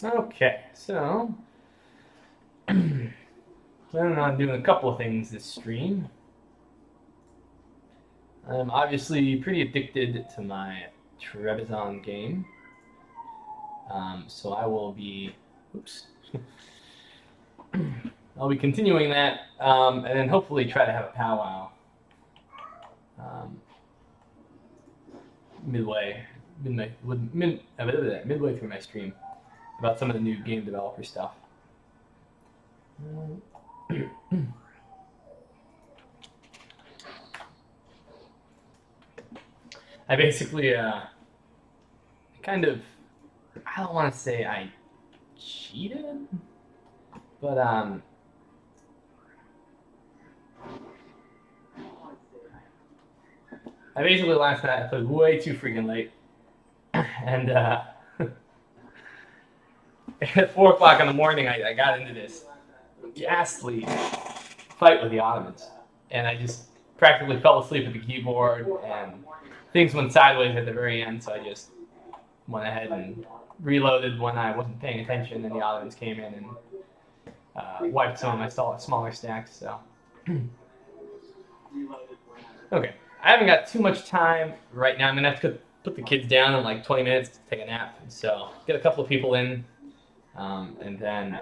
Okay, so planning on doing a couple of things this stream. I'm obviously pretty addicted to my Trebizond game, so I will be, oops, I'll be continuing that, and then hopefully try to have a powwow um, midway, midway through my stream about some of the new game developer stuff. I basically kind of, I don't want to say I cheated, but I basically last night I played way too freaking late, and at 4 o'clock in the morning I got into this ghastly fight with the Ottomans, and I just practically fell asleep at the keyboard, and things went sideways at the very end. So I just went ahead and reloaded when I wasn't paying attention, and the Ottomans came in and wiped some of my smaller stacks. So okay, I haven't got too much time right now. I'm gonna have to put the kids down in like 20 minutes to take a nap. So get a couple of people in, and then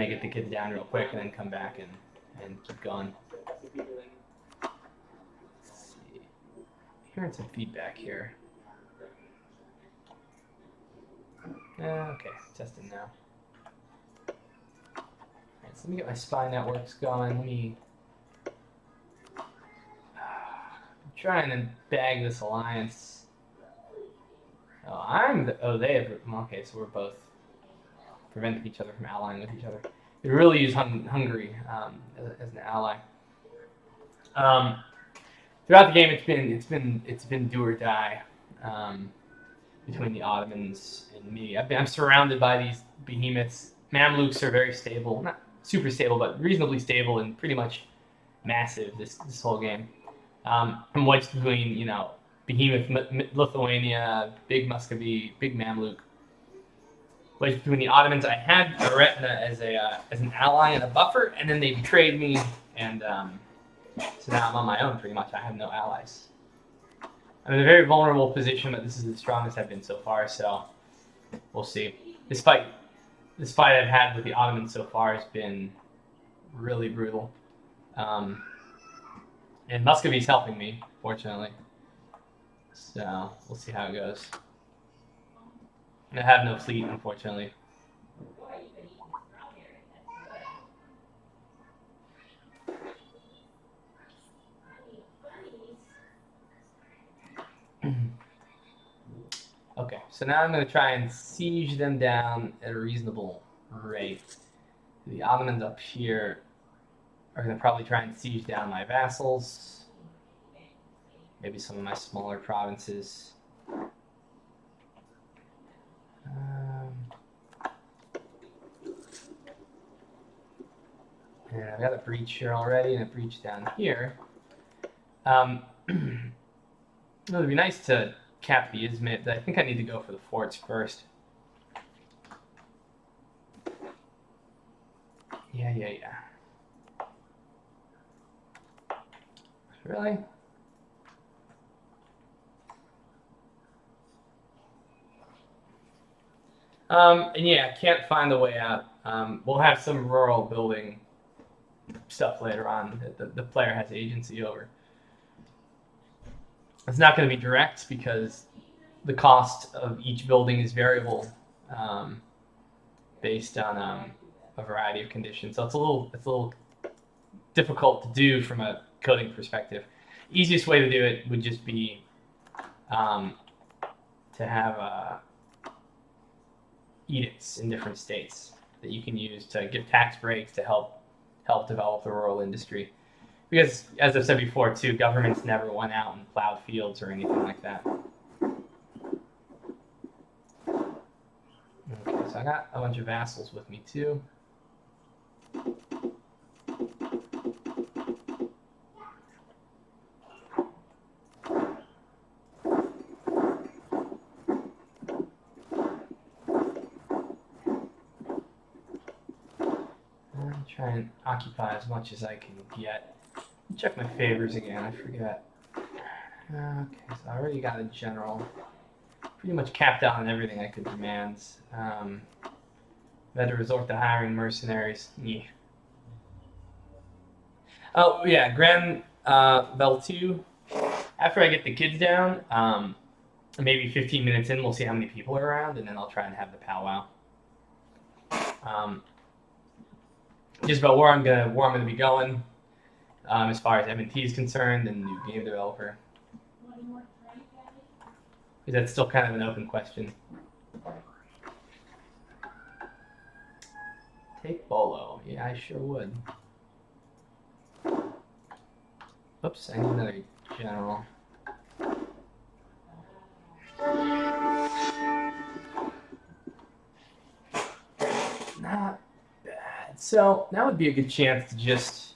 get the kids down real quick, and then come back and keep going. Let's see. Hearing some feedback here. Okay, testing now. Alright, so let me get my spy networks going. Let me try and bag this alliance. They have. Okay, so we're both preventing each other from allying with each other. We really use Hungary as an ally. Throughout the game, it's been do or die between the Ottomans and me. I'm surrounded by these behemoths. Mamluks are very stable, not super stable, but reasonably stable and pretty much massive this whole game. I'm wedged between behemoth Lithuania, big Muscovy, big Mamluk. Wedged between the Ottomans. I had Aretina as an ally and a buffer, and then they betrayed me, and so now I'm on my own pretty much. I have no allies. I'm in a very vulnerable position, but this is the strongest I've been so far, so we'll see. This fight I've had with the Ottomans so far has been really brutal. And Muscovy's helping me, fortunately. So we'll see how it goes. I have no fleet, unfortunately. Okay, so now I'm going to try and siege them down at a reasonable rate. The Ottomans up here are going to probably try and siege down my vassals. Maybe some of my smaller provinces. And I've got a breach here already and a breach down here. It would be nice to cap the Izmit, but I think I need to go for the forts first. Yeah. Really? And yeah, can't find a way out. We'll have some rural building stuff later on that the player has agency over. It's not going to be direct because the cost of each building is variable based on a variety of conditions. So it's a little difficult to do from a coding perspective. Easiest way to do it would just be to have edicts in different states that you can use to give tax breaks to help develop the rural industry. Because, as I've said before, too, governments never went out and plowed fields or anything like that. Okay, so I got a bunch of vassals with me, too. Try and occupy as much as I can get. Check my favors again, I forget. Okay, so I already got a general. Pretty much capped out on everything I could demand. Had to resort to hiring mercenaries. Yeah. Oh, yeah, Grand Bell 2. After I get the kids down, maybe 15 minutes in, we'll see how many people are around, and then I'll try and have the powwow. Just about where I'm gonna be going, as far as M&T is concerned, and new game developer. Is that still kind of an open question? Take Bolo. Yeah, I sure would. Oops, I need another general. Not bad. So that would be a good chance to just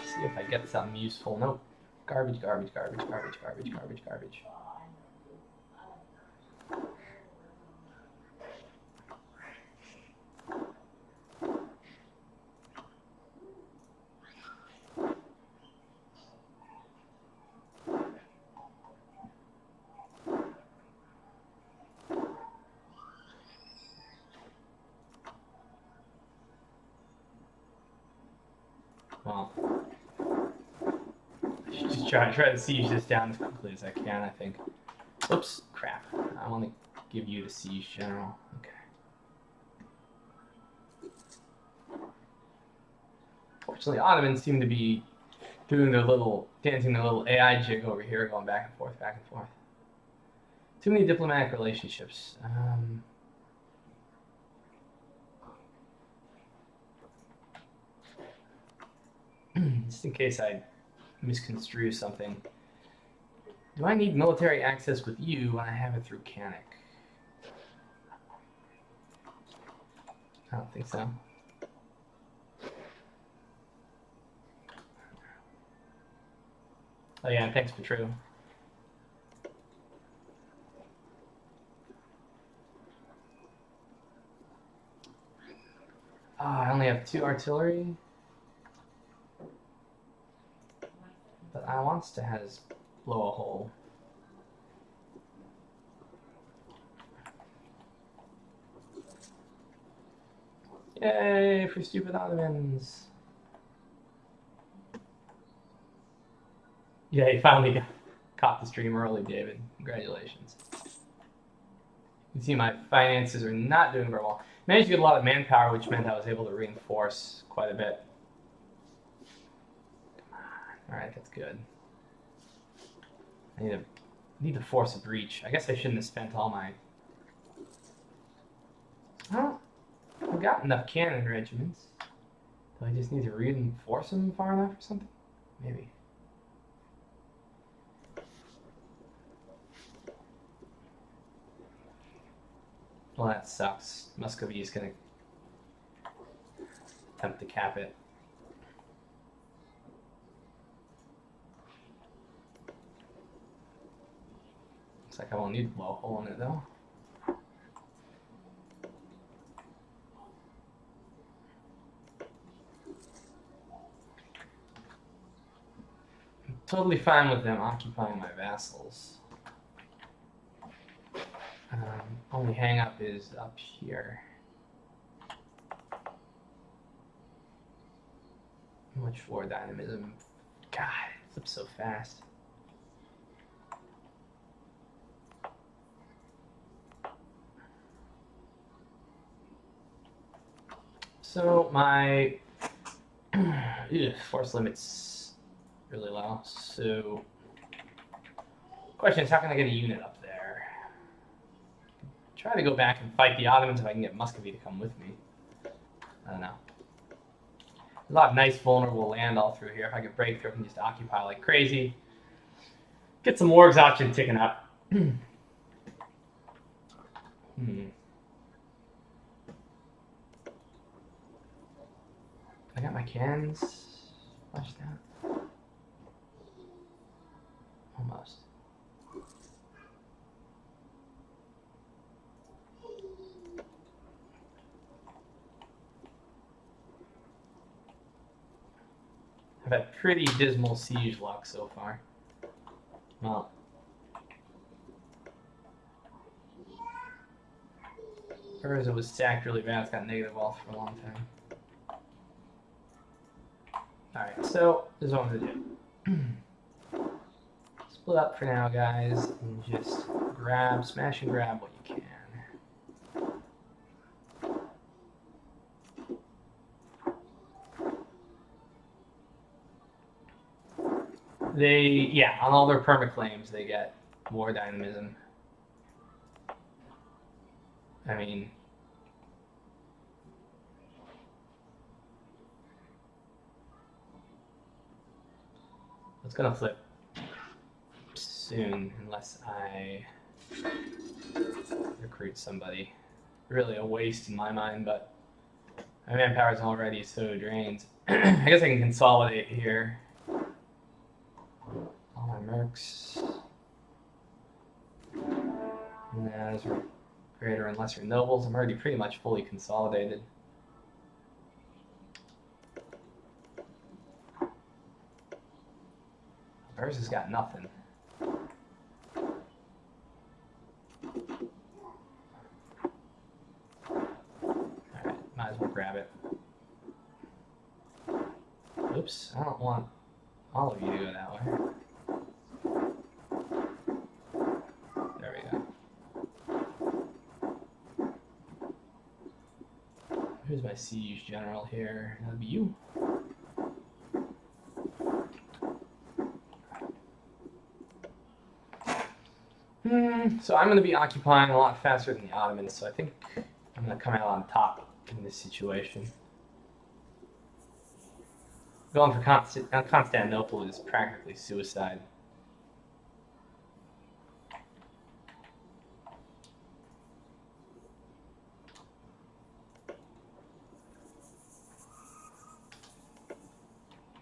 see if I get something useful. Nope. Garbage, garbage, garbage, garbage, garbage, garbage, garbage. Well, I should just try to siege this down as quickly as I can, I think. Oops, crap. I want to give you the siege general. Okay. Fortunately, Ottomans seem to be doing dancing their little AI jig over here, going back and forth, back and forth. Too many diplomatic relationships. Just in case I misconstrue something. Do I need military access with you when I have it through Canic? I don't think so. Oh yeah, and thanks for true. I only have 2 artillery. But I wants to has blow a hole. Yay for stupid Ottomans. Yeah, you finally caught the stream early, David. Congratulations. You can see my finances are not doing very well. Managed to get a lot of manpower, which meant I was able to reinforce quite a bit. Alright, that's good. I need to force a breach. I guess I shouldn't have spent all my... Well, I've got enough cannon regiments. Do I just need to reinforce them far enough or something? Maybe. Well, that sucks. Muscovy is going to attempt to cap it. Looks like I won't need to blow a hole in it, though. I'm totally fine with them occupying my vassals. Only hang up is up here. Much war dynamism. God, it flips so fast. So my force limit's really low. So question is, how can I get a unit up there? Try to go back and fight the Ottomans if I can get Muscovy to come with me. I don't know. A lot of nice vulnerable land all through here. If I could break through, I can just occupy like crazy. Get some more exhaustion ticking up. I got my cannons fleshed out. Almost. I've had pretty dismal siege luck so far. Well, Persia was sacked really bad. It's got negative wealth for a long time. Alright, so this is what I'm going to do. Split up for now, guys, and just smash and grab what you can. On all their perma claims, they get more dynamism. I mean, it's gonna flip soon unless I recruit somebody. Really a waste in my mind, but my manpower is already so drained. I guess I can consolidate here. All my mercs. And as greater and lesser nobles, I'm already pretty much fully consolidated. Ours has got nothing. Alright, might as well grab it. Oops, I don't want all of you to go that way. There we go. Who's my siege general here? That'd be you. So I'm going to be occupying a lot faster than the Ottomans, so I think I'm going to come out on top in this situation. Going for Constantinople is practically suicide.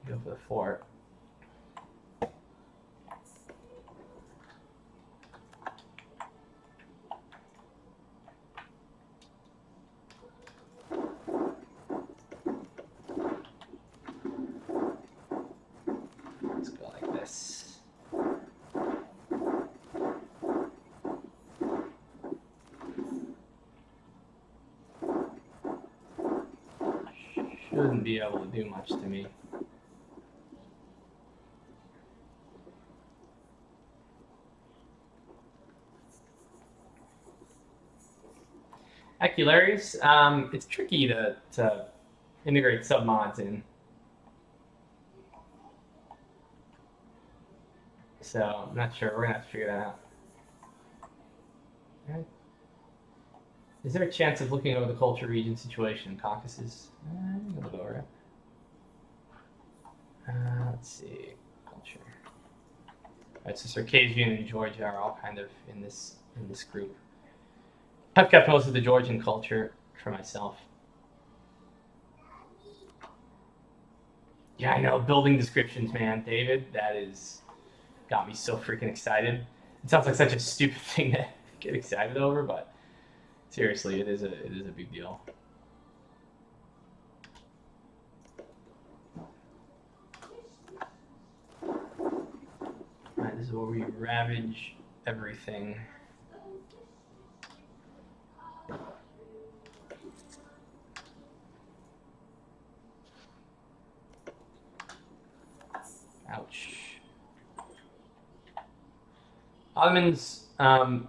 Go for the fort. Let's go like this. Shouldn't be able to do much to me. Acularies, it's tricky to integrate submods in. So I'm not sure. We're gonna have to figure that out. Right. Is there a chance of looking over the culture region situation in Caucasus? I'm gonna look over it. Let's see, culture. All right, so Circassian and Georgia are all kind of in this group. I've kept most of the Georgian culture for myself. Yeah, I know, building descriptions, man, David. That is got me so freaking excited. It sounds like such a stupid thing to get excited over, but seriously, it is a big deal. Alright, this is where we ravage everything. Ouch. Ottomans, I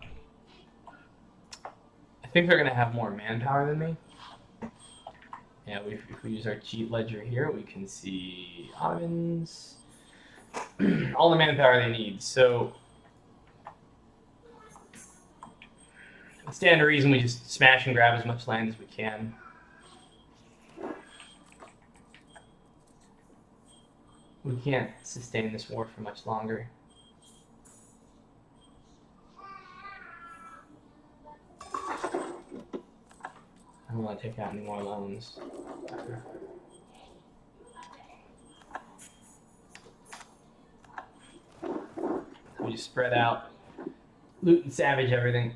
think they're going to have more manpower than me. Yeah, if we use our cheat ledger here, we can see Ottomans, all the manpower they need. So, it stands to reason we just smash and grab as much land as we can. We can't sustain this war for much longer. I don't want to take out any more loans. We just spread out, loot and savage everything.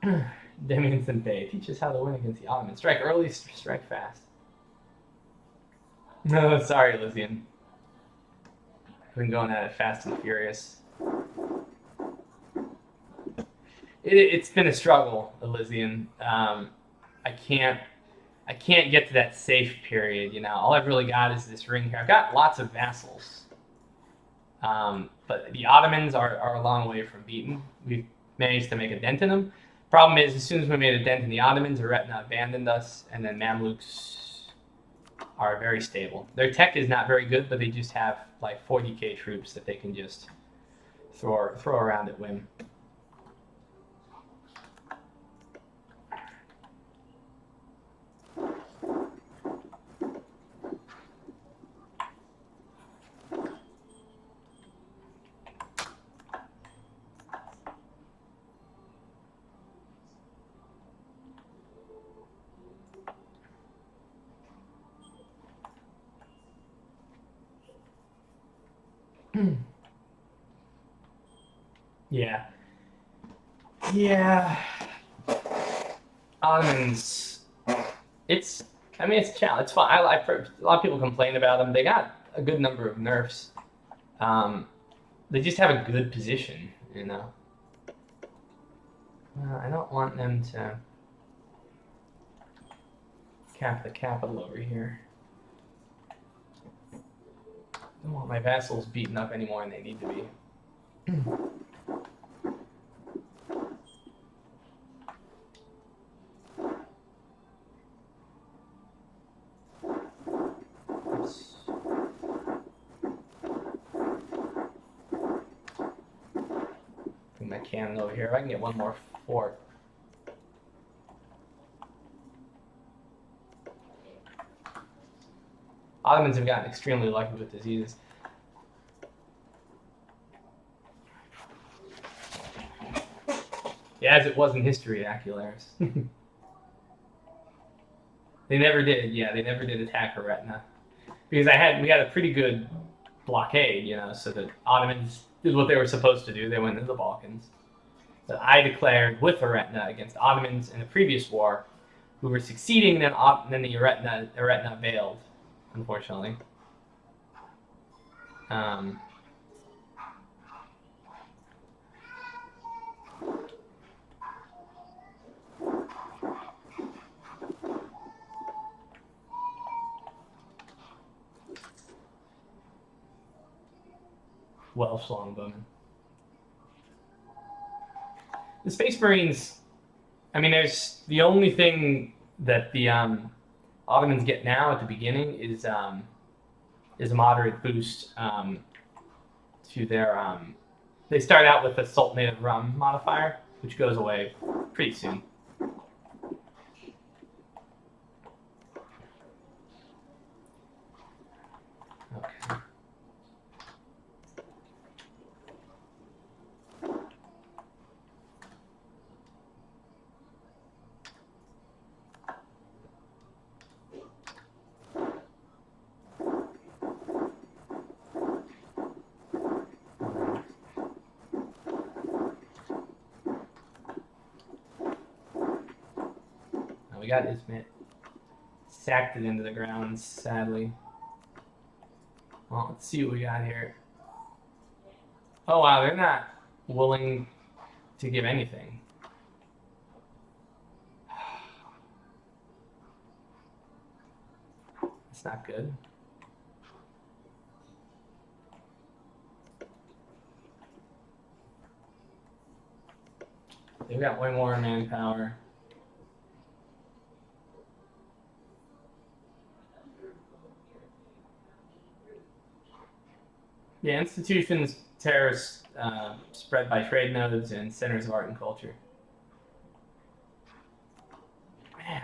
Demian Senpei, teach us how to win against the Ottomans. Strike early, strike fast. No, sorry, Lysian. I've been going at it fast and furious. It's been a struggle, Elysian. I can't get to that safe period. You know, all I've really got is this ring here. I've got lots of vassals, but the Ottomans are a long way from beaten. We've managed to make a dent in them. Problem is, as soon as we made a dent in the Ottomans, Aretina abandoned us, and then Mamluks are very stable. Their tech is not very good, but they just have like 40k troops that they can just throw around at whim. Yeah. Yeah. Ottomans. It's. I mean, it's a challenge. It's fun. A lot of people complain about them. They got a good number of nerfs. They just have a good position, you know. I don't want them to cap the capital over here. I don't want my vassals beaten up any more than they need to be. Bring my cannon over here. If I can get one more fort. Ottomans have gotten extremely lucky with diseases. Yeah, as it was in history, Acularis. They never did. Yeah, they never did attack Aretina because we had a pretty good blockade, you know. So the Ottomans did what they were supposed to do. They went into the Balkans. So I declared with Aretina against Ottomans in the previous war, who were succeeding. Then the Aretina failed, unfortunately. Welsh longbowmen. The Space Marines. I mean, there's the only thing that the Ottomans get now at the beginning is a moderate boost to their. They start out with a Sultanate of Rum modifier, which goes away pretty soon. Okay. We got Ismit. Sacked it into the ground, sadly. Well, let's see what we got here. Oh, wow, they're not willing to give anything. That's not good. They've got way more manpower. Yeah, institutions, terrorists spread by trade nodes and centers of art and culture. Man.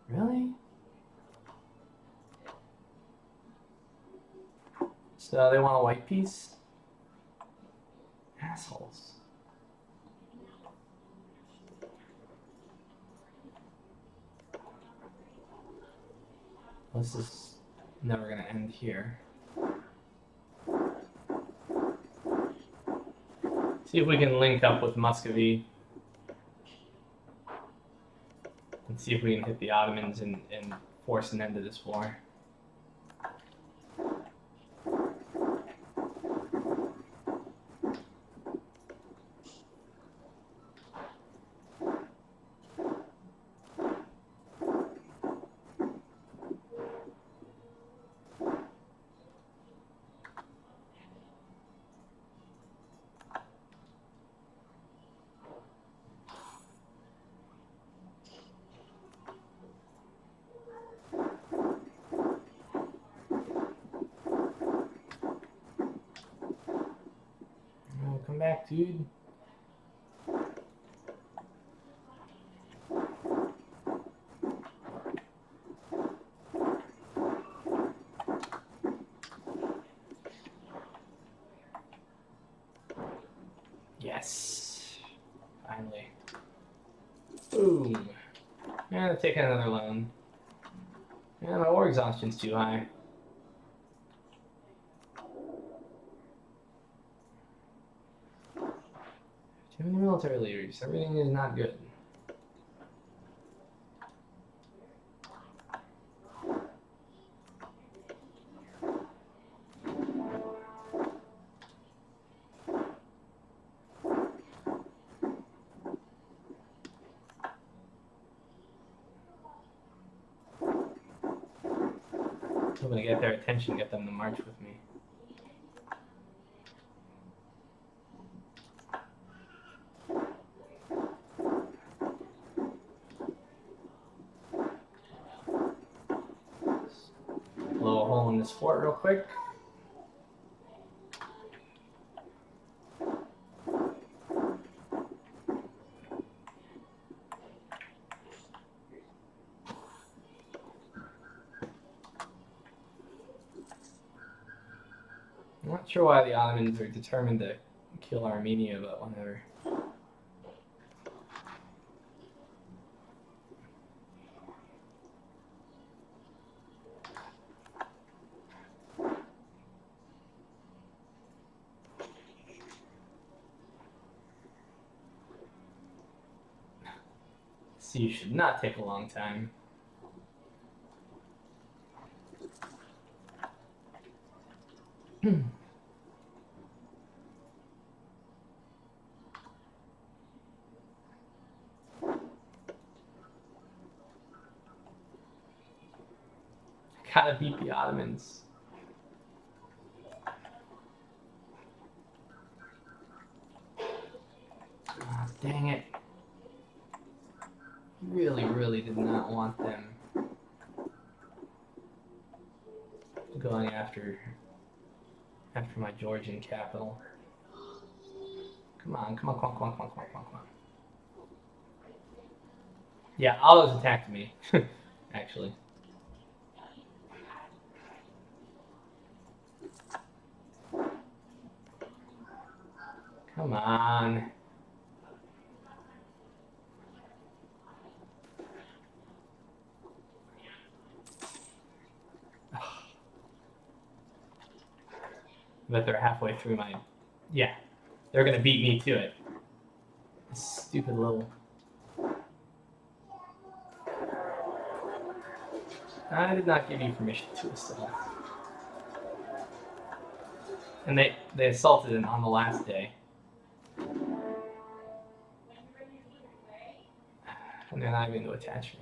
Really? So they want a white piece? Assholes. This is never going to end here. See if we can link up with Muscovy and see if we can hit the Ottomans and force an end to this war. Oh, come back, dude. Yes. Finally. Boom. And I'm taking another loan. Yeah, my war exhaustion's too high. Too many military leaders. Everything is not good. I'm gonna get their attention, get them to march with me. Blow a hole in this fort real quick. I'm not sure why the Ottomans are determined to kill Armenia, but whatever. Siege should not take a long time. Gotta beat the Ottomans. Oh, dang it. Really did not want them going after my Georgian capital. Come on. Yeah, all those attacked me, actually. Come on. But they're halfway through my... Yeah, they're gonna beat me to it. Stupid little... I did not give you permission to assault. And they assaulted it on the last day. And they're not even going to attach me.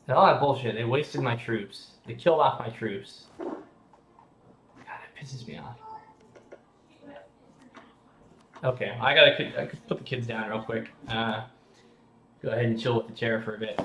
All that bullshit. They wasted my troops. They killed off my troops. God, it pisses me off. Okay, I could put the kids down real quick. Go ahead and chill with the chair for a bit.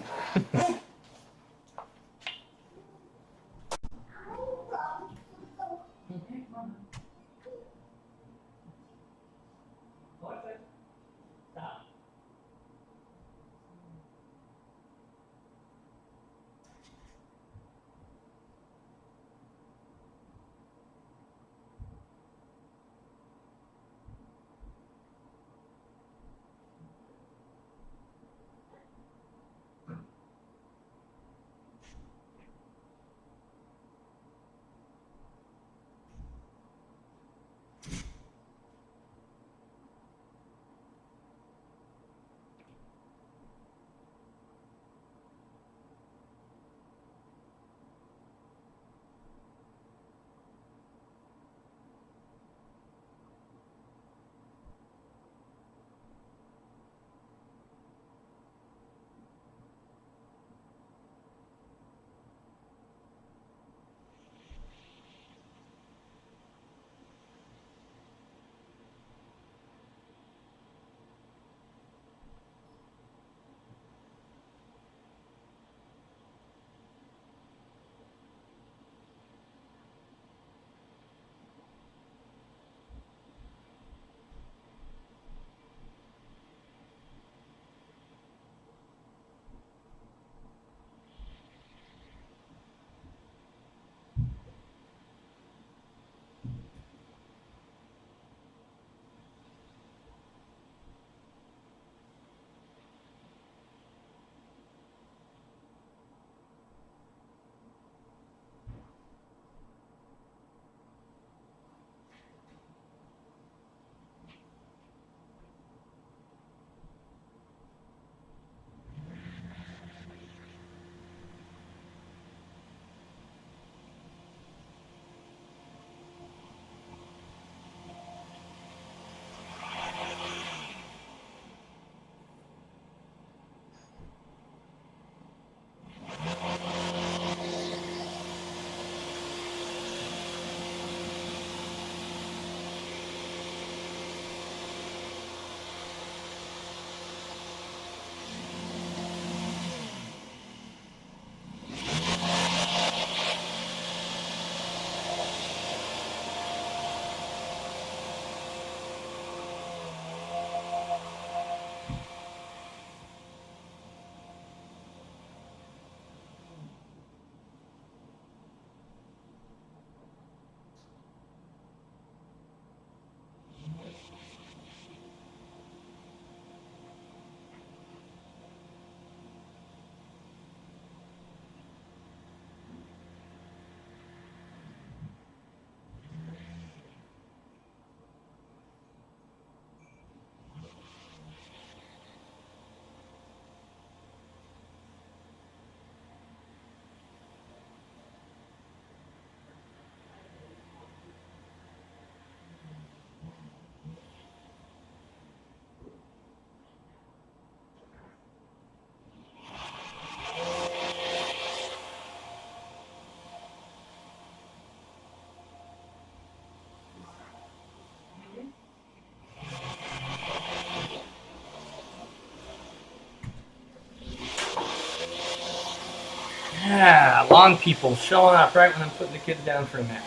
Yeah, long people showing up right when I'm putting the kids down for a nap.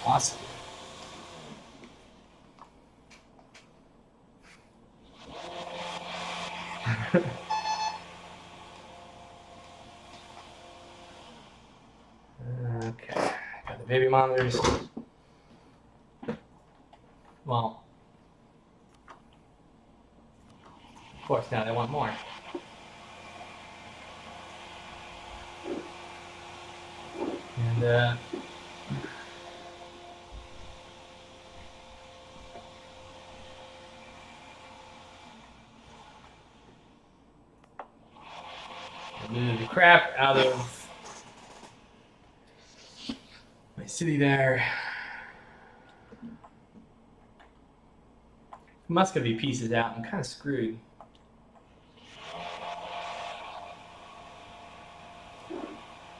Awesome. Okay, got the baby monitors. Well, of course, now they want more. And move the crap out of my city there. Muscovy pieces out. I'm kind of screwed.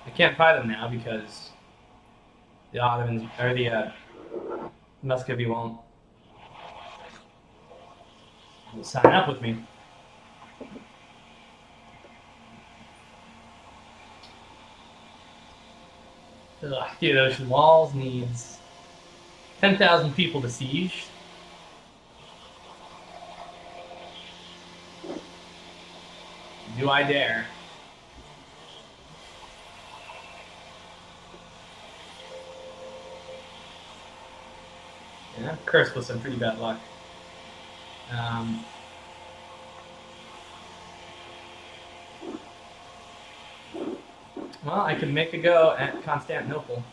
I can't buy them now because the Ottomans or the Muscovy won't sign up with me. Ugh, Theodosian walls needs 10,000 people to siege. Do I dare? Yeah, I'm cursed with some pretty bad luck. Well, I could make a go at Constantinople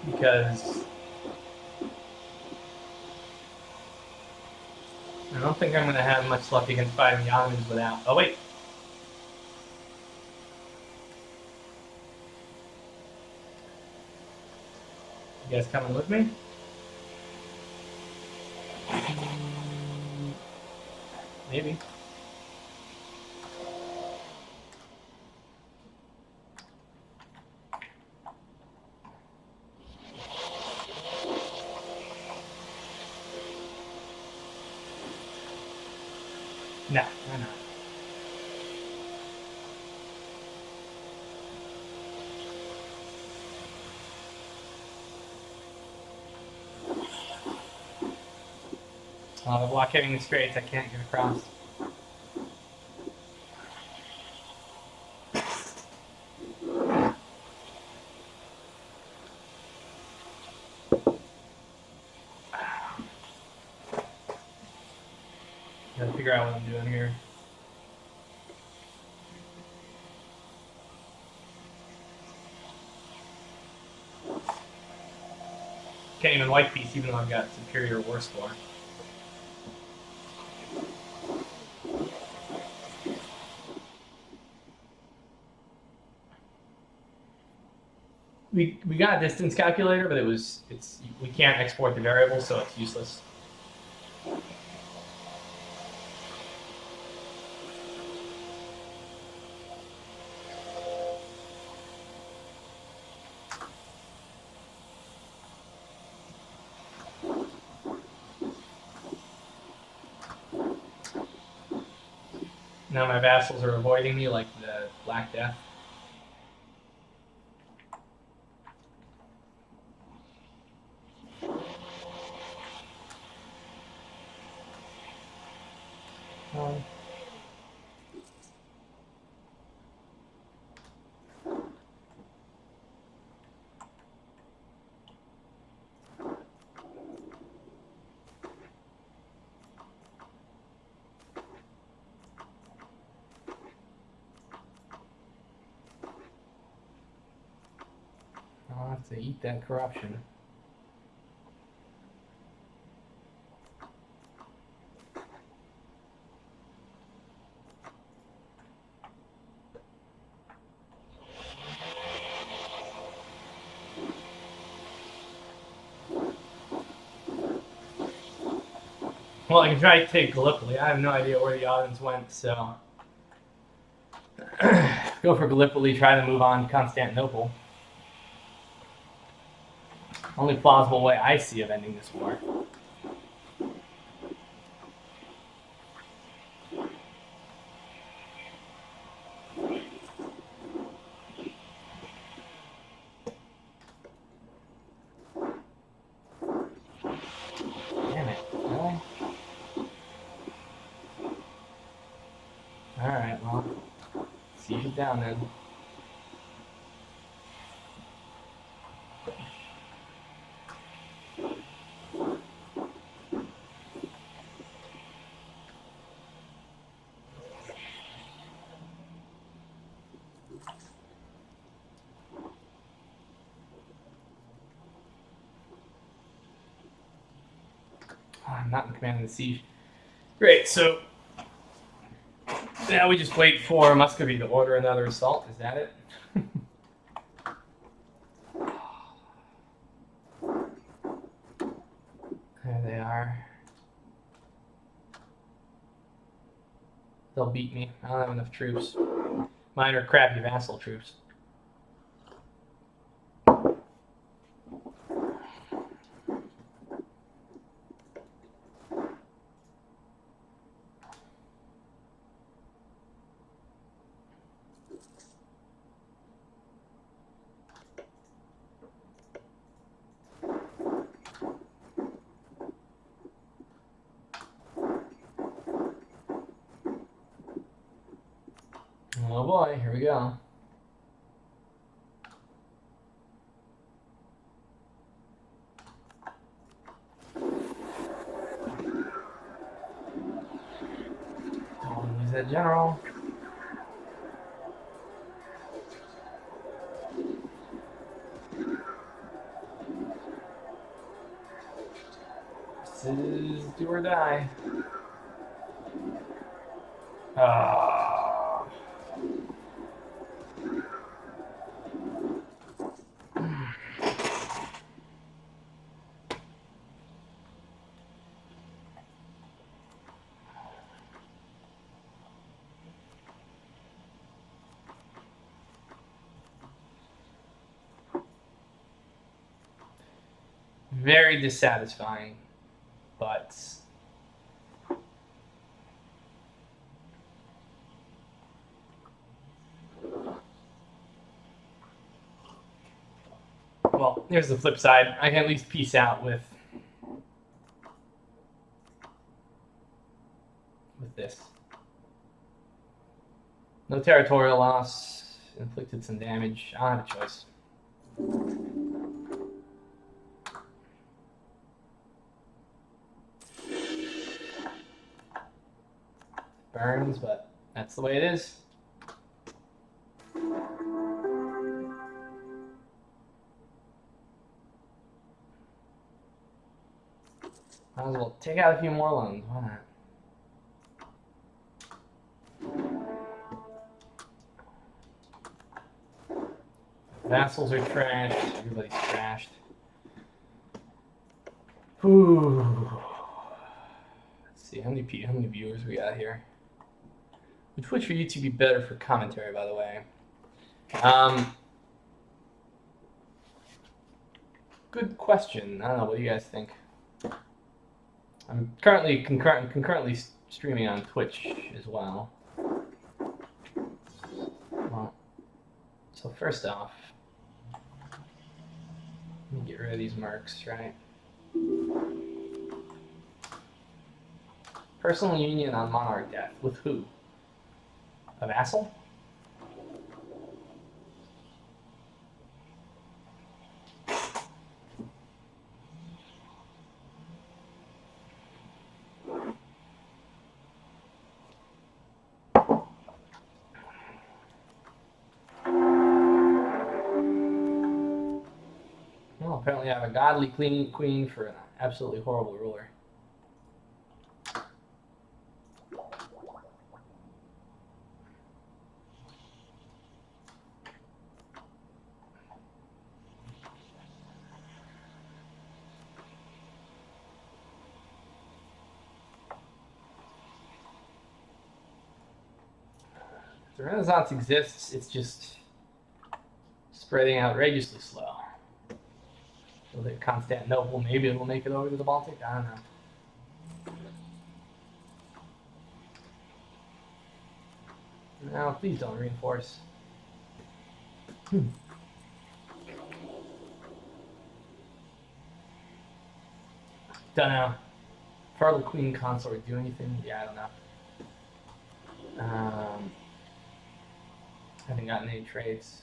because I don't think I'm going to have much luck against fighting the Ottomans without. Oh wait. You guys coming with me? Maybe. No, why not? The blockading the straits, I can't get across. Gotta figure out what I'm doing here. Can't even white piece even though I've got superior war score. We got a distance calculator, but we can't export the variable, so it's useless. Now my vassals are avoiding me like the Black Death. I'll have to eat that corruption. Well, I can try to take Gallipoli. I have no idea where the Ottomans went, so go for Gallipoli, try to move on to Constantinople. Only plausible way I see of ending this war. Alright, well, siege it down then. I'm not in command of the siege. Great, so now we just wait for Muscovy to order another assault. Is that it? There they are. They'll beat me. I don't have enough troops. Mine are crappy vassal troops. Oh boy, here we go. Don't lose that general. This is do or die. Ah. Very dissatisfying, but well, here's the flip side. I can at least peace out with this. No territorial loss, inflicted some damage. I don't have a choice. Burns, but that's the way it is. Might as well take out a few more loans. Why not? Vassals are trashed. Everybody's trashed. Ooh. Let's see how many viewers we got here. Which for YouTube be better for commentary, by the way. Good question. I don't know. What do you guys think? I'm currently concurrently streaming on Twitch as well. Well, so first off, let me get rid of these mercs, right? Personal union on monarch death. With who? A vassal? Well, apparently I have a godly queen for an absolutely horrible ruler. The Renaissance exists, it's just spreading outrageously slow. So that Constantinople, maybe it will make it over to the Baltic, I don't know. No, please don't reinforce. Don't know. Fertile Queen Consort do anything? Yeah, I don't know. Haven't gotten any trades.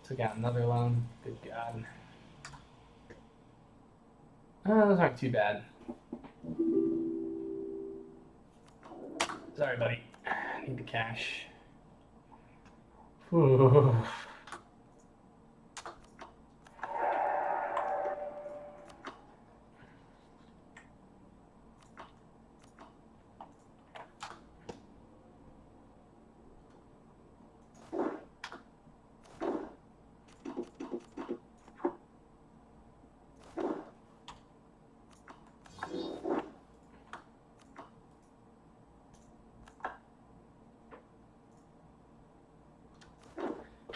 Took out another loan. Good God. Those aren't too bad. Sorry, buddy. I need the cash. Ooh.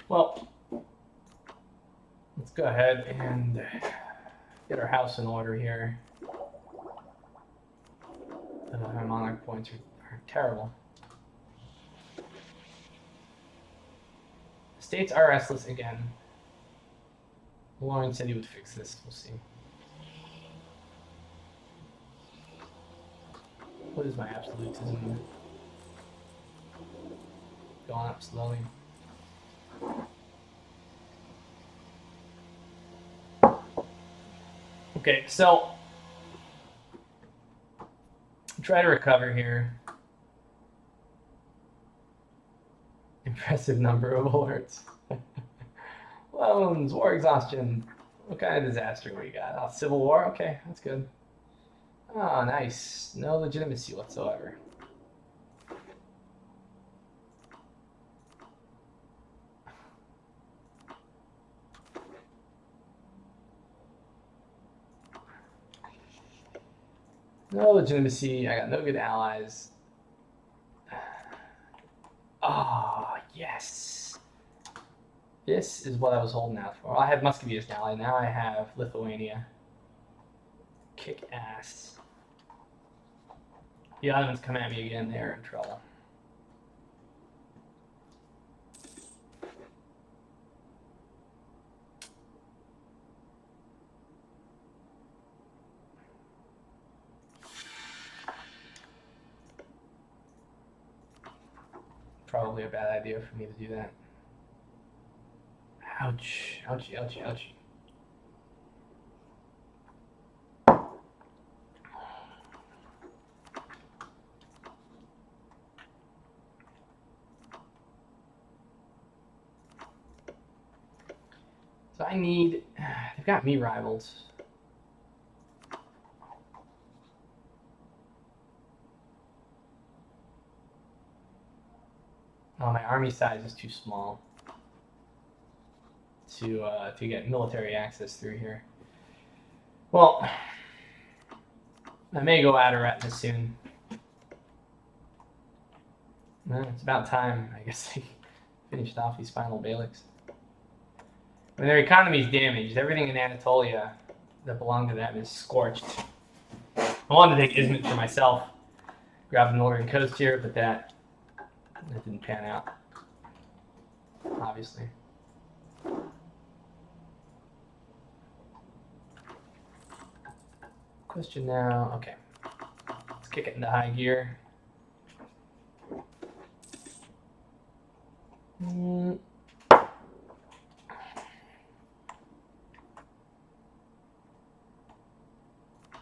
Well, let's go ahead and get our house in order here. Our monarch points are terrible. States are restless again. Lawrence said he would fix this. We'll see. What is my absolutism? Going up slowly. Okay, so try to recover here. Impressive number of alerts. Loans, war exhaustion. What kind of disaster we got? Oh, civil war? Okay, that's good. Oh, nice. No legitimacy whatsoever. No legitimacy. I got no good allies. Oh, yes. This is what I was holding out for. I had Muscovy as an ally. Now I have Lithuania. Kick ass. The Ottomans come at me again. They're in trouble. Probably a bad idea for me to do that. Ouch. Ouchie, ouchie, ouchie. So I need... They've got me rivaled. Oh, my army size is too small to get military access through here. Well, I may go Aretina soon. Well, it's about time, I guess they finished off these final Beyliks. When their economy is damaged, everything in Anatolia that belonged to them is scorched. I wanted to take Izmit for myself, grab the northern coast here, but that didn't pan out, obviously. Question now, okay. Let's kick it into high gear.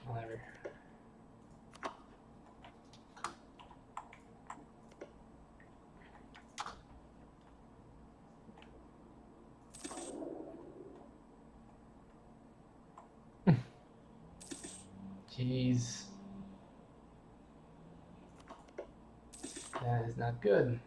Whatever. Jeez. That is not good.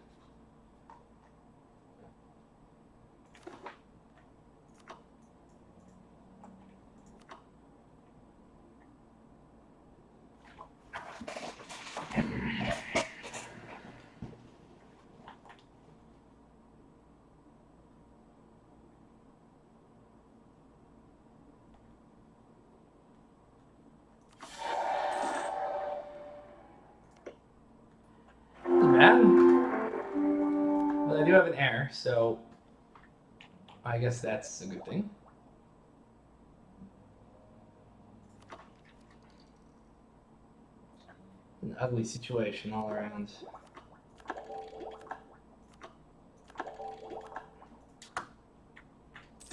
But I do have an heir, so I guess that's a good thing. An ugly situation all around.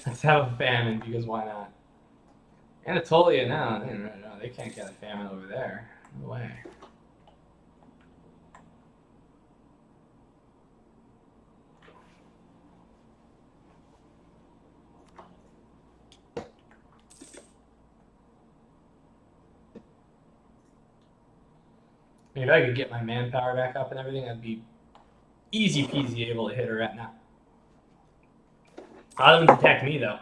Let's have a famine, because why not? Anatolia, no, they can't get a famine over there. No way. I mean, if I could get my manpower back up and everything, I'd be easy peasy able to hit Aretina. Ottomans attacked me, though.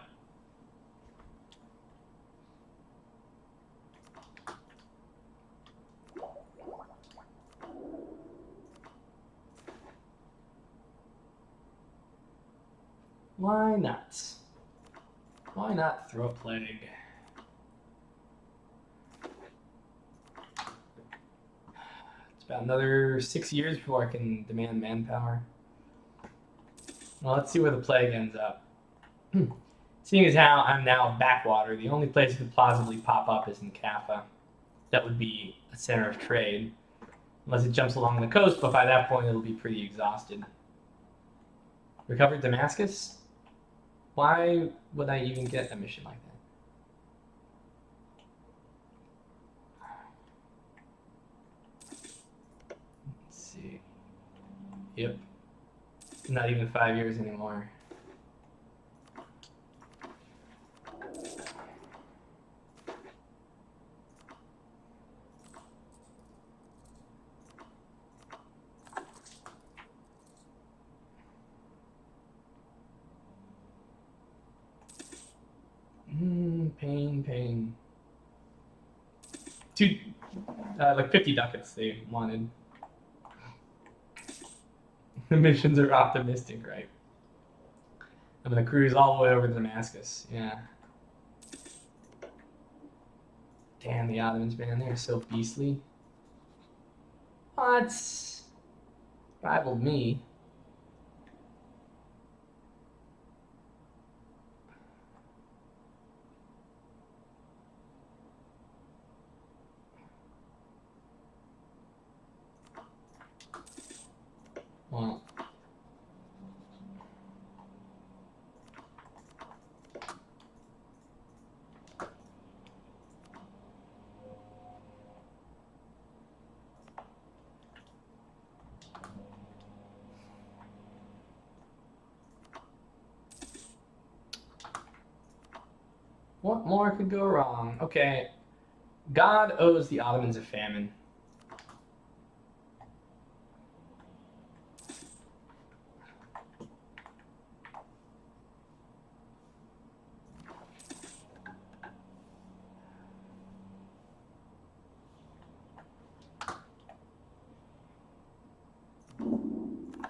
Why not? Why not throw a plague? It's about another 6 years before I can demand manpower. Well, let's see where the plague ends up. Seeing as how I'm now backwater, the only place it could plausibly pop up is in Kaffa. That would be a center of trade. Unless it jumps along the coast, but by that point it'll be pretty exhausted. Recovered Damascus? Why would I even get a mission like that? Let's see. Yep. Not even 5 years anymore. Pain. Like 50 ducats they wanted. The missions are optimistic, right? I'm gonna cruise all the way over to Damascus. Yeah. Damn, the Ottomans, man, they're so beastly. What? Rivaled me. Well, what more could go wrong? Okay, God owes the Ottomans a famine.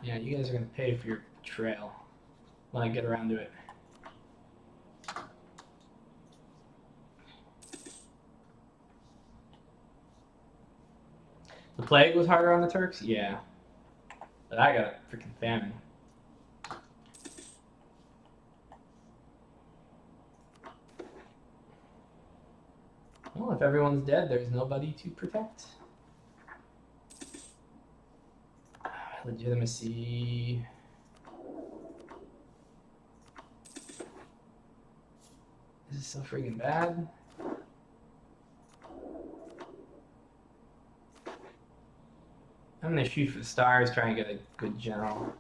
Yeah, you guys are gonna pay for your betrayal when I get around to it. The plague was harder on the Turks? Yeah. But I got a freaking famine. Well, if everyone's dead, there's nobody to protect. Legitimacy. This is so freaking bad. I'm gonna shoot for the stars, try and get a good general.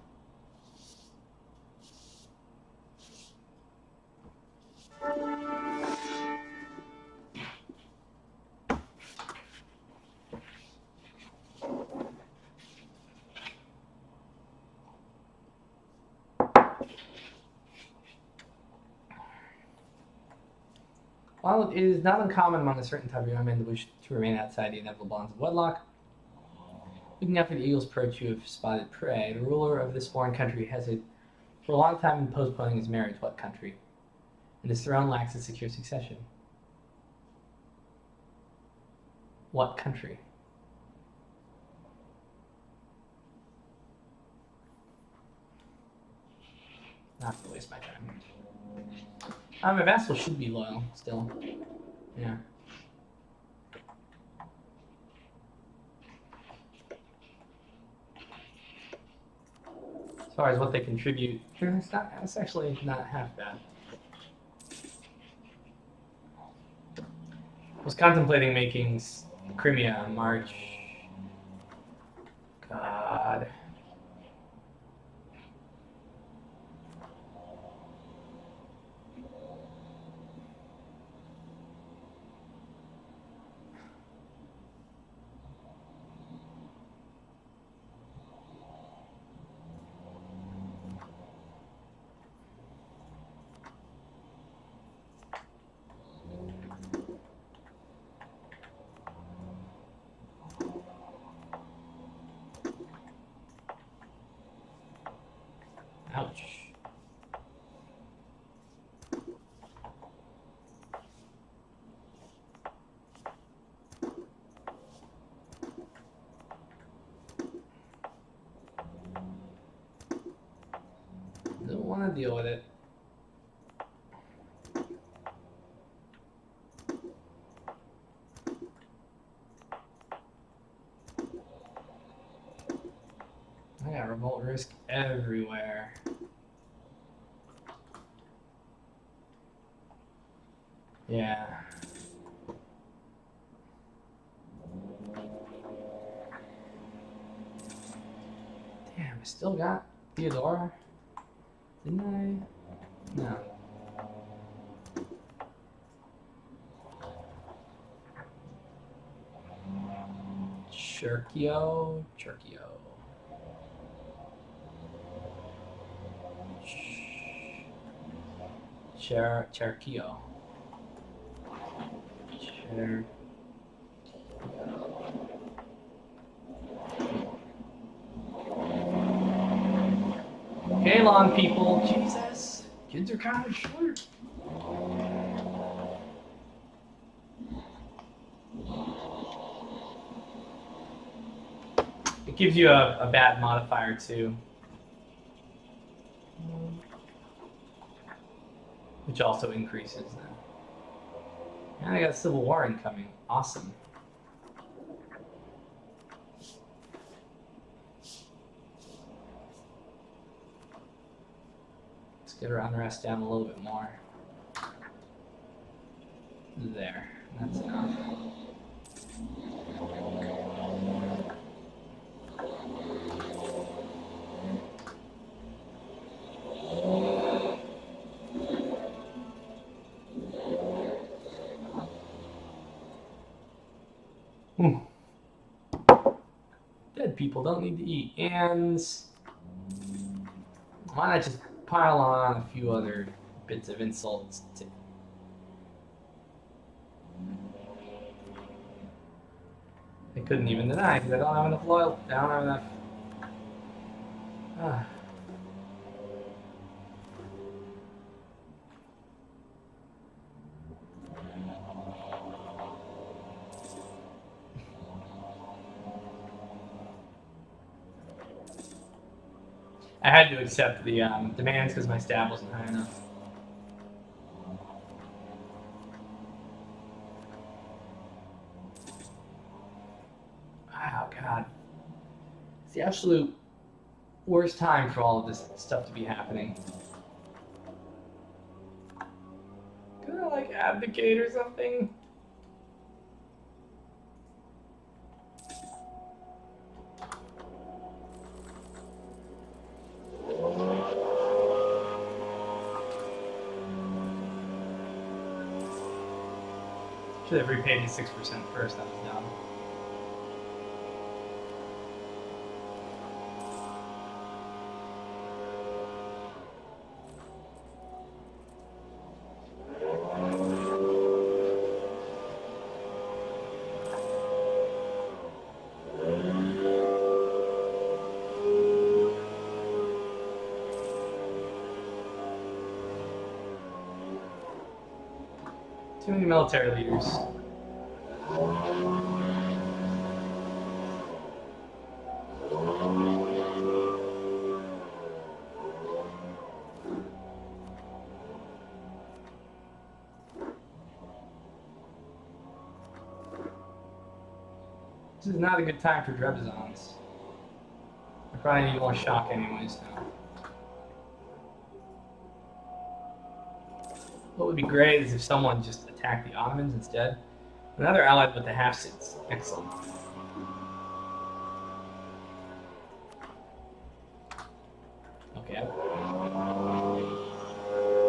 While it is not uncommon among a certain type of young men to wish to remain outside the inevitable bonds of wedlock, looking after the eagle's perch you have spotted prey, the ruler of this foreign country has for a long time been postponing his marriage. What country? And his throne lacks a secure succession. What country? Not gonna waste my time. My vassal should be loyal still. Yeah. far as what they contribute, it's actually not half bad. I was contemplating making Crimea in March. God. Ouch. Don't want to deal with it. I got revolt risk everywhere. Yeah. Damn, I still got Theodora. Didn't I? No. Cherkio. Cherkio. Okay, long people. Jesus. Kids are kind of short. It gives you a bad modifier too. Which also increases then. And I got Civil War incoming. Awesome. Let's get our unrest down a little bit more. There. That's enough. Dead people don't need to eat. And why not just pile on a few other bits of insults? I couldn't even deny because I don't have enough loyalty. I don't have enough. I had to accept the demands because my stab wasn't high enough. Wow, God. It's the absolute worst time for all of this stuff to be happening. Could I, like, abdicate or something? Should have repaid me 6% first, that was dumb. Too many military leaders. This is not a good time for Trebizonds. I probably need more shock anyways now. What would be great is if someone just attacked the Ottomans instead. Another allied with the Hafsids. Excellent. Okay.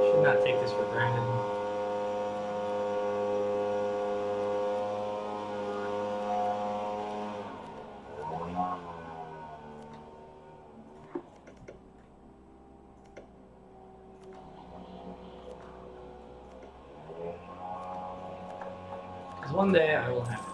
Should not take this for granted. Because one day I will have it.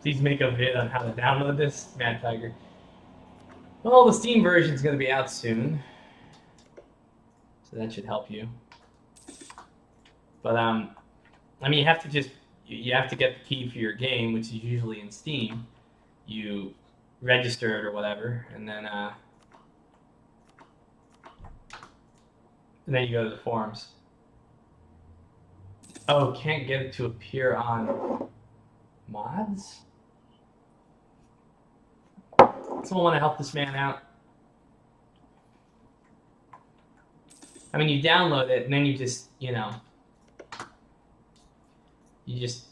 Please make a vid on how to download this, Mad Tiger. Well, the Steam version is going to be out soon, so that should help you. But I mean, you have to get the key for your game, which is usually in Steam. You register it or whatever, and then you go to the forums. Oh, can't get it to appear on mods? Someone want to help this man out? I mean, you download it, and then you just, you just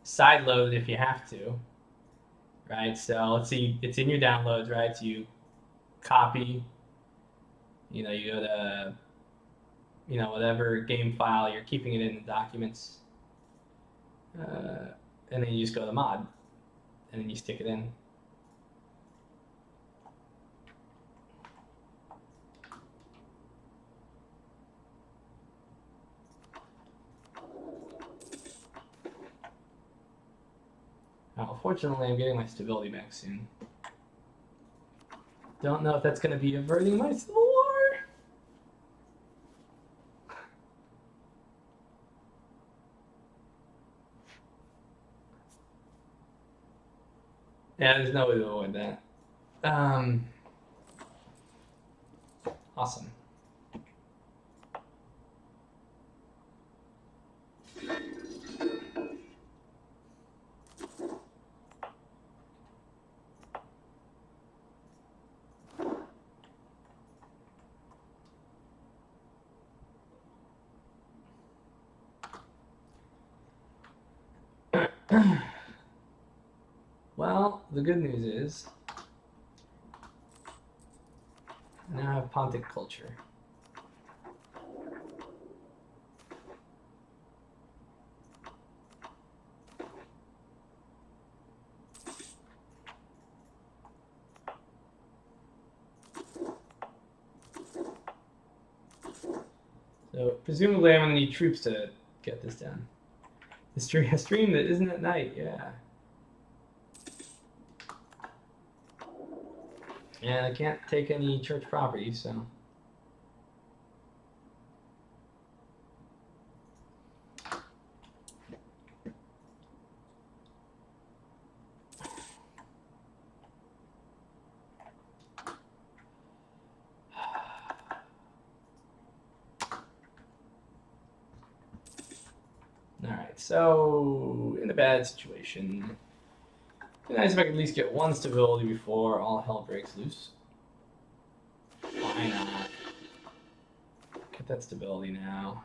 sideload it if you have to, right? So let's see, it's in your downloads, right? So you copy, you go to, whatever game file, you're keeping it in the documents, and then you just go to mod, and then you stick it in. Now, fortunately, I'm getting my stability back soon. Don't know if that's going to be averting my civil war. Yeah, there's no way to avoid that. Awesome. Well, the good news is now I have Pontic culture. So presumably I'm going to need troops to get this done. A stream that isn't at night, yeah. And I can't take any church property, so. Alright, so in a bad situation. It'd be nice if I could at least get one stability before all hell breaks loose. Why not? Get that stability now.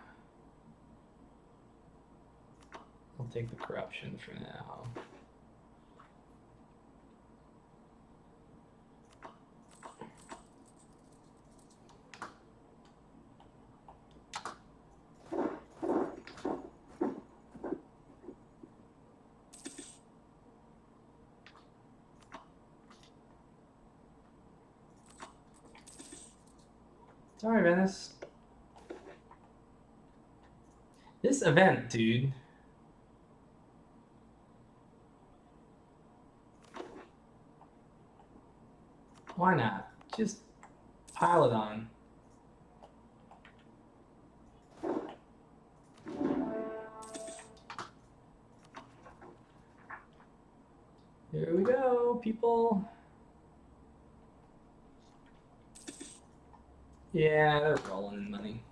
I'll take the corruption for now. Sorry, Venice. This event, dude. Why not? Just pile it on. Here we go, people. Yeah, they're rolling in money.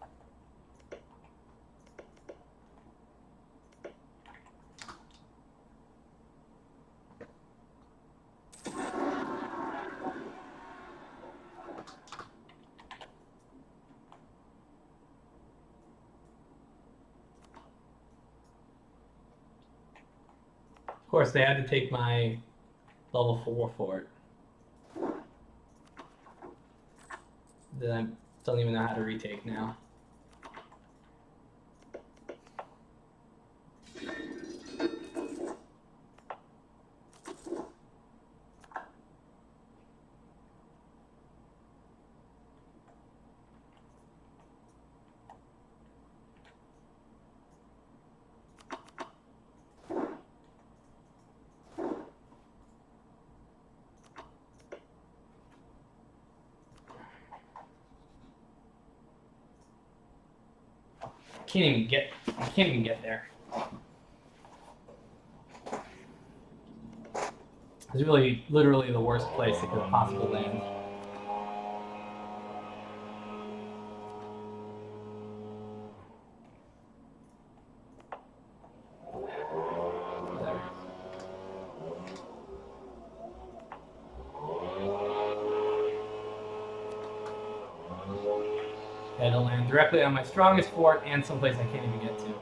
Of course, they had to take my level 4 for it. That I don't even know how to retake now. I can't even get there. It's really, literally the worst place it could have possibly landed. It'll land directly on my strongest fort and someplace I can't even get to.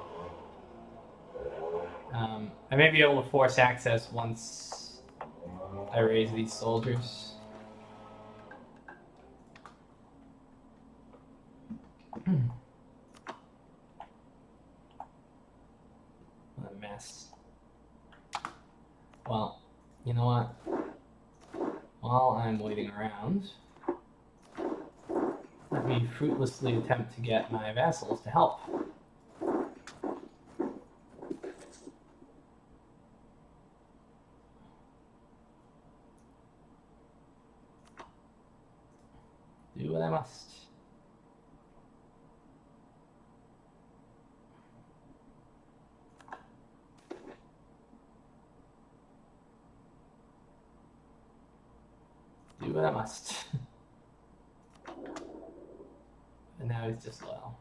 I may be able to force access once I raise these soldiers. What a mess. Well, you know what? While I'm waiting around, let me fruitlessly attempt to get my vassals to help. Do what I must. Do what I must. And now he's disloyal.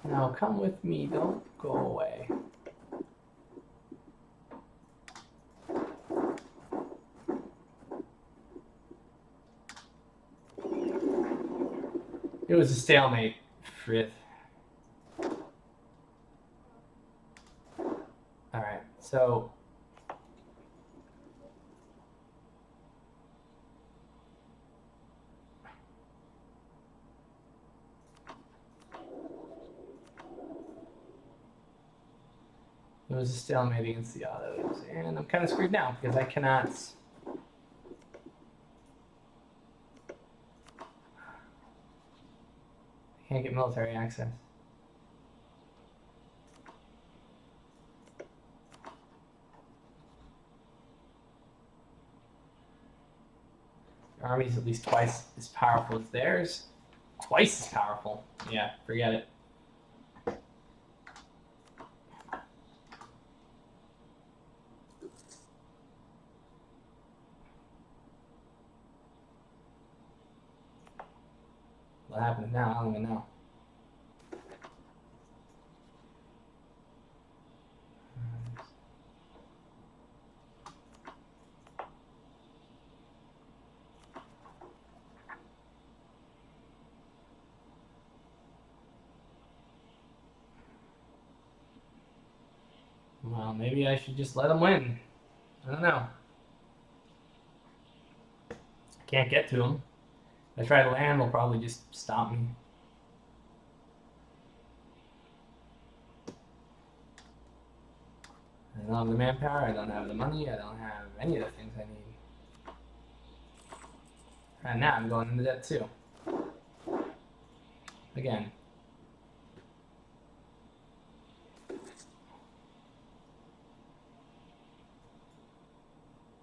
Now come with me, don't go away. It was a stalemate, Frith. Alright, so it was a stalemate against the autos, and I'm kind of screwed now because I cannot. I can't get military access. Your army's at least twice as powerful as theirs. Twice as powerful. Yeah, forget it. What happens now? I don't even know. Well, maybe I should just let him win. I don't know. I can't get to him. If I try to land, he'll probably just stop me. I don't have the manpower, I don't have the money, I don't have any of the things I need. And now I'm going into debt too. Again.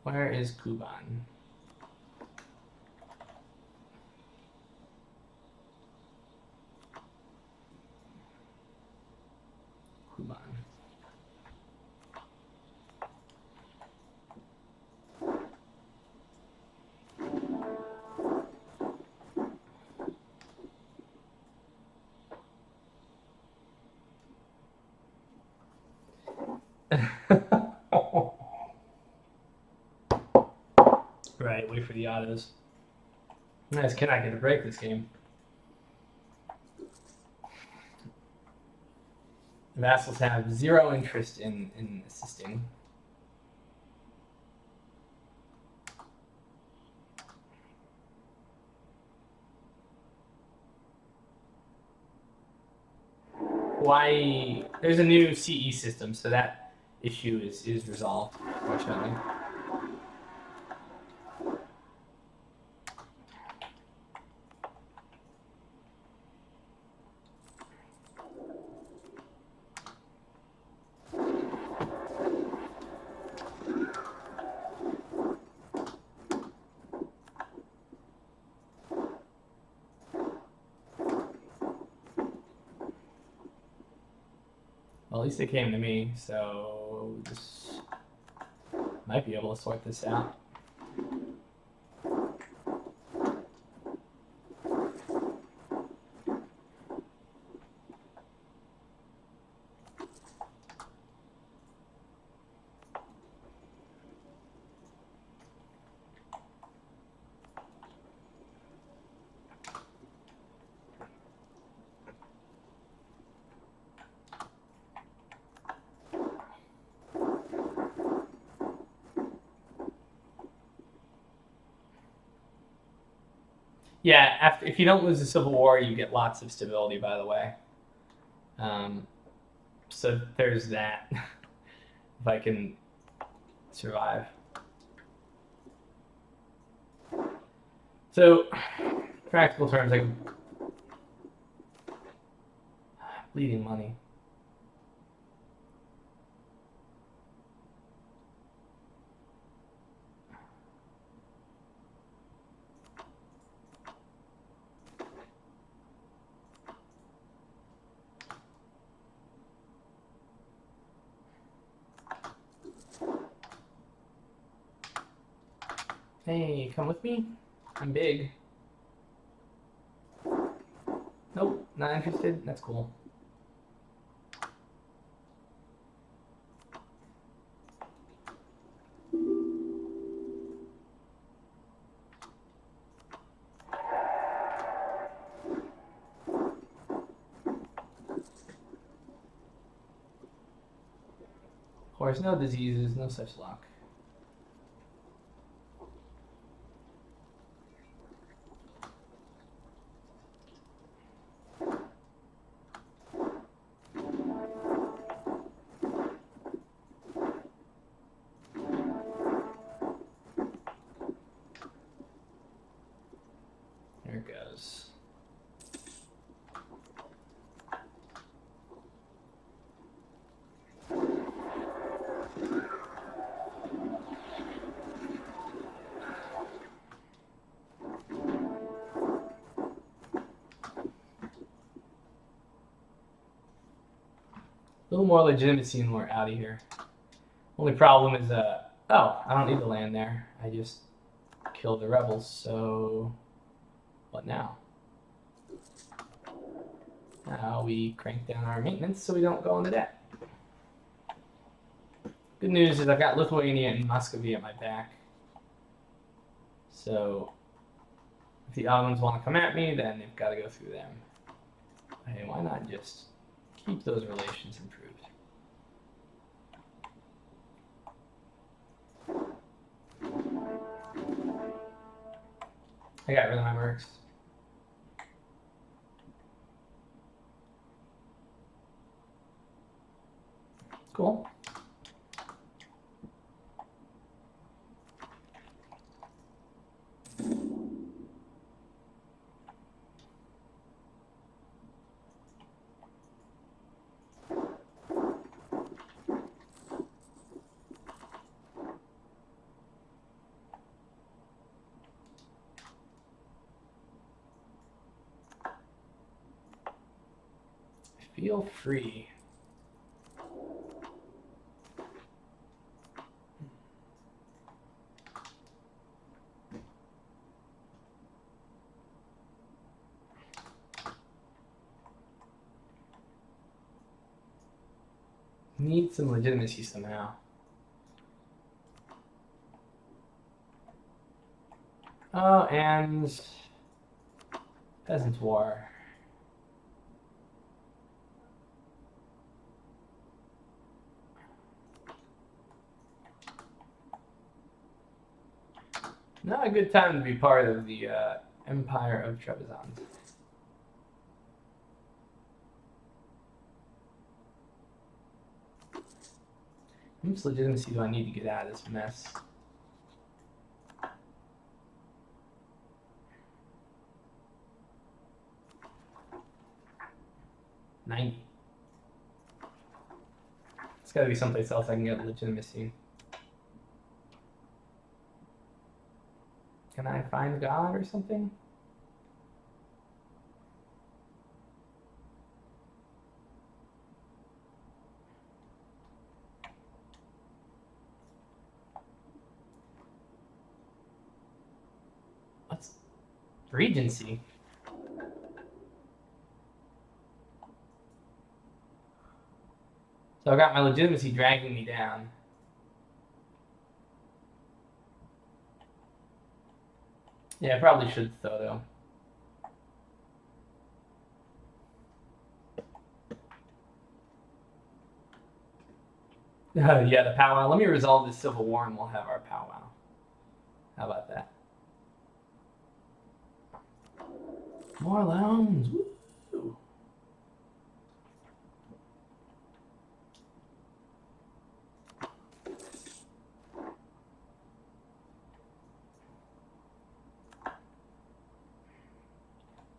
Where is Kuban? Kuban. Right, wait for the autos. Nice, can I get a break this game? The vassals have zero interest in assisting. Why? There's a new CE system, so that issue is resolved, fortunately. Well, at least they came to me, so this might be able to sort this out. Yeah, if you don't lose the Civil War, you get lots of stability, by the way. So there's that. If I can survive. So, practical terms, like bleeding money. Hey, come with me. I'm big. Nope, not interested. That's cool. Of course, no diseases, no such luck. There it goes. A little more legitimacy and we're out of here. Only problem is, oh, I don't need to land there. I just killed the rebels, so what now? Now we crank down our maintenance so we don't go into debt. Good news is I've got Lithuania and Muscovy at my back. So if the Ottomans want to come at me, then they've got to go through them. Hey, why not just keep those relations improved? I got rid of my mercs. Cool. Feel free. Need some legitimacy somehow. Oh, and Peasants' War. Not a good time to be part of the Empire of Trebizond. How much legitimacy do I need to get out of this mess? $90. It's got to be someplace else I can get legitimacy. Can I find God or something? What's Regency? So I got my legitimacy dragging me down. Yeah, I probably should though. Yeah, the powwow. Let me resolve this civil war and we'll have our powwow. How about that? More loans. Woo!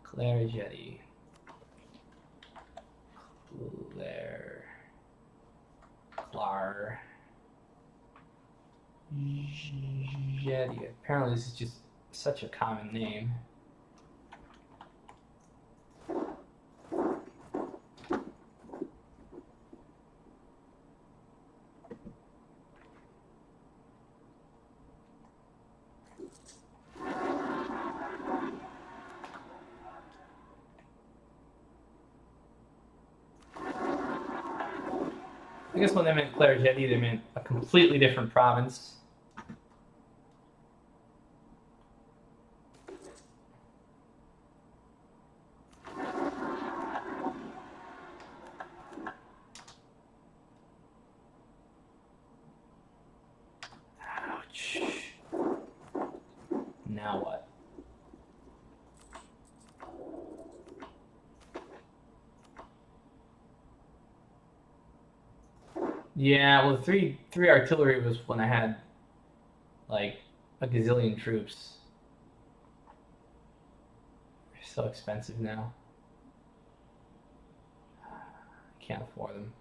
Claire Jetty. Claire. Jetty. Apparently this is just such a common name. I guess when they meant Claire Jetty, they meant a completely different province. Ouch. Now what? Yeah, well, three artillery was when I had like a gazillion troops. They're so expensive now. I can't afford them.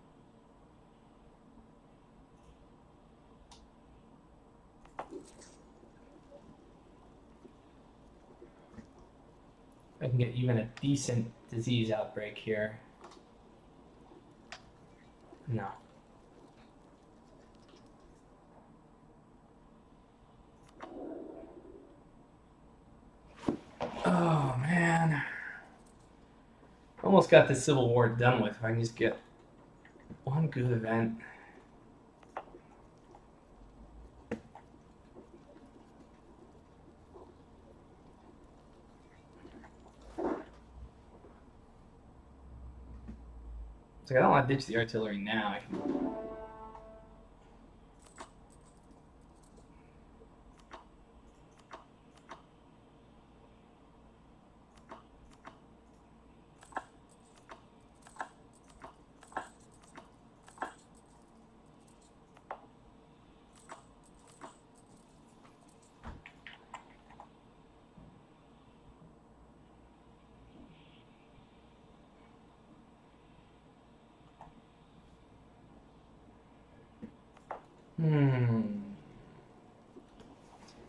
I can get even a decent disease outbreak here. No. Oh man. Almost got this civil war done with if I can just get one good event. It's like I don't want to ditch the artillery now. I can...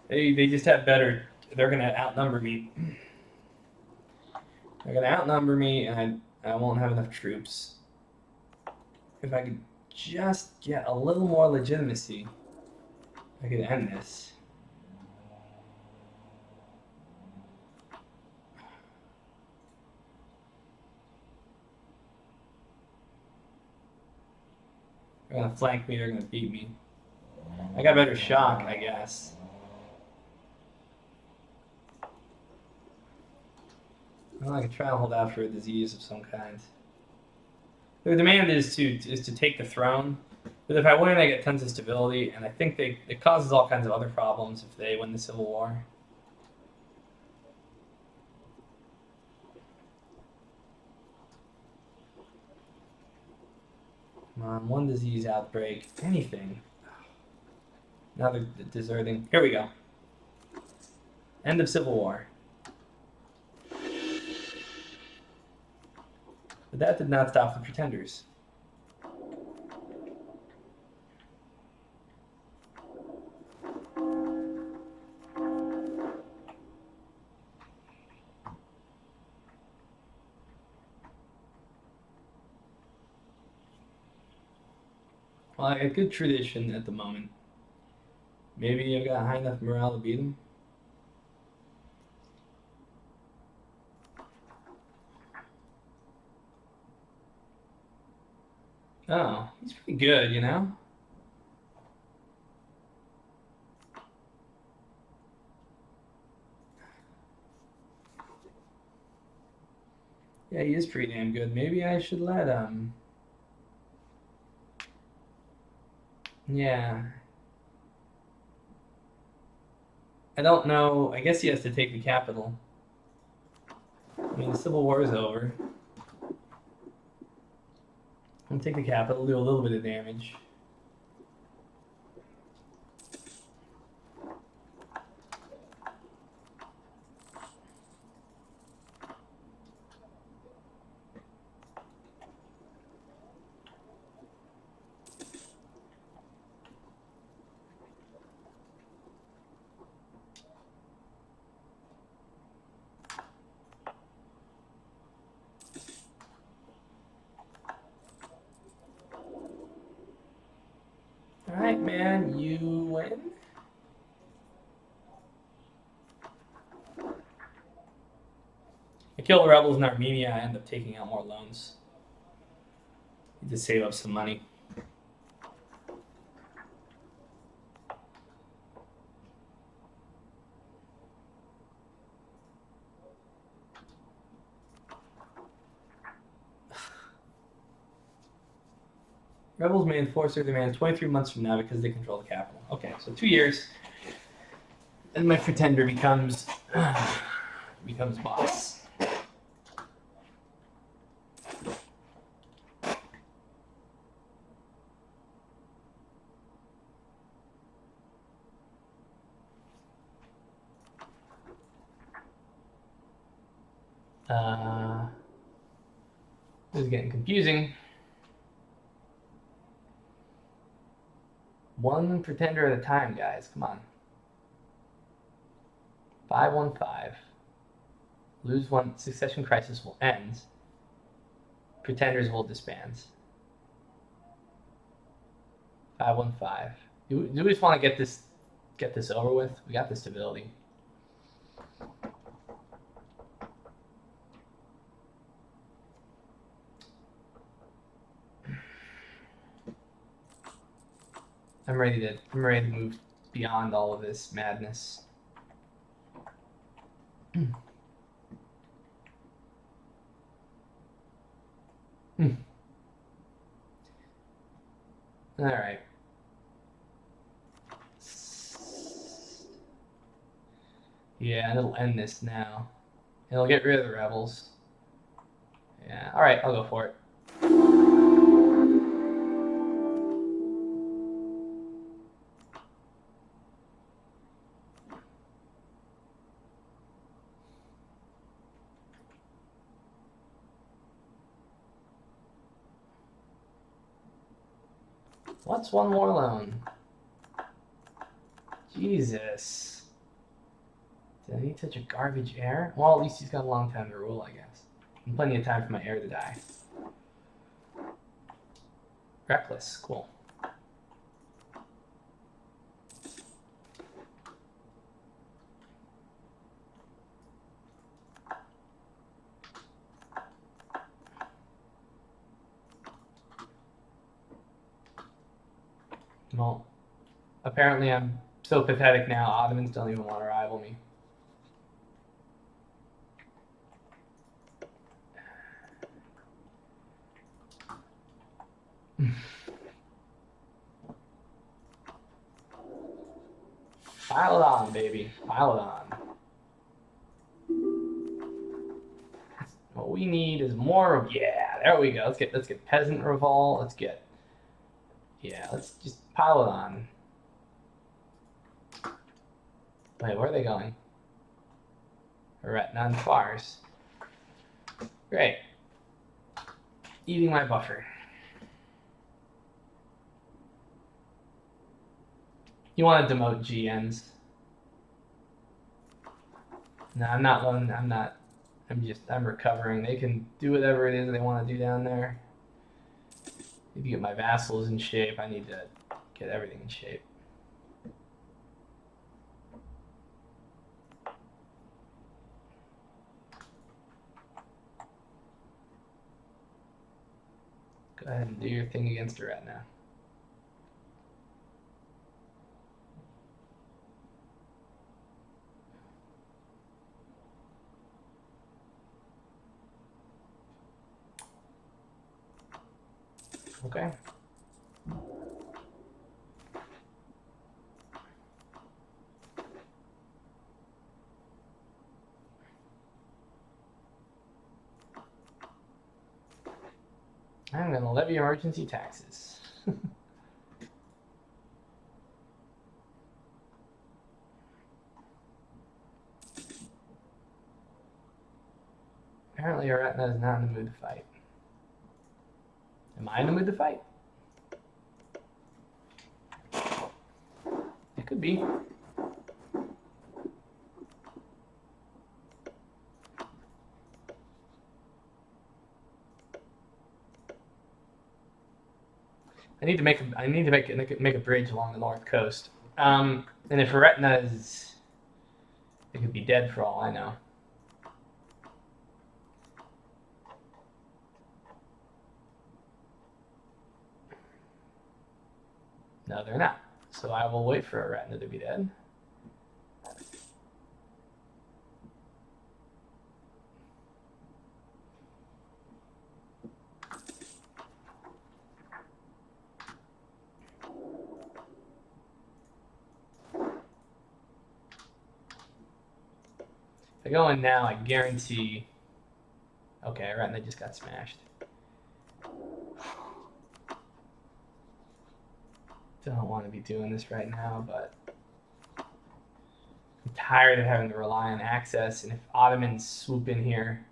They just have better. They're gonna outnumber me. They're gonna outnumber me, and I won't have enough troops. if I could just get a little more legitimacy, I could end this. They're gonna flank me, they're gonna beat me. I got better shock, I guess. Well, I could try and hold out for a disease of some kind. Their demand is to take the throne, but if I win, I get tons of stability, and I think it causes all kinds of other problems if they win the Civil War. Come on, one disease outbreak, anything. Now they're deserting. Here we go. End of Civil War. But that did not stop the pretenders. Well, I got good tradition at the moment. Maybe I've got high enough morale to beat him. Oh, he's pretty good, you know? Yeah, he is pretty damn good. Maybe I should let him. Yeah. I don't know. I guess he has to take the capital. I mean, the Civil War is over. I'm gonna take the capital, do a little bit of damage. Alright, man, you win. I kill the rebels in Armenia, I end up taking out more loans. Need to save up some money. Rebels may enforce their demands 23 months from now because they control the capital. Okay, so 2 years. And my pretender becomes boss. This is getting confusing. One pretender at a time, guys. Come on. 515. Lose one. Succession crisis will end. Pretenders will disband. 515. Do we just want to get this over with? We got the stability. I'm ready to move beyond all of this madness. All right. Yeah, and it'll end this now. It'll get rid of the rebels. Yeah. All right, I'll go for it. What's one more loan? Jesus. Did I need such a garbage heir? Well, at least he's got a long time to rule, I guess. And plenty of time for my heir to die. Reckless, cool. Well, apparently I'm so pathetic now, Ottomans don't even want to rival me. Pile it on, baby. Pile it on. What we need is more. Yeah, there we go. Let's get peasant revolt. Let's just pile it on. Wait, where are they going? Aretina and Fars. Great. Eating my buffer. You want to demote GNs? No, I'm not. I'm recovering. They can do whatever it is they want to do down there. Need to get my vassals in shape. I need to get everything in shape. Go ahead and do your thing against Aretina. Okay. I'm going to levy emergency taxes. Apparently Aretina is not in the mood to fight. Am I in the mood to fight? It could be. I need to make a bridge along the north coast. And if Aretina is, it could be dead for all I know. No, they're not. So I will wait for Aretina to be dead. If I go in now, I guarantee. Okay, Aretina just got smashed. Don't want to be doing this right now, but I'm tired of having to rely on access. And if Ottomans swoop in here,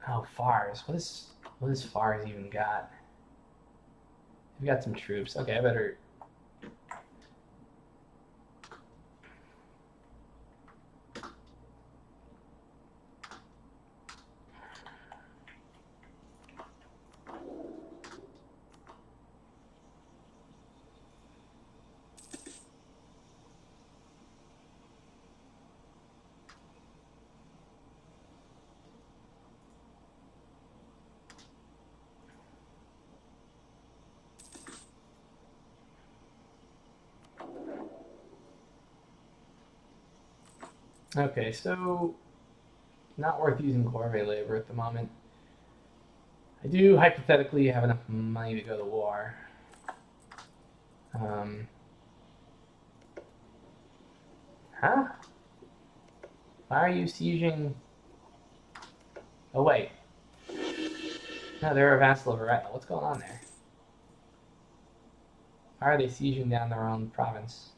oh, Fars. What is Fars even got? We've got some troops. Okay, I better. Okay, so not worth using corvée labor at the moment. I do hypothetically have enough money to go to war. Huh? Why are you sieging? Oh wait. No, they're a vassal of Aretina. What's going on there? Why are they sieging down their own province?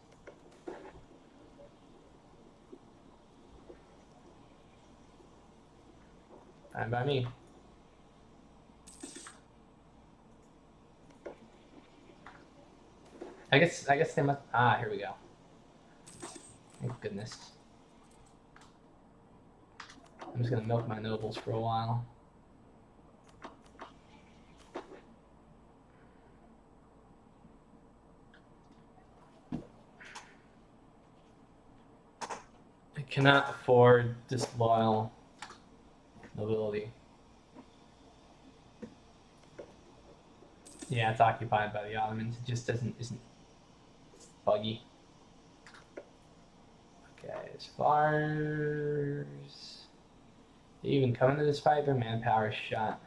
Fine by me. I guess they must. Ah, here we go. Thank goodness. I'm just gonna milk my nobles for a while. cannot afford disloyal nobility. Yeah, it's occupied by the Ottomans. It just isn't it's buggy. Okay, as far as they even come into this fight, their manpower is shot.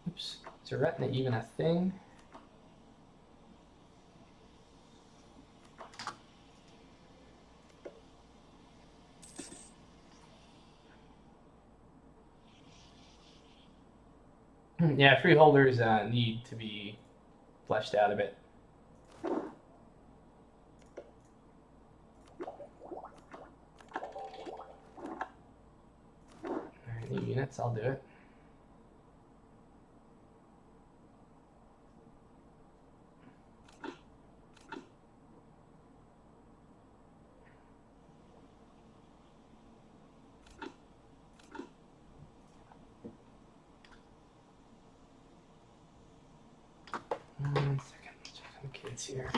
Oops, is Aretina even a thing? Yeah, freeholders need to be fleshed out a bit. Alright, new units, I'll do it. One second, check some kids here.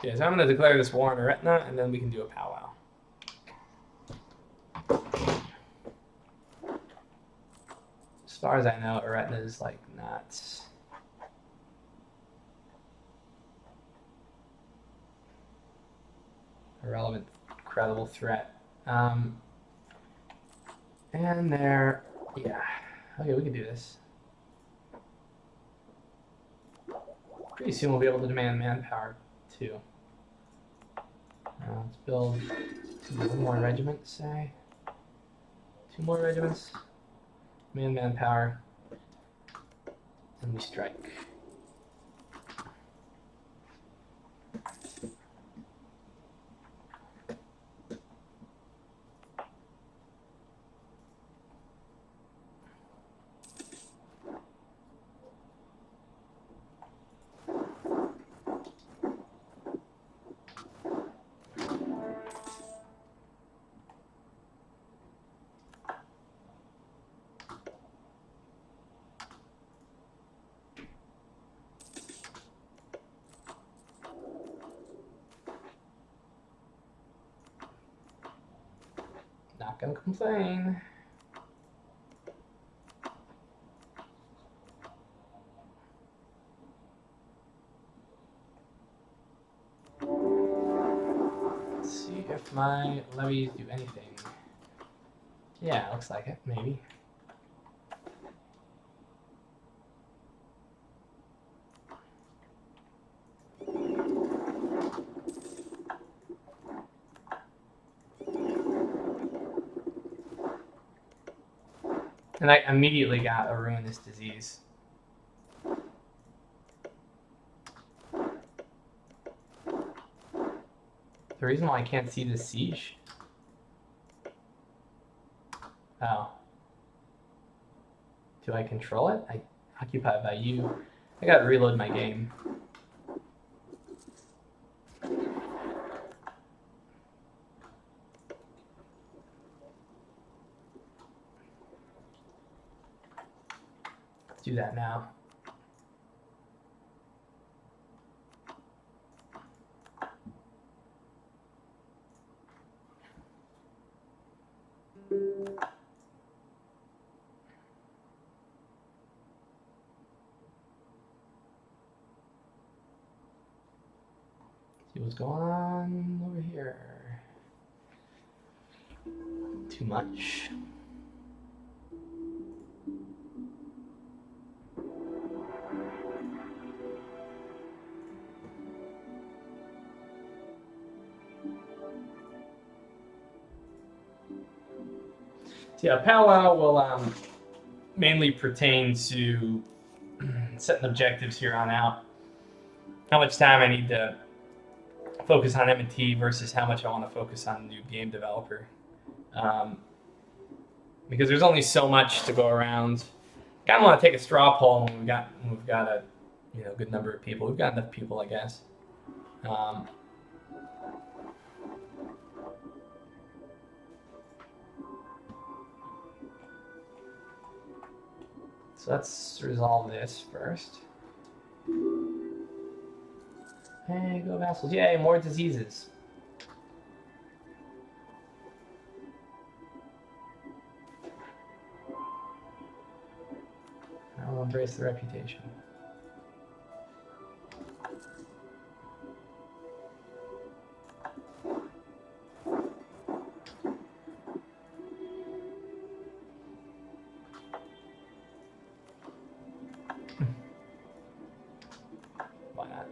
Yeah, so I'm going to declare this war on Aretina, and then we can do a powwow. As far as I know, Aretina is like not a relevant, credible threat. And there, yeah. Okay, we can do this. Pretty soon we'll be able to demand manpower too. Let's build one more regiment, say. 2 more regiments. Manpower. And we strike. Not gonna complain. Let's see if my levies do anything. Yeah, looks like it, maybe. And I immediately got a ruinous disease. The reason why I can't see this siege? Oh. Do I control it? I occupied by you. I gotta reload my game. Let's do that now. See what's going on over here. Too much. So yeah, powwow will mainly pertain to setting objectives here on out. How much time I need to focus on M&T versus how much I want to focus on new game developer. Because there's only so much to go around. Kind of want to take a straw poll when we've got a good number of people. We've got enough people, I guess. So let's resolve this first. Hey, go vassals. Yay, more diseases. I'll embrace the reputation. Why not?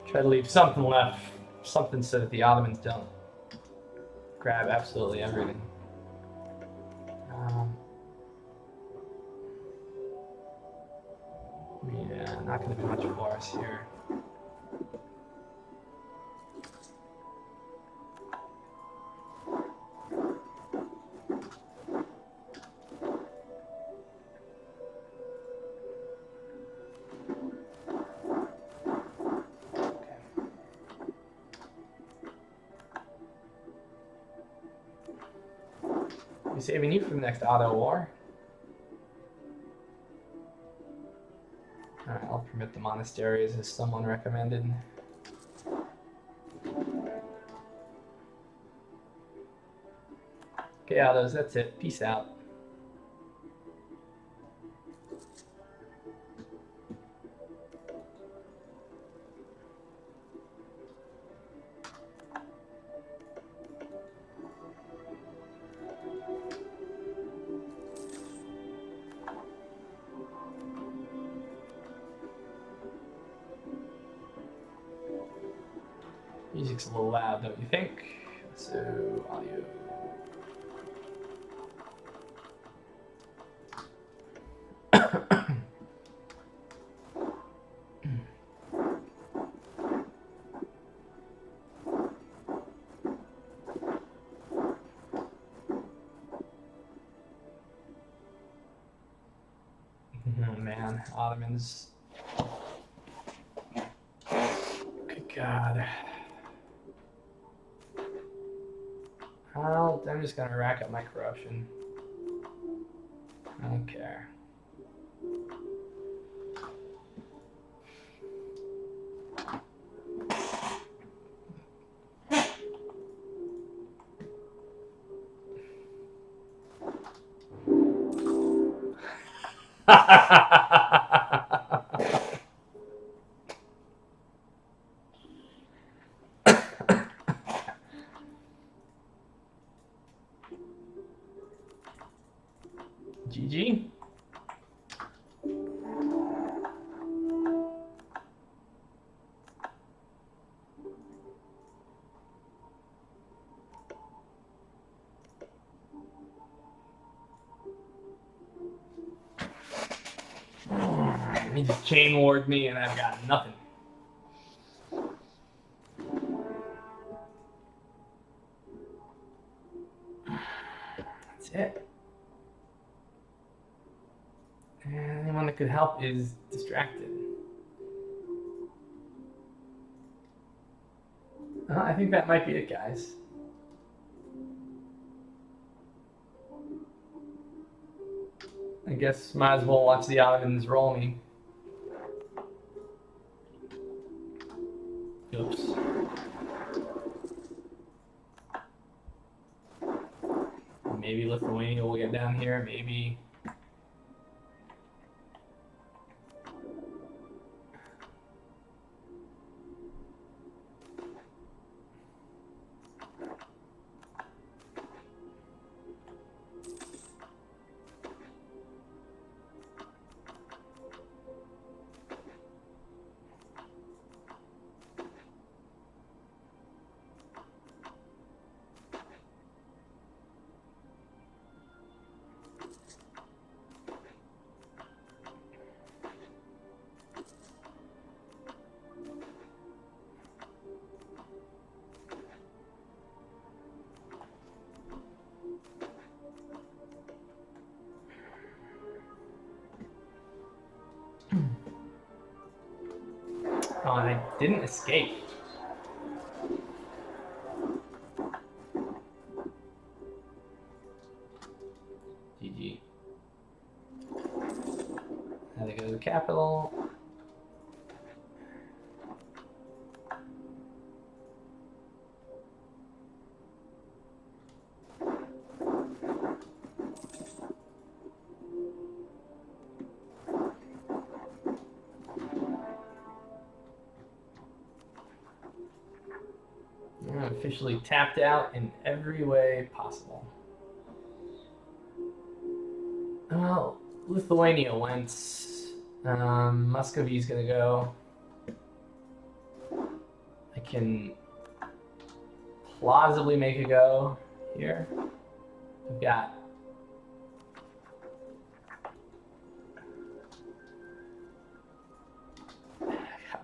Try to leave something left, something so that the Ottomans don't grab absolutely everything. Yeah, not going to be much for us here. We're saving you for the next Otto War. Alright, I'll permit the monasteries as someone recommended. Okay, Ottos, that's it. Peace out. Music's a little loud, don't you think? So, audio. Oh man, Ottomans. Good God. Well, I'm just gonna rack up my corruption. I don't care. GG. He just chain ward me and I've got nothing. That's it. And anyone that could help is distracted. I think that might be it, guys. I guess might as well watch the Ottomans roll me. Oops. Maybe Lithuania will get down here, maybe. Oh, and I didn't escape. GG. Had to go to the capital. I'm officially tapped out in every way possible. Well, Lithuania went. Muscovy's gonna go. I can plausibly make a go here. I've got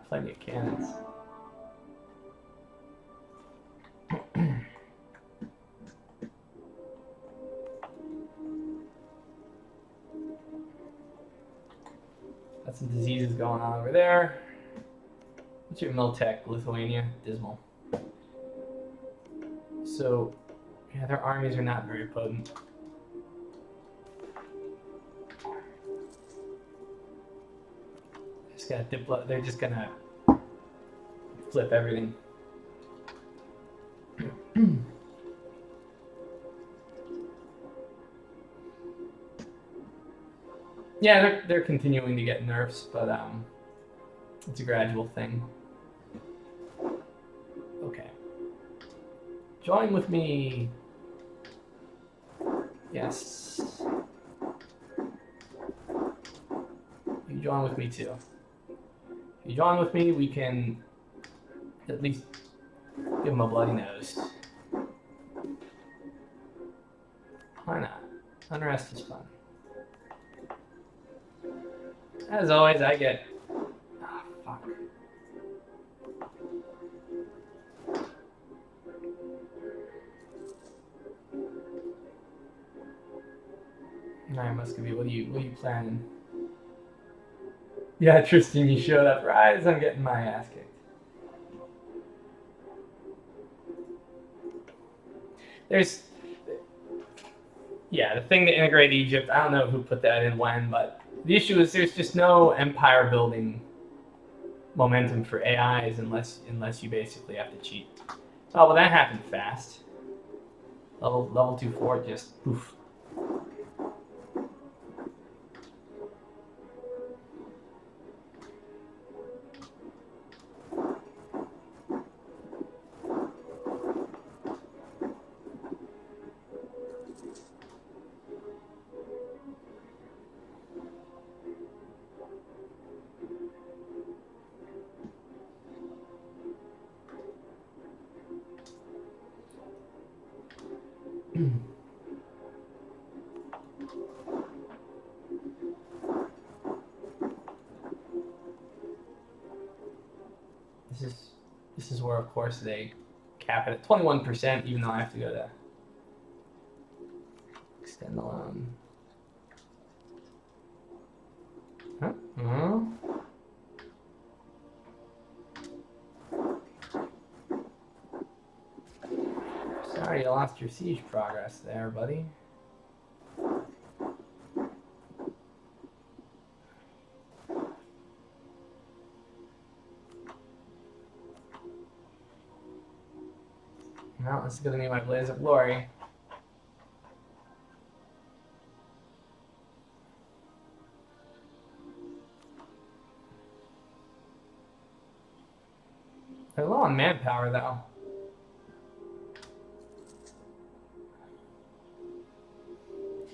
plenty of cannons. Got some diseases going on over there. What's your Miltech, Lithuania? Dismal. So, yeah, their armies are not very potent. They're just gonna flip everything. Yeah, they're continuing to get nerfs, but it's a gradual thing. Okay. Join with me. Yes. You join with me too. If you join with me, we can at least give him a bloody nose. Why not? Unrest is fun. As always, I get... Ah, fuck. Alright, Muscovy, what are you planning? Yeah, Tristan, you showed up right as I'm getting my ass kicked. Yeah, the thing to integrate Egypt, I don't know who put that in when, but the issue is there's just no empire building momentum for AIs unless you basically have to cheat. Oh, well, that happened fast. Level 2 fort just poof. This is where, of course, they cap it at 21%, even though I have to go to extend the loan. Huh? Sorry you lost your siege progress there, buddy. Well, this is going to be my blaze of glory. They're low on manpower, though.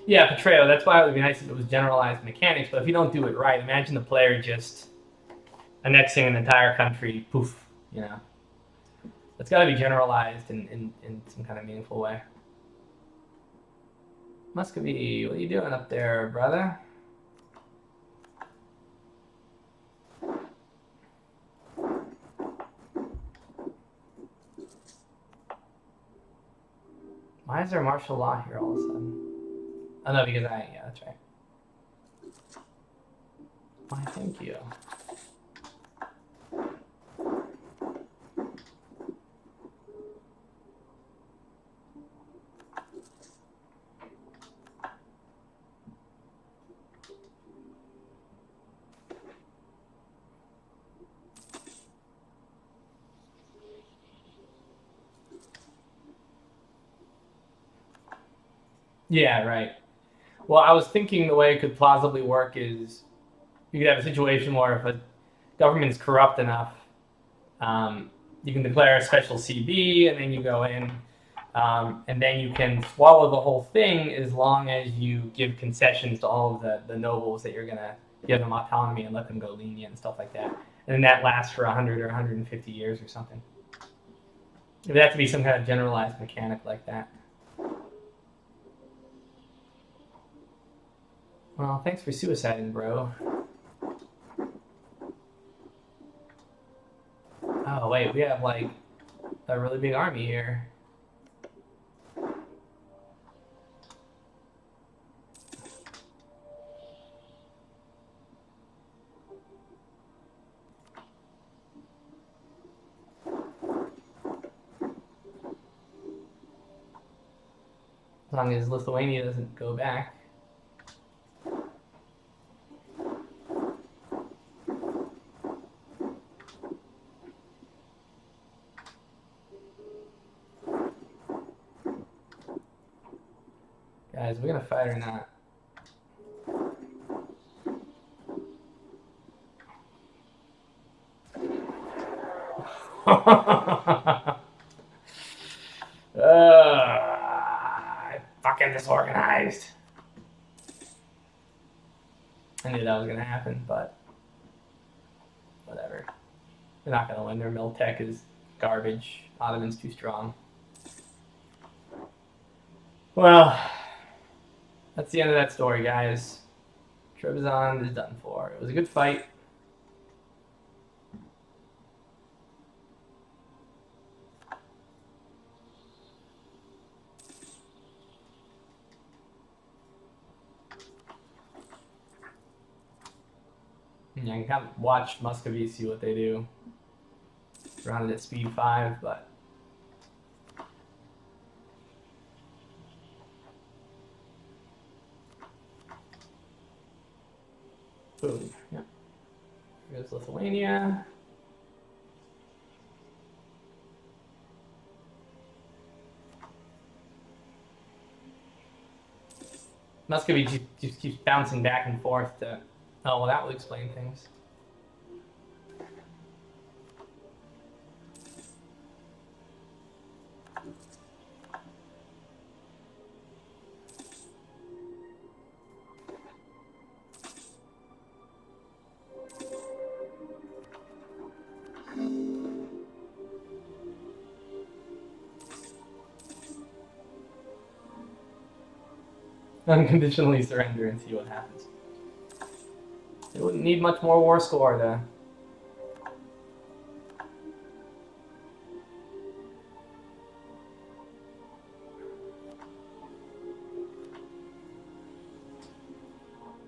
Yeah, Petreo, that's why it would be nice if it was generalized mechanics, but if you don't do it right, imagine the player just annexing an entire country, poof, you know. It's got to be generalized in some kind of meaningful way. Muscovy, what are you doing up there, brother? Why is there martial law here all of a sudden? Oh no, because yeah, that's right. Why, thank you. Yeah, right. Well, I was thinking the way it could plausibly work is you could have a situation where if a government is corrupt enough, um, you can declare a special CB, and then you go in, and then you can swallow the whole thing as long as you give concessions to all of the nobles that you're gonna give them autonomy and let them go lenient and stuff like that. And then that lasts for 100 or 150 years or something. It would have to be some kind of generalized mechanic like that. Well, thanks for suiciding, bro. Oh, wait, we have, like, a really big army here. As long as Lithuania doesn't go back. Guys, we're gonna fight or not? Fucking disorganized. I knew that was gonna happen, but whatever. They're not gonna win. Their mill tech is garbage. Ottoman's too strong. Well, that's the end of that story, guys. Trebizond is done for. It was a good fight. Yeah, you can kind of watch Muscovy, see what they do. Surrounded at speed 5, but boom. Yep. Here's Lithuania. Muscovy just keeps bouncing back and forth to. Oh, well, that would explain things. Unconditionally surrender and see what happens. It wouldn't need much more war score to.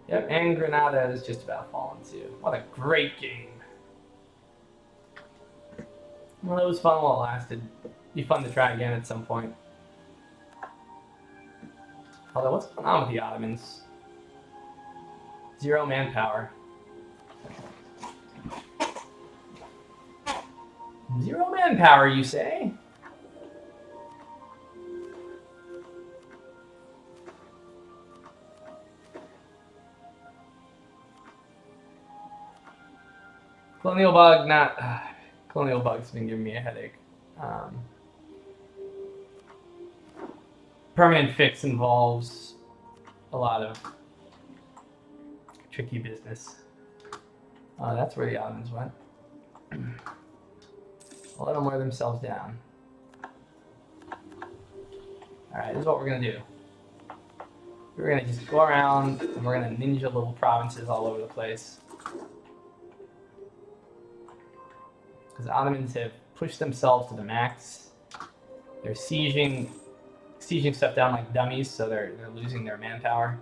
Yep, and Granada is just about fallen too. What a great game. Well, it was fun while it lasted. Be fun to try again at some point. Although, what's going on with the Ottomans? 0 manpower. 0 manpower, you say? Colonial bug, not. Colonial bug's been giving me a headache. Permanent fix involves a lot of tricky business. That's where the Ottomans went. I'll let them wear themselves down. Alright, this is what we're going to do. We're going to just go around and we're going to ninja little provinces all over the place. Because the Ottomans have pushed themselves to the max. They're sieging stuff down like dummies, so they're losing their manpower.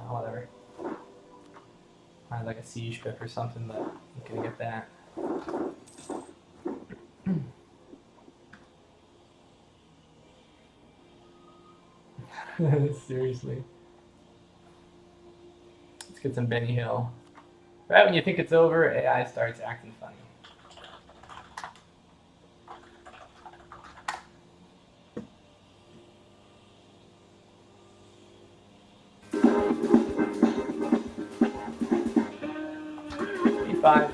Whatever. Like I siege pip or something, but I'm gonna get that. Seriously. Let's get some Benny Hill. Right when you think it's over, AI starts acting funny. E5.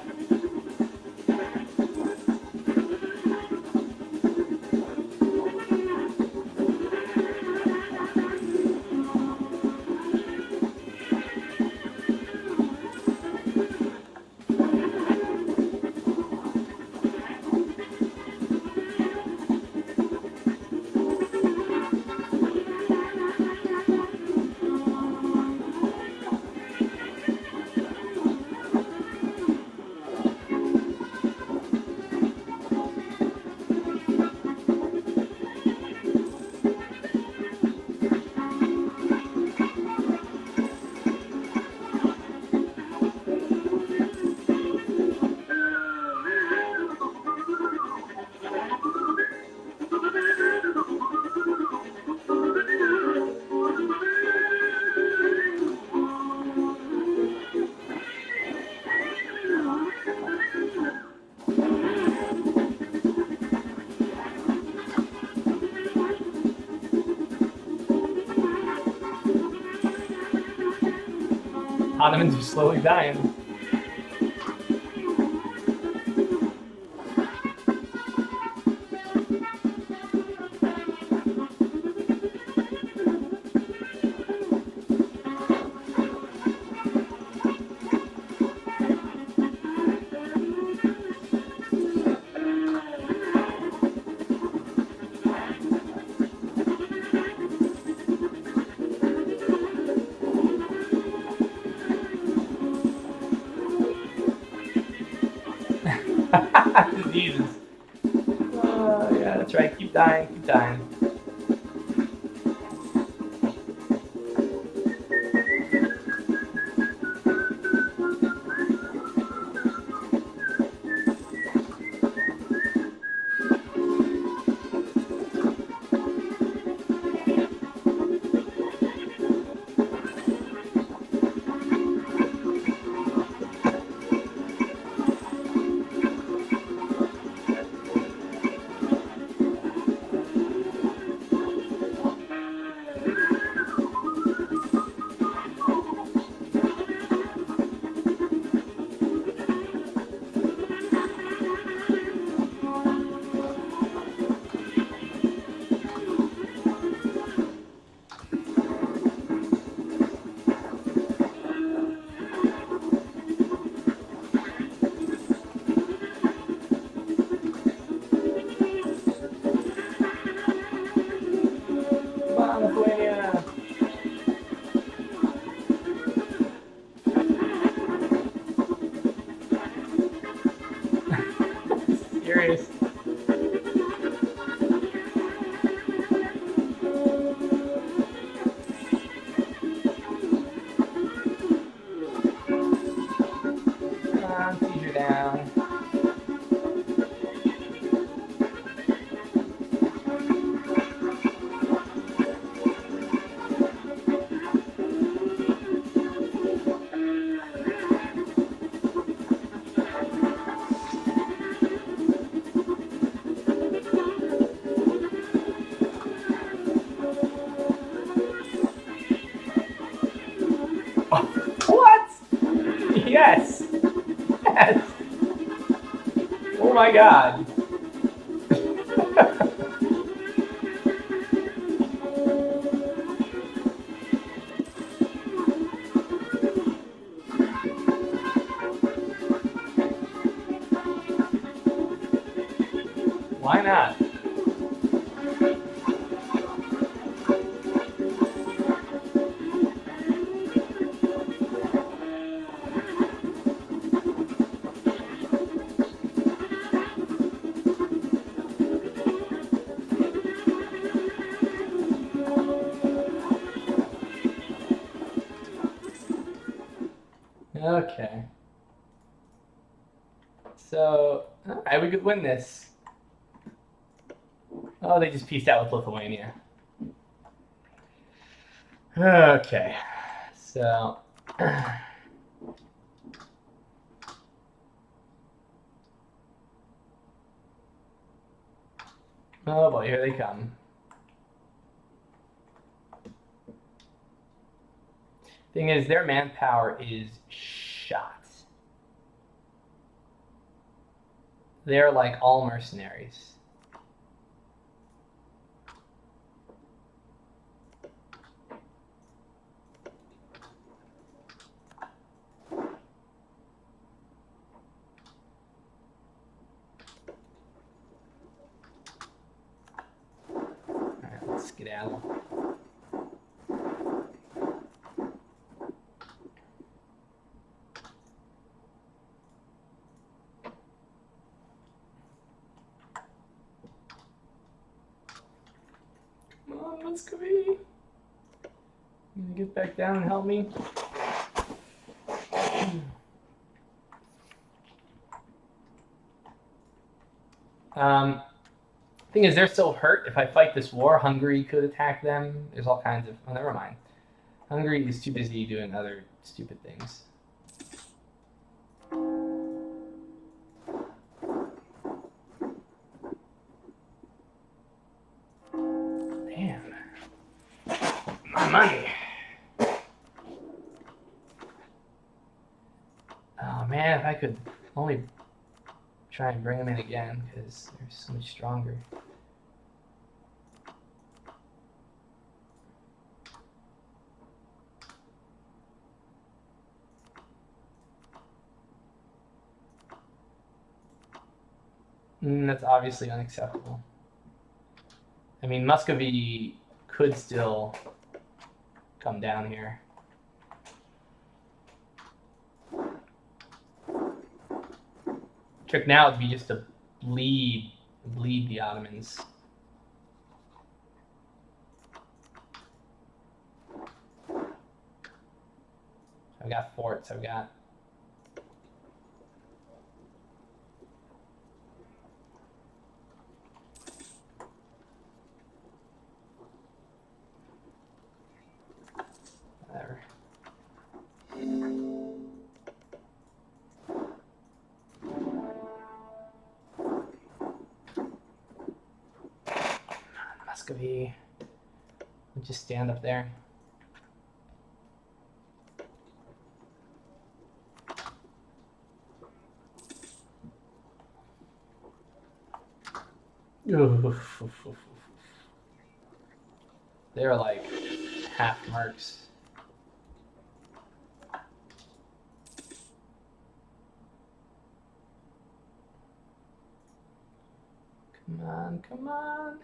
Ottomans are slowly dying. Diseases. Yeah, that's right. Keep dying, keep dying. Serious. Seizure down. What? Yes. Yes. Oh my god. Why not? Okay. So, alright, we could win this. Oh, they just pieced out with Lithuania. Okay, so... Oh boy, here they come. Thing is, their manpower is shot. They're like all mercenaries. Alright, let's skedaddle. Come on, Muscovy. You gonna get back down and help me? Thing is, they're so hurt. If I fight this war, Hungary could attack them. There's all kinds of... Oh, never mind. Hungary is too busy doing other stupid things. Damn. My money. Oh, man, if I could only try and bring them in again, because they're so much stronger. That's obviously unacceptable. I mean, Muscovy could still come down here. Trick now would be just to bleed the Ottomans. I've got forts, I've got... Whatever. Muscovy. We'll just stand up there. They're like half marks. Come on, come on.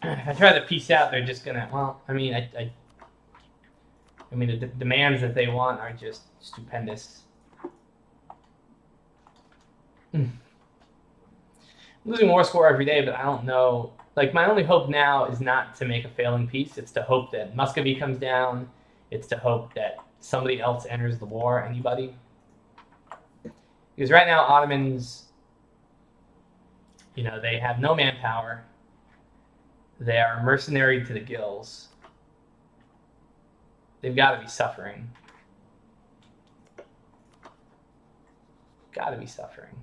If I try to piece out, they're just gonna. Well, I mean, I mean, the demands that they want are just stupendous. I'm losing war score every day, but I don't know. Like, my only hope now is not to make a failing peace. It's to hope that Muscovy comes down. It's to hope that somebody else enters the war. Anybody. Because right now, Ottomans, you know, they have no manpower. They are mercenary to the gills. They've got to be suffering. Got to be suffering.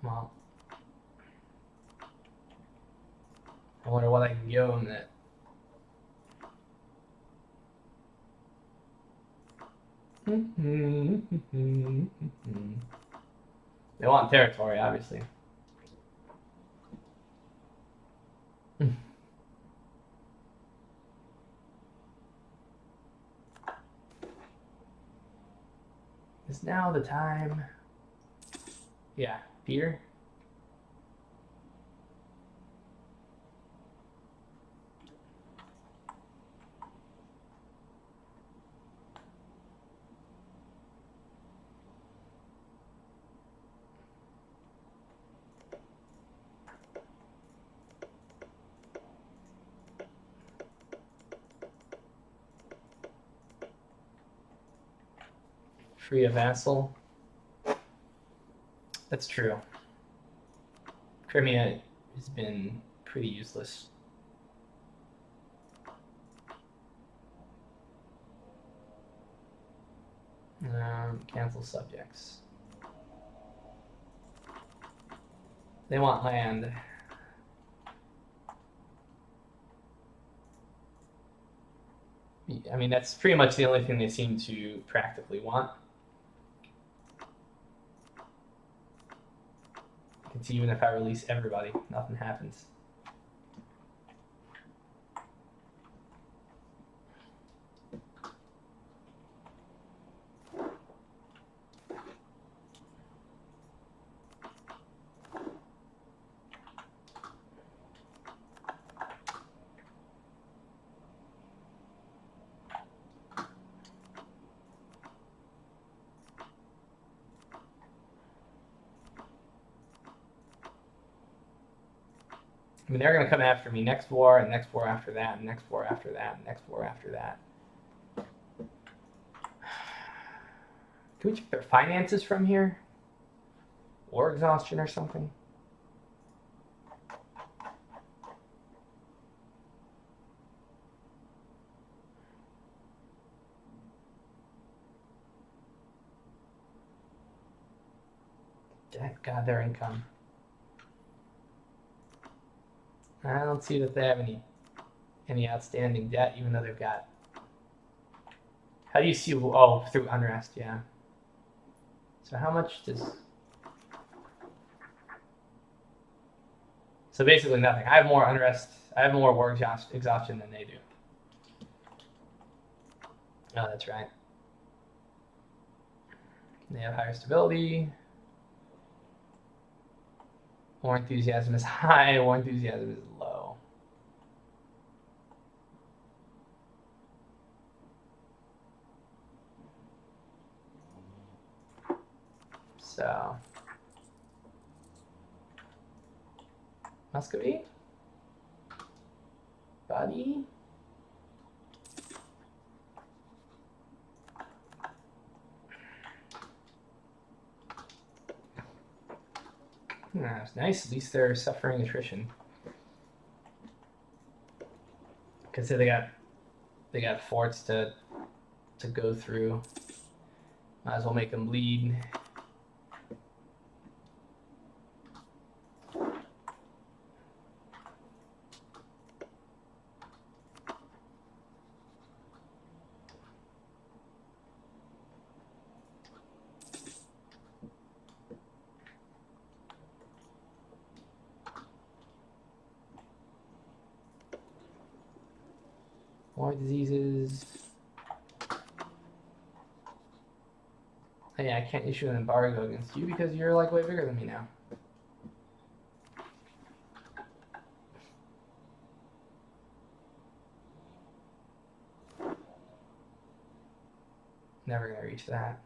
Well, I wonder what I can give them that. They want territory, obviously. Is now the time? Yeah, Peter. Free a vassal. That's true. Crimea has been pretty useless. Cancel subjects. They want land. I mean, that's pretty much the only thing they seem to practically want. You can see even if I release everybody, nothing happens. I mean, they're going to come after me next war, and next war after that, and next war after that, and next war after that. Can we check their finances from here? War exhaustion or something? God, their income. I don't see that they have any outstanding debt, even though they've got. How do you see? Oh, through unrest, yeah. So how much does? So basically nothing. I have more unrest. I have more war exhaustion than they do. Oh, that's right. They have higher stability. War enthusiasm is high. War enthusiasm is low. So, Muscovy, buddy. That's nice. At least they're suffering attrition. Because they got forts to go through. Might as well make them bleed. More diseases. Hey, I can't issue an embargo against you because you're like way bigger than me now. Never gonna reach that.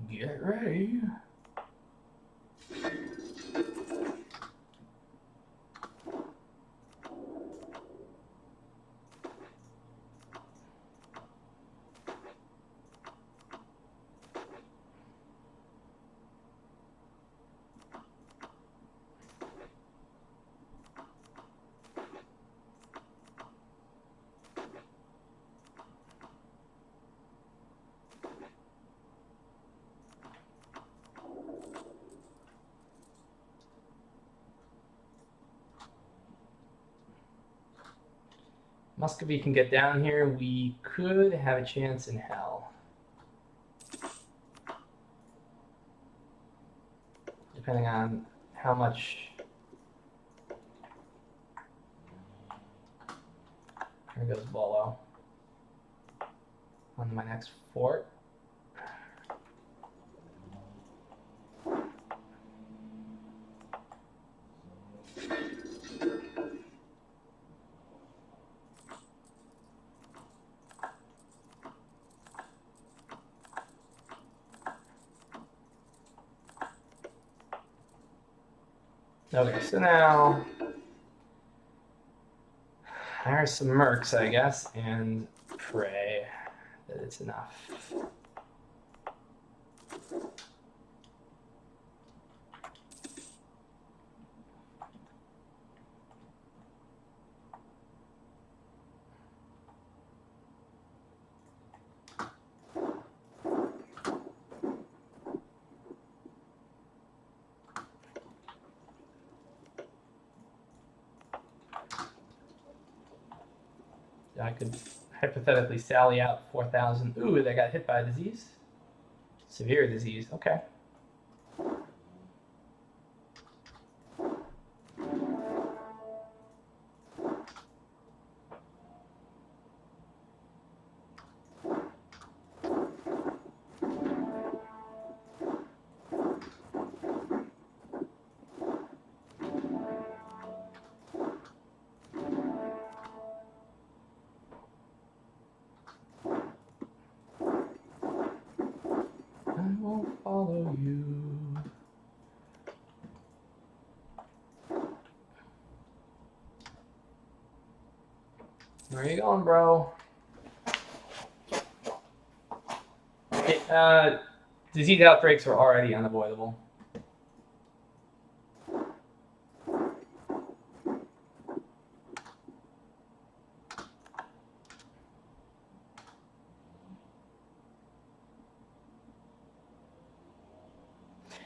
Get ready. Muscovy can get down here, we could have a chance in hell. Depending on how much. Here goes Bolo. On to my next fort. Okay, so now hire some mercs, I guess, and pray that it's enough. I could hypothetically sally out 4,000. Ooh, they got hit by a disease. Severe disease. Okay. I will follow you. Where are you going, bro? Disease outbreaks are already unavoidable.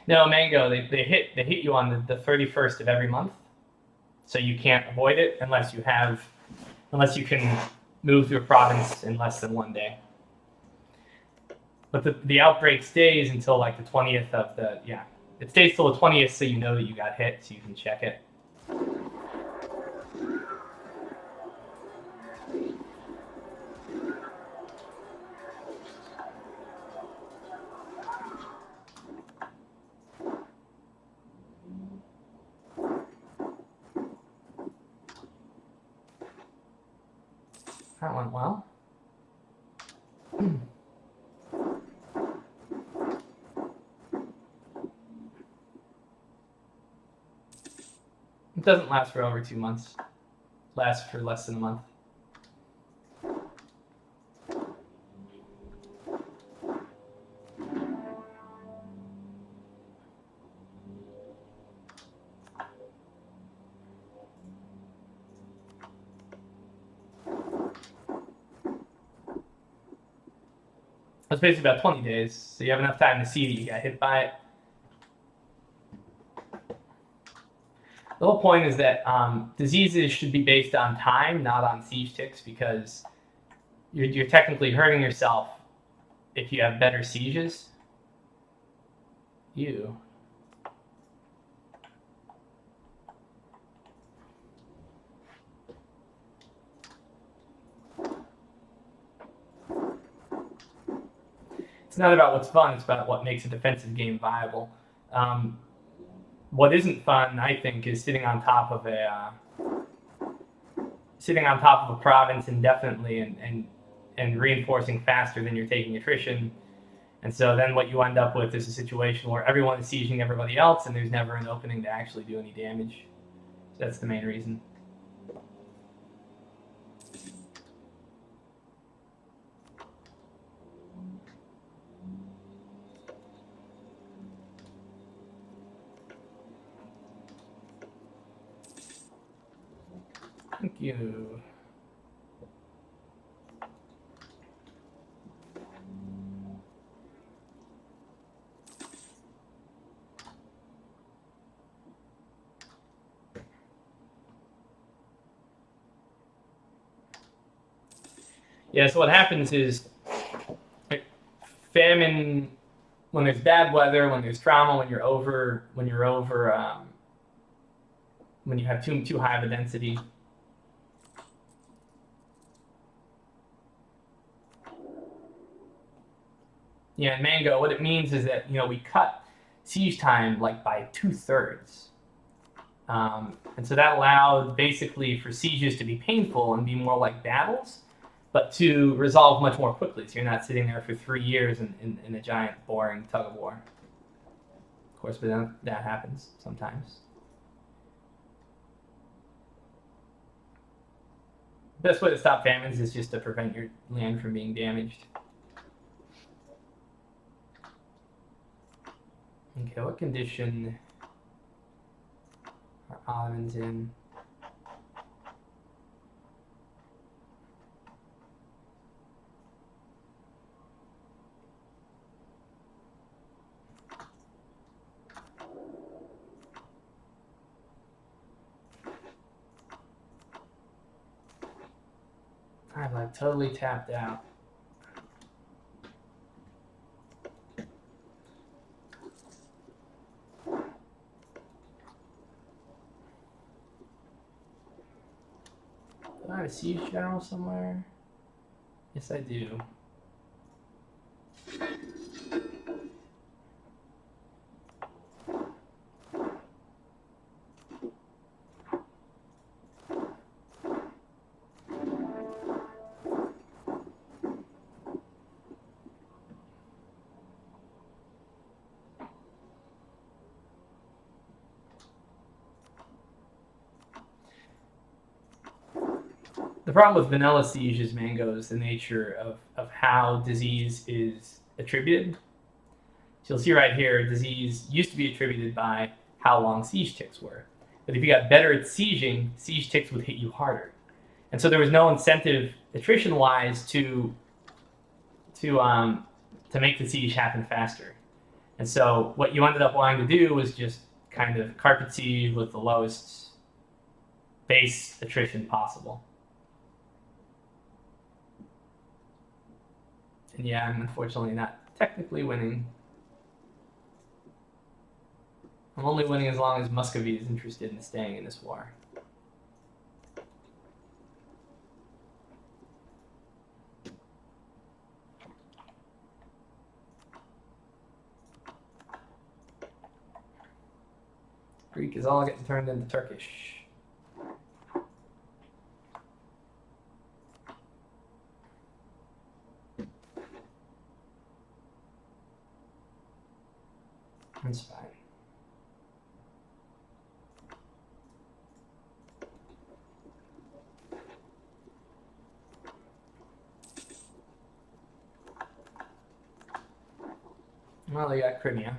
No, Mango, they hit you on the 31st of every month, so you can't avoid it unless you can move through a province in less than 1 day. But the outbreak stays until like the 20th of the it stays till the 20th, so you know that you got hit, so you can check it. That went well. It doesn't last for over 2 months. It lasts for less than a month. It's basically about 20 days, so you have enough time to see that you got hit by it. The whole point is that diseases should be based on time, not on siege ticks, because you're technically hurting yourself if you have better sieges. It's not about what's fun, it's about what makes a defensive game viable. What isn't fun, I think, is sitting on top of a province indefinitely and reinforcing faster than you're taking attrition. And so then what you end up with is a situation where everyone is sieging everybody else, and there's never an opening to actually do any damage. So that's the main reason. Thank you. Yeah, so what happens is famine, when there's bad weather, when there's trauma, when you have too high of a density. Yeah, in Mango, what it means is that we cut siege time like by 2/3, and so that allowed basically for sieges to be painful and be more like battles, but to resolve much more quickly. So you're not sitting there for 3 years in a giant boring tug of war. Of course, but then that happens sometimes. The best way to stop famines is just to prevent your land from being damaged. Okay, what condition are Ottomans in? I'm like totally tapped out. Do I have a siege general somewhere? Yes, I do. The problem with vanilla sieges, Mango, is the nature of how disease is attributed. So you'll see right here, disease used to be attributed by how long siege ticks were. But if you got better at sieging, siege ticks would hit you harder. And so there was no incentive, attrition-wise, to make the siege happen faster. And so what you ended up wanting to do was just kind of carpet siege with the lowest base attrition possible. And yeah, I'm unfortunately not technically winning. I'm only winning as long as Muscovy is interested in staying in this war. Greek is all getting turned into Turkish. That's fine. Well, they got Crimea.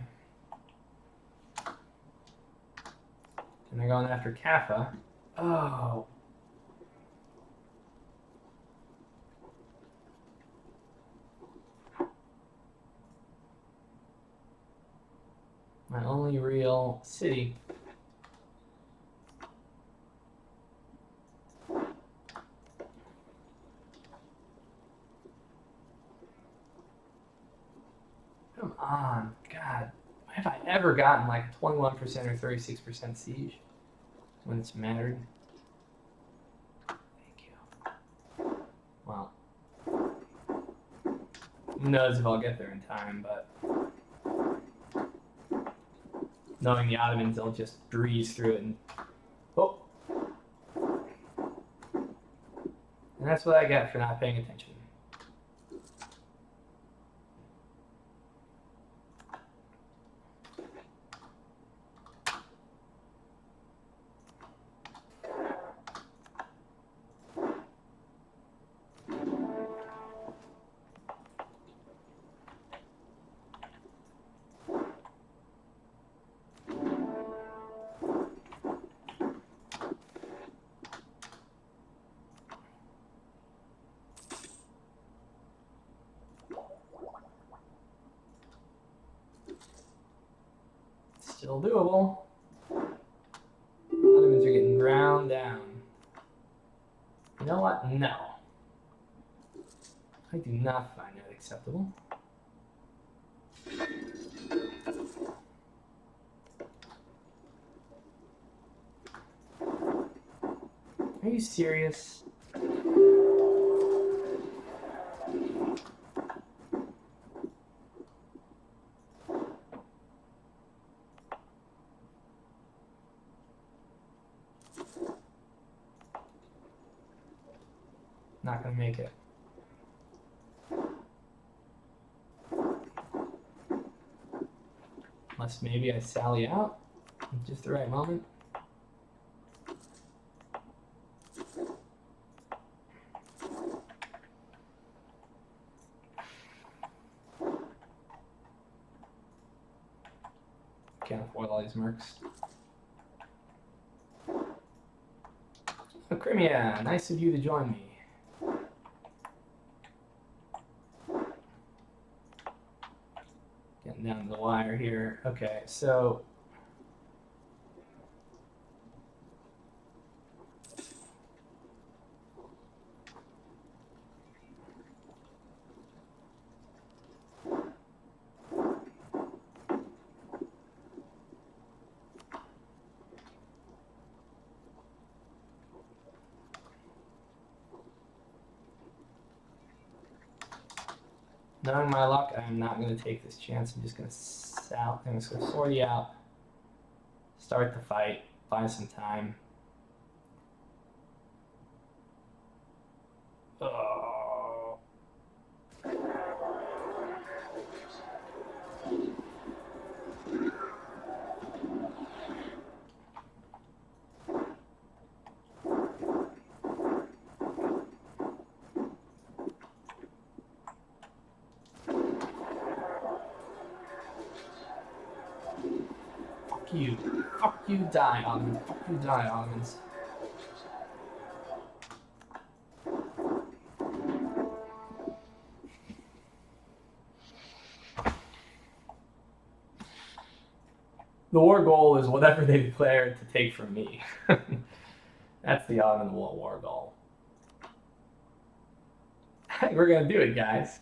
And they're going after Kaffa. Oh. My only real city. Come on. God. Have I ever gotten like a 21% or 36% siege when it's mattered? Thank you. Well, who knows if I'll get there in time, but knowing the Ottomans, they'll just breeze through it and oh. And that's what I get for not paying attention. Still doable. Ottomans are getting ground down. You know what? No. I do not find that acceptable. Are you serious? Not gonna make it. Unless maybe I sally out at just the right moment. Can't afford all these mercs. Oh, Crimea, nice of you to join me. Getting down to the wire here. Okay, so knowing my luck, I'm not going to take this chance. I'm just going to I'm just going to sort you out, start the fight, buy some time. Oh. Fuck you. Fuck you, die, Ottoman. Fuck you, die, Ottomans. The war goal is whatever they declare to take from me. That's the Ottoman war goal. We're gonna do it, guys.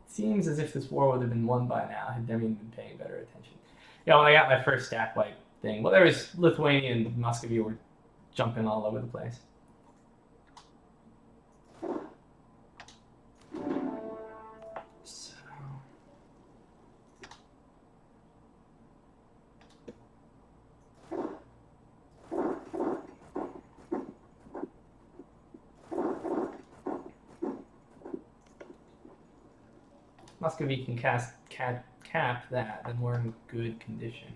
It seems as if this war would have been won by now had Deming been paying better attention. Yeah, when I got my first stack wipe thing, well, there was Lithuania and Muscovy were jumping all over the place. Muscovy can cap that, then we're in good condition.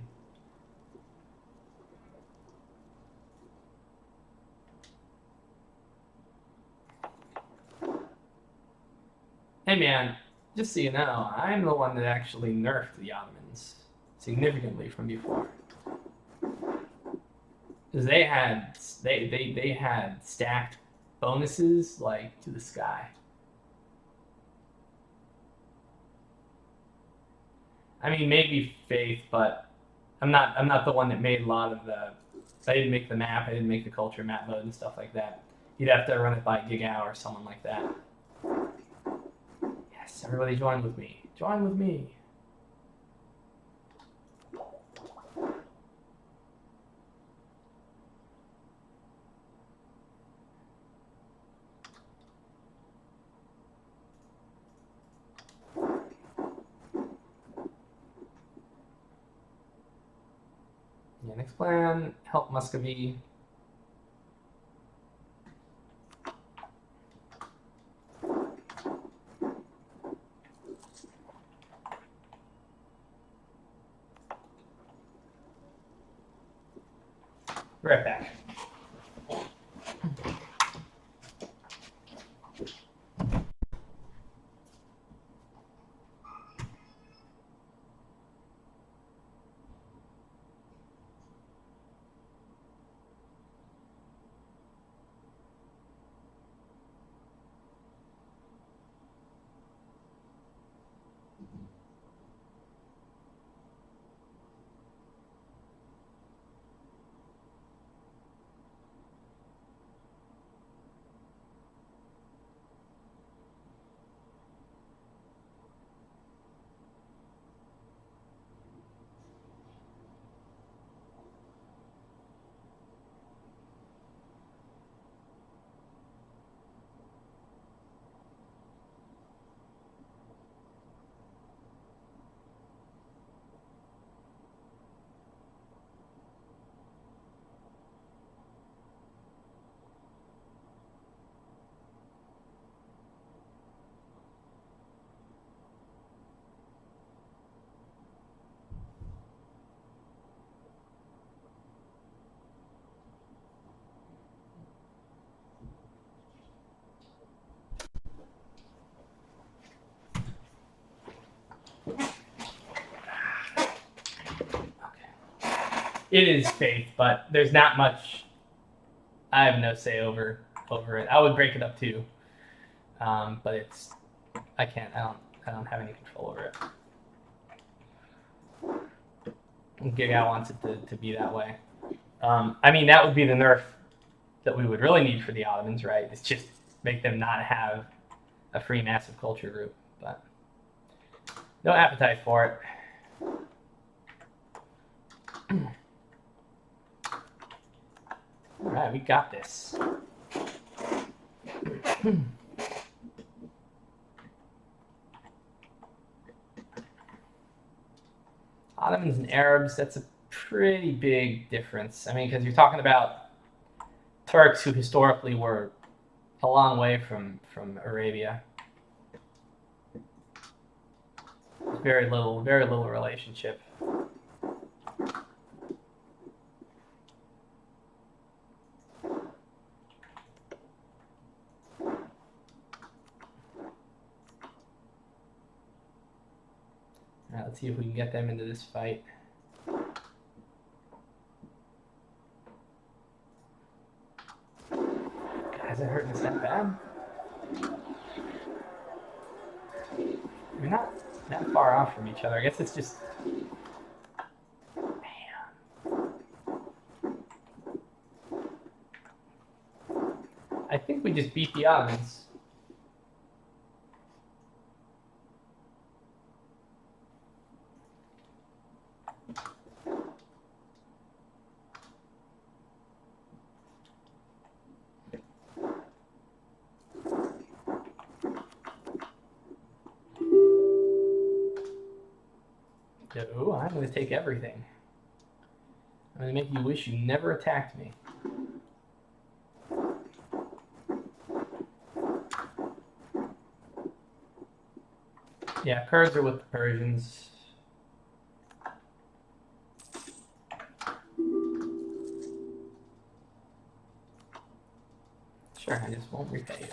Hey man, just so you know, I'm the one that actually nerfed the Ottomans significantly from before. Because they had stacked bonuses like to the sky. I mean, maybe Faith, but I'm not the one that made a lot of the. I didn't make the map. I didn't make the culture map mode and stuff like that. You'd have to run it by Gigao or someone like that. Yes, everybody join with me. Join with me. Yeah, next plan, help Muscovy. Right back. It is faith, but there's not much. I have no say over it. I would break it up too, but it's I can't. I don't have any control over it. Giga wants it to be that way. I mean, that would be the nerf that we would really need for the Ottomans, right? It's just make them not have a free massive culture group, but no appetite for it. All right, we got this. Ottomans and Arabs, that's a pretty big difference. I mean, because you're talking about Turks who historically were a long way from Arabia. Very little relationship. All right, let's see if we can get them into this fight. Guys, that hurting us that bad? We're not that far off from each other. I guess it's just... Man. I think we just beat the Ottomans. Oh, I'm going to take everything. I'm going to make you wish you never attacked me. Yeah, Kurds are with the Persians. Sure, I just won't repay you.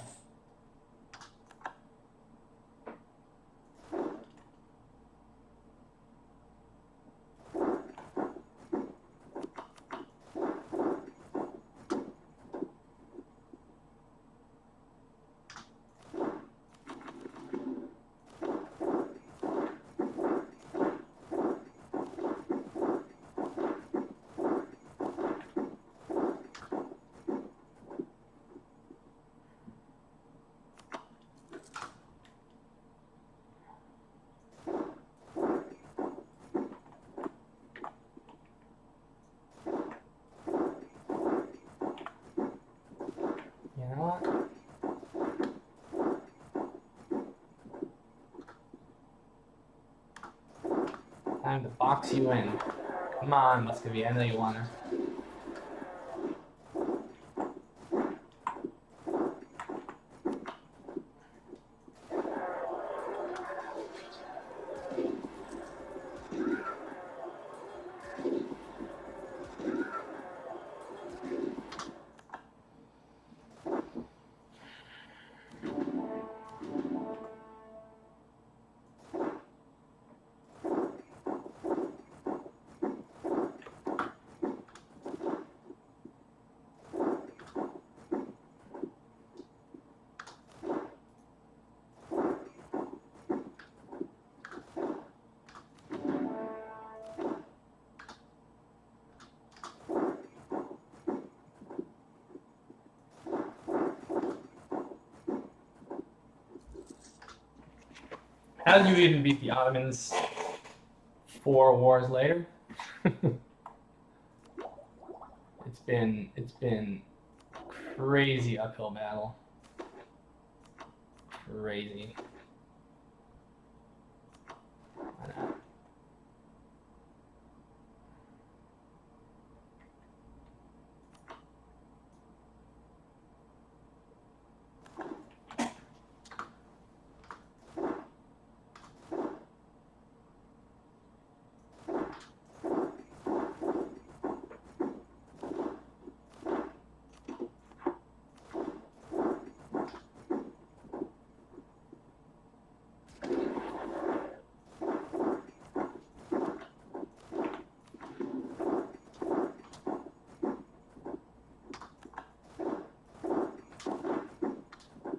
Time to box you in. Come on, Muscovy, I know you wanna. How did you even beat the Ottomans 4 wars later? It's been crazy uphill battle. Crazy. Why not?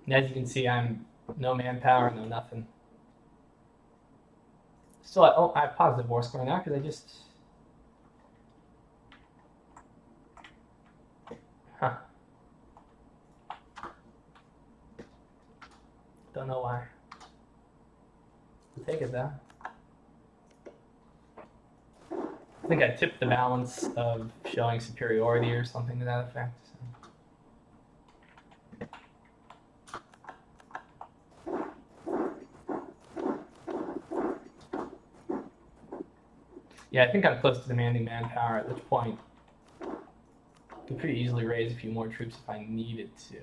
And as you can see, I'm no manpower, no nothing. Still, I have positive war score now because I just. Huh. Don't know why. I'll take it though. I think I tipped the balance of showing superiority or something to that effect. Yeah, I think I'm close to demanding manpower, at which point I could pretty easily raise a few more troops if I needed to.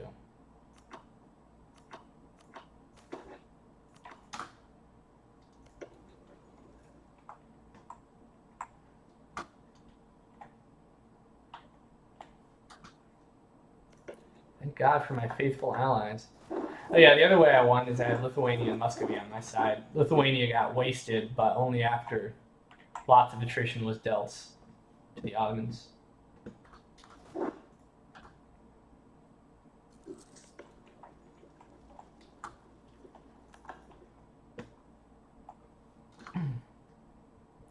Thank God for my faithful allies. Oh yeah, the other way I won is I had Lithuania and Muscovy on my side. Lithuania got wasted, but only after lots of attrition was dealt to the Ottomans.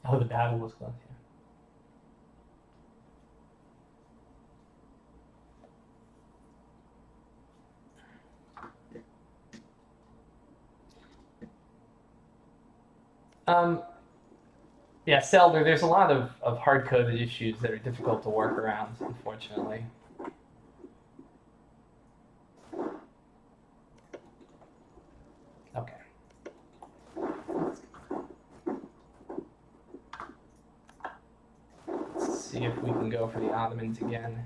Oh, the battle was close, yeah. Yeah, Selder, there's a lot of hard-coded issues that are difficult to work around, unfortunately. Okay. Let's see if we can go for the Ottomans again.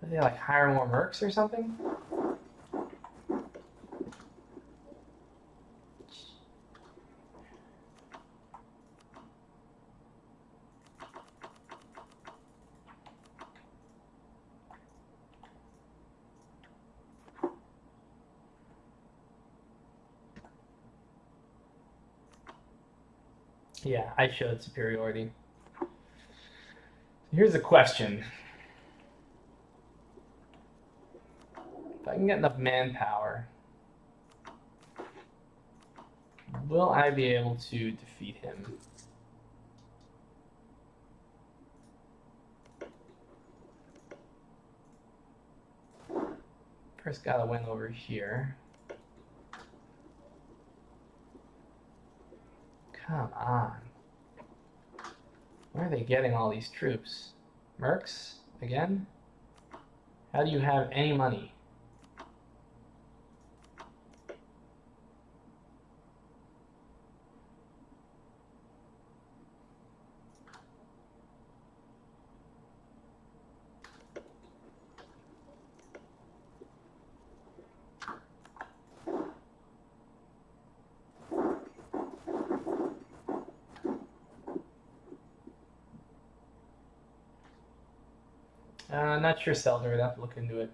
Are they like hire more mercs or something? Yeah, I showed superiority. Here's a question. If I can get enough manpower, will I be able to defeat him? First gotta win over here. Come on. Where are they getting all these troops? Mercs? Again? How do you have any money? Not sure, Selder. I'd have to look into it.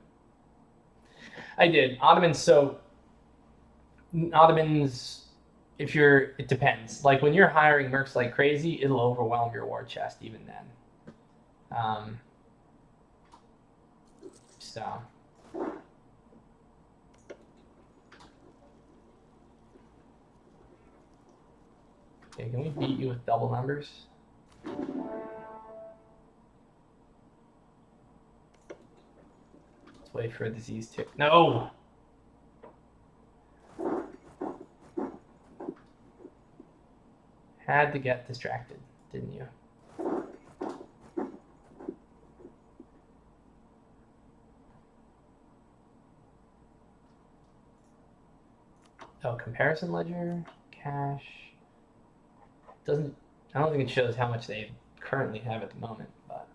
I did. Ottomans, so Ottomans, it depends. Like when you're hiring mercs like crazy, it'll overwhelm your war chest even then. So. Okay, can we beat you with double numbers? Let's wait for a disease tick. No! Had to get distracted, didn't you? Oh, comparison ledger, cash. Doesn't, I don't think it shows how much they currently have at the moment, but.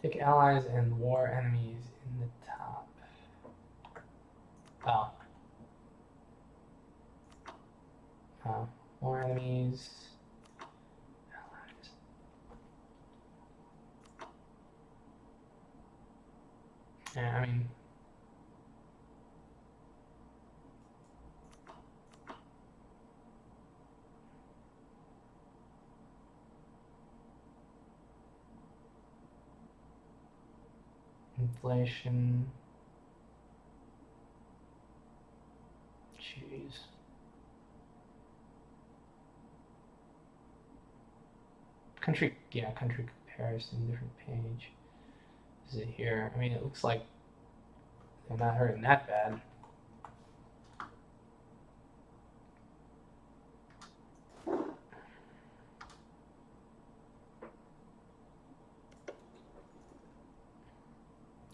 Take allies and war enemies in the top. Oh. Oh. War enemies. Allies. Yeah, I mean, inflation. Jeez. Country, yeah, country comparison, different page. Is it here? I mean, it looks like they're not hurting that bad.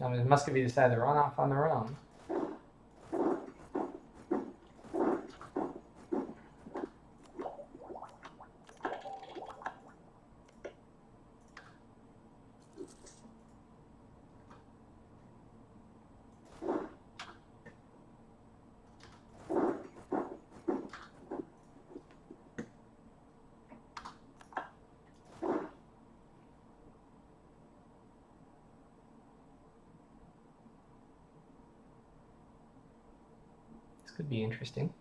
I mean, Muscovy decided to run off on their own. This could be interesting.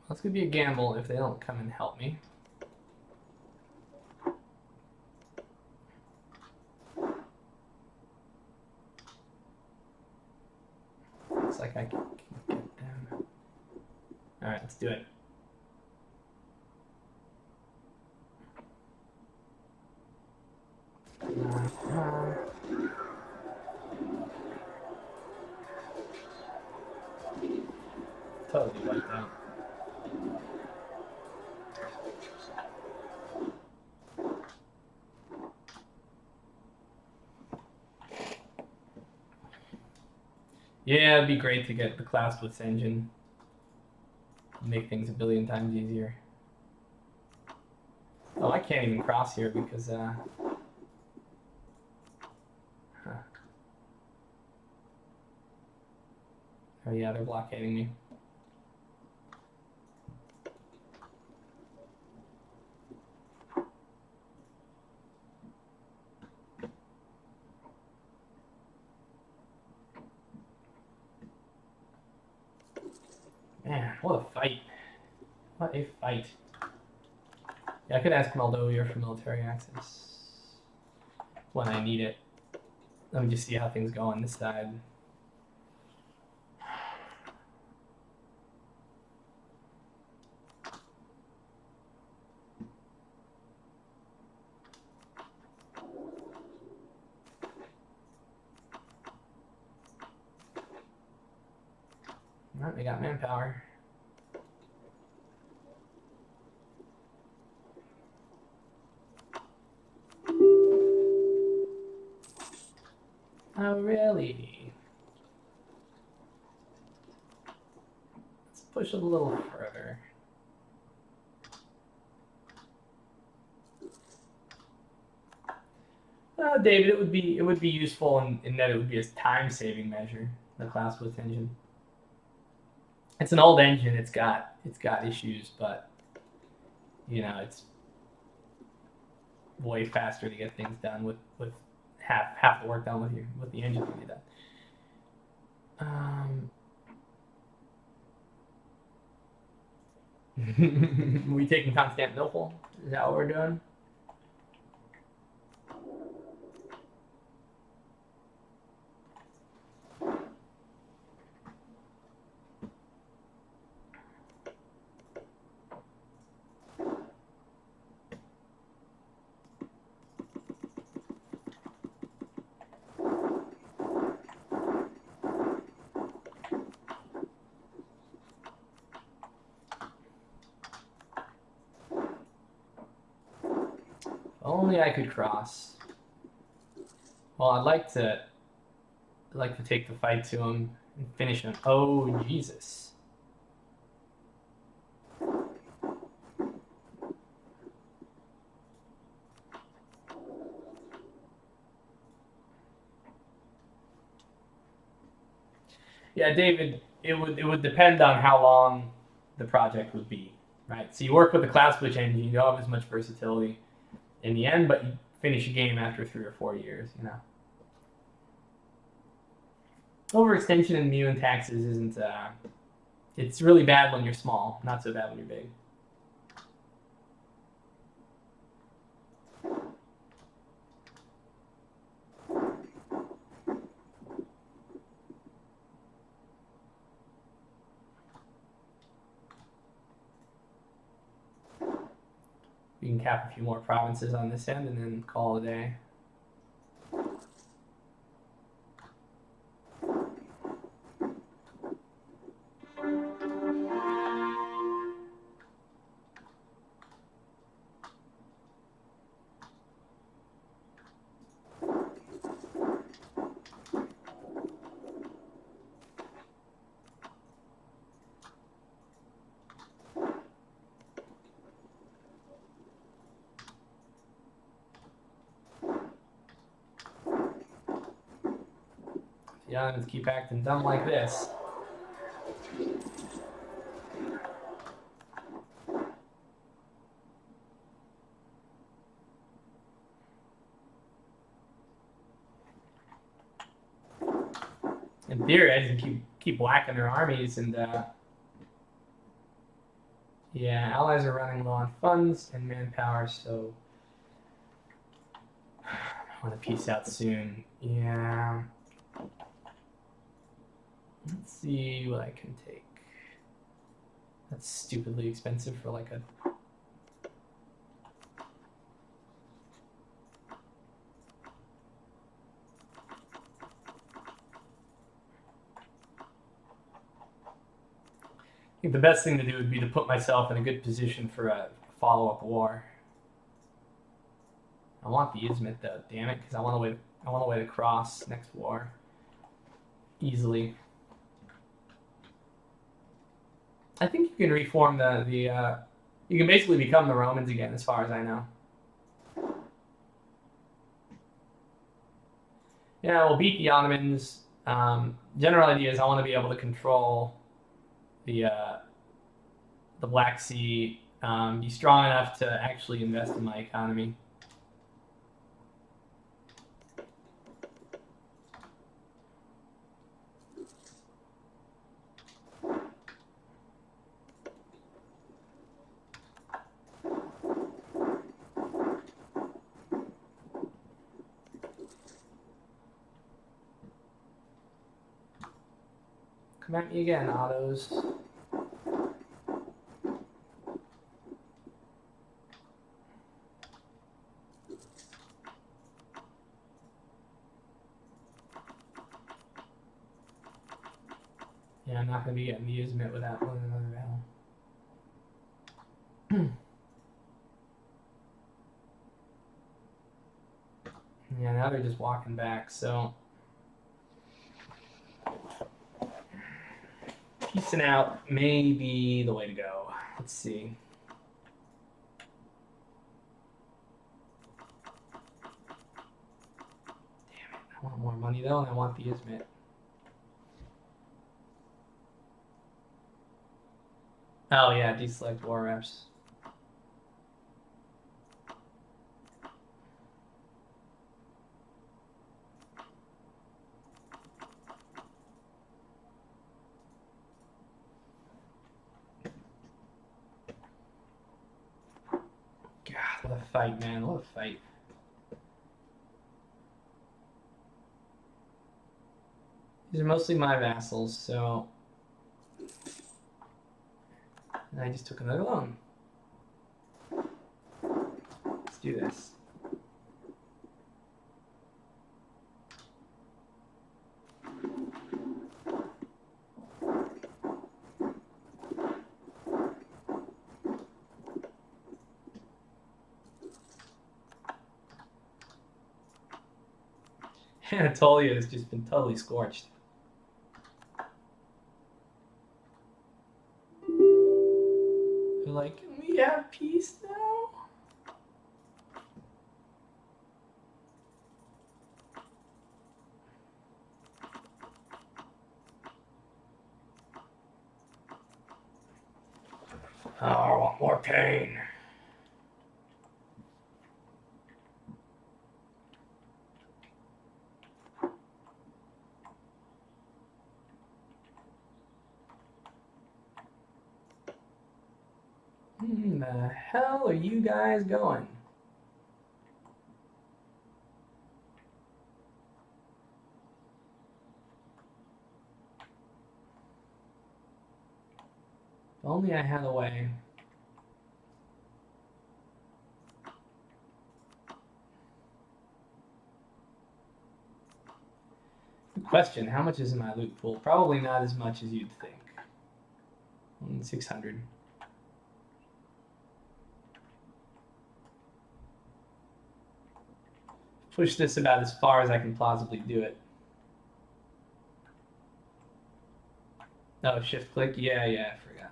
This could be a gamble if they don't come and help me. Looks like I can get them. Alright, let's do it. Totally wiped out. Yeah, it'd be great to get the Class Blitz engine. Make things a billion times easier. Oh, I can't even cross here because oh yeah, they're blockading me. Man, what a fight. What a fight. Yeah, I could ask Moldova for military access when I need it. Let me just see how things go on this side. Alright, we got manpower. Oh, really? Let's push it a little further. David, it would be useful in that it would be a time-saving measure. The Class Blitz engine. It's an old engine. It's got issues, but you know it's way faster to get things done with half the work done with the engine to be done. We taking Constantinople? Is that what we're doing? Only I could cross. Well, I'd like to take the fight to him and finish him. Oh, Jesus. Yeah, David, it would depend on how long the project would be, right? So you work with the cloud switch engine, you don't have as much versatility in the end, but you finish a game after 3 or 4 years, you know. Overextension in mu and taxes isn't. It's really bad when you're small, not so bad when you're big. We can cap a few more provinces on this end and then call it a day. The Ottomans keep acting dumb like this. In theory, I just keep whacking their armies, and yeah, allies are running low on funds and manpower, so I want to peace out soon. Yeah. Let's see what I can take. That's stupidly expensive for like a. I think the best thing to do would be to put myself in a good position for a follow-up war. I want the Ismet though, damn it, because I want a way to cross next war easily. I think you can reform you can basically become the Romans again, as far as I know. Yeah, we'll beat the Ottomans. General idea is I want to be able to control the Black Sea, be strong enough to actually invest in my economy. Come at me again, Ottos. Yeah, I'm not going to be getting the Ismet without winning another battle. Yeah, now they're just walking back, so. Peacing out may be the way to go. Let's see. Damn it, I want more money though, and I want the Ismet. Oh yeah, deselect war reps. God, what a fight, man. What a fight. These are mostly my vassals, so. And I just took another loan. Let's do this. Anatolia has just been totally scorched. They're like, can we have peace now? Oh, I want more pain. The hell are you guys going? If only I had a way. Good question. How much is in my loot pool? Probably not as much as you'd think. 600. Push this about as far as I can plausibly do it. Oh, shift click? Yeah, I forgot.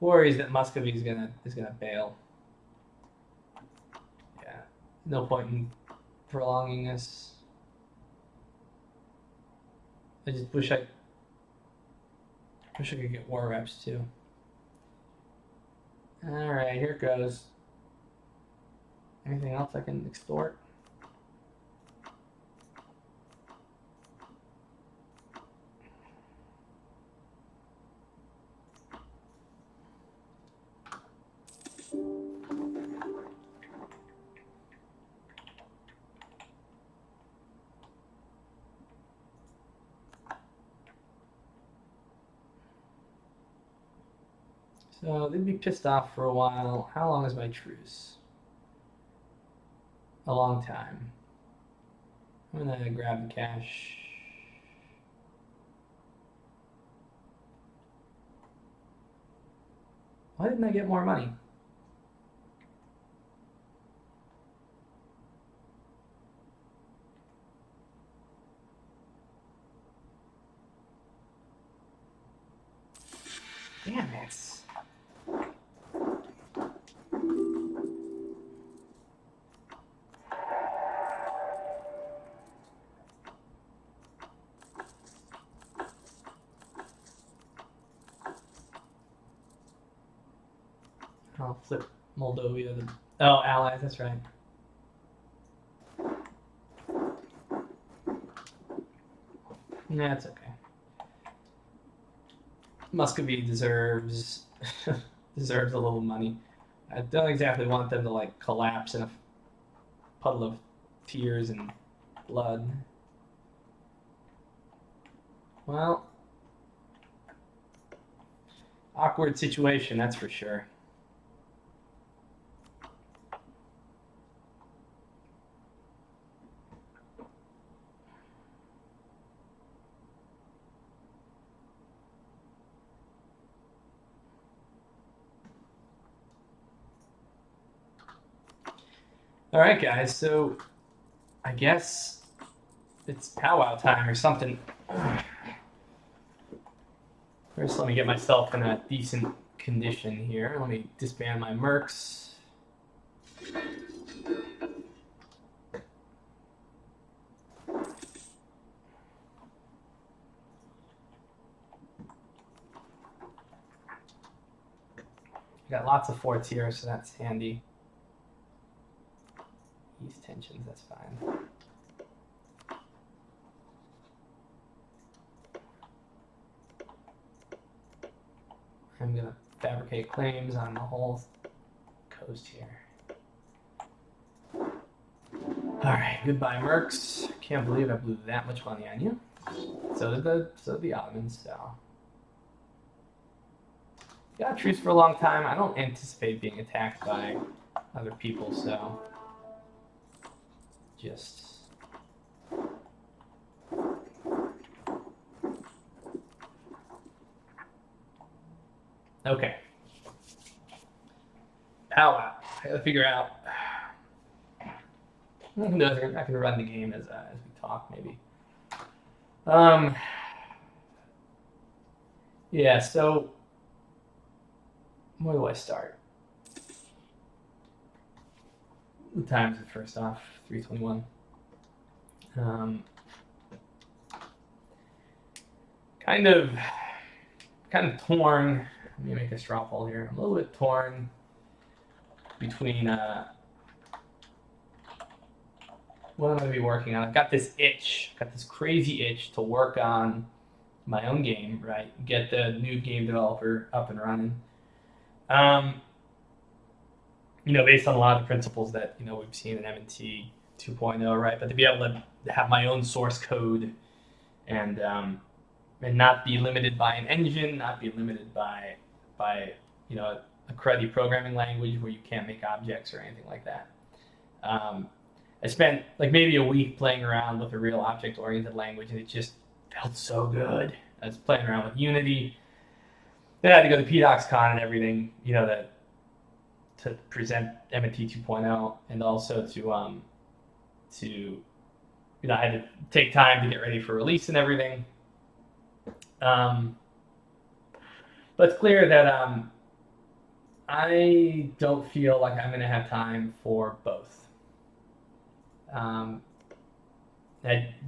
Worries that Muscovy is gonna bail. Yeah, no point in prolonging this. I just wish I could get war reps too. All right, here it goes. Anything else I can extort? So they'd be pissed off for a while. How long is my truce? A long time. I'm gonna grab the cash. Why didn't I get more money? Damn it. I'll flip Moldova. Oh, allies, that's right. That's okay. Muscovy deserves a little money. I don't exactly want them to like collapse in a puddle of tears and blood. Well, awkward situation, that's for sure. All right, guys, so I guess it's powwow time or something. First, let me get myself in a decent condition here. Let me disband my mercs. Got lots of forts here, so that's handy. East tensions, that's fine. I'm gonna fabricate claims on the whole coast here. Alright, goodbye mercs. Can't believe I blew that much money on you. So did the Ottomans, so. Got a truce for a long time. I don't anticipate being attacked by other people, so just okay. I gotta figure out. I can run the game as we talk, maybe. Um, yeah. So, where do I start? The times it first off, 3:21. Kind of torn. Let me make a straw poll here. I'm a little bit torn between what I'm going to be working on. I've got this crazy itch to work on my own game, right? Get the new game developer up and running. Based on a lot of the principles that we've seen in M&T 2.0, right? But to be able to have my own source code and not be limited by an engine, not be limited by a cruddy programming language where you can't make objects or anything like that. I spent like maybe a week playing around with a real object-oriented language, and it just felt so good. I was playing around with Unity. Then I had to go to PDocsCon and everything, to present M&T 2.0, and also to I had to take time to get ready for release and everything. But it's clear that I don't feel like I'm going to have time for both. I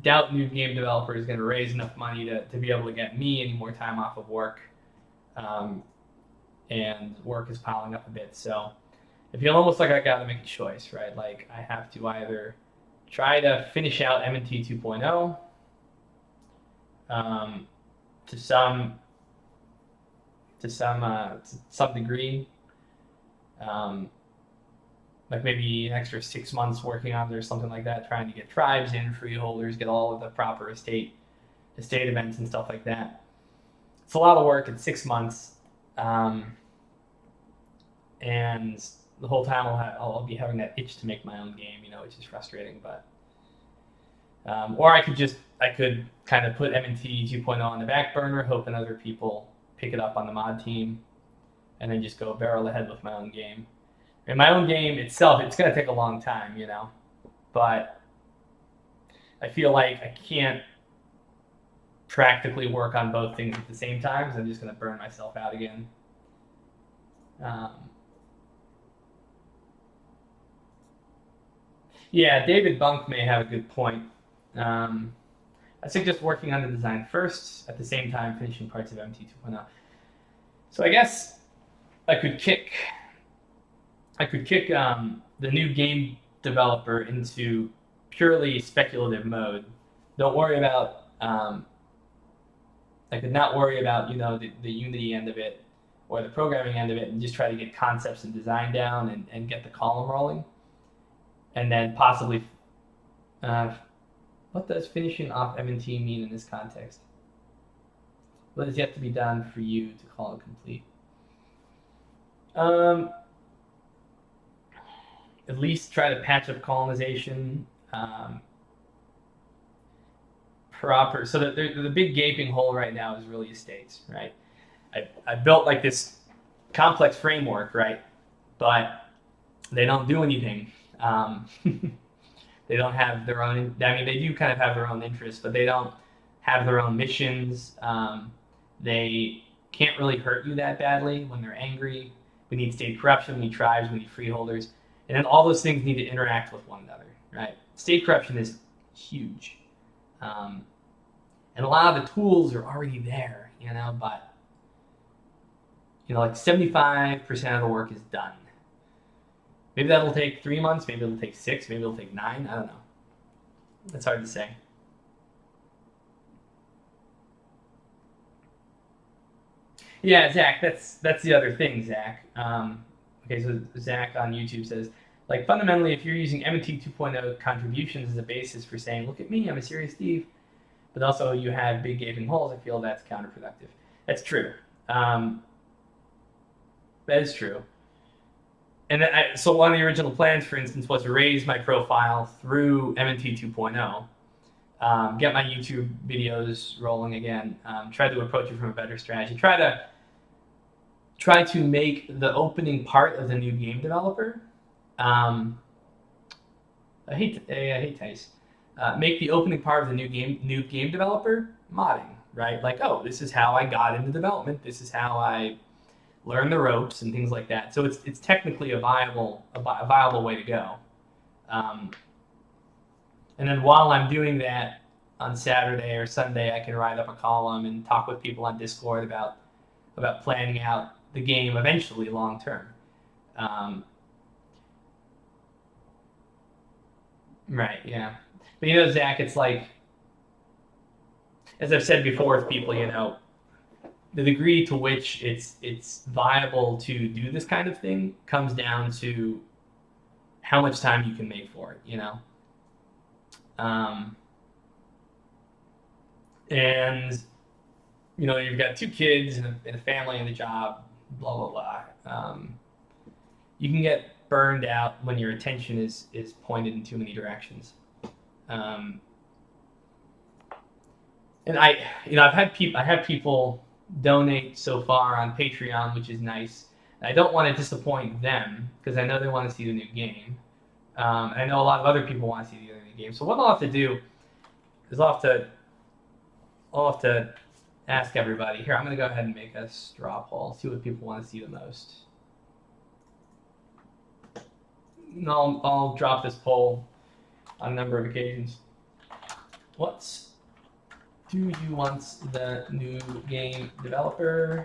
doubt new game developer is going to raise enough money to be able to get me any more time off of work. And work is piling up a bit. So I feel almost like I got to make a choice, right? Like I have to either try to finish out M&T 2.0 to some degree, like maybe an extra 6 months working on it or something like that, trying to get tribes in, freeholders, get all of the proper estate events and stuff like that. It's a lot of work. It's 6 months, and the whole time I'll be having that itch to make my own game, which is frustrating. But or I could kind of put M&T 2.0 on the back burner, hoping other people pick it up on the mod team, and then just go barrel ahead with my own game. And my own game itself, it's going to take a long time, but I feel like I can't practically work on both things at the same time, because I'm just going to burn myself out again. Yeah, David Bunk may have a good point. I suggest working on the design first, at the same time finishing parts of M&T 2.0. So I guess I could kick the new game developer into purely speculative mode. Don't worry about I could not worry about the Unity end of it or the programming end of it, and just try to get concepts and design down and get the column rolling, and then possibly what does finishing off M&T mean in this context? What is yet to be done for you to call it complete? At least try to patch up colonization proper. So the big gaping hole right now is really estates, right? I built like this complex framework, right? But they don't do anything. They don't have their own. I mean, they do kind of have their own interests, but they don't have their own missions. They can't really hurt you that badly when they're angry. We need state corruption. We need tribes. We need freeholders. And then all those things need to interact with one another, right? State corruption is huge. And a lot of the tools are already there, but, like 75% of the work is done. Maybe that'll take 3 months, maybe it'll take 6, maybe it'll take 9, I don't know. That's hard to say. Yeah, Zach, that's the other thing, Zach. Okay, so Zach on YouTube says, like, fundamentally, if you're using M&T 2.0 contributions as a basis for saying, look at me, I'm a serious thief, but also you have big gaping holes, I feel that's counterproductive. That's true. That is true. And then so one of the original plans, for instance, was to raise my profile through M&T 2.0, get my YouTube videos rolling again, try to approach it from a better strategy, try to try to make the opening part of the new game developer. I hate Tice. Make the opening part of the new game developer modding, right? Like, oh, this is how I got into development. This is how I learned the ropes and things like that. So it's technically a viable way to go. And then while I'm doing that on Saturday or Sunday, I can write up a column and talk with people on Discord about planning out the game eventually long term. Right, yeah. But Zach, it's like, as I've said before with people, the degree to which it's viable to do this kind of thing comes down to how much time you can make for it, and you've got 2 kids and a family and a job, blah blah blah. You can get burned out when your attention is pointed in too many directions. And I've had people donate so far on Patreon, which is nice. I don't want to disappoint them because I know they want to see the new game. I know a lot of other people want to see the new game. So what I'll have to do is I'll have to ask everybody. Here, I'm going to go ahead and make a straw poll, see what people want to see the most. And I'll drop this poll on a number of occasions. What do you want the new game developer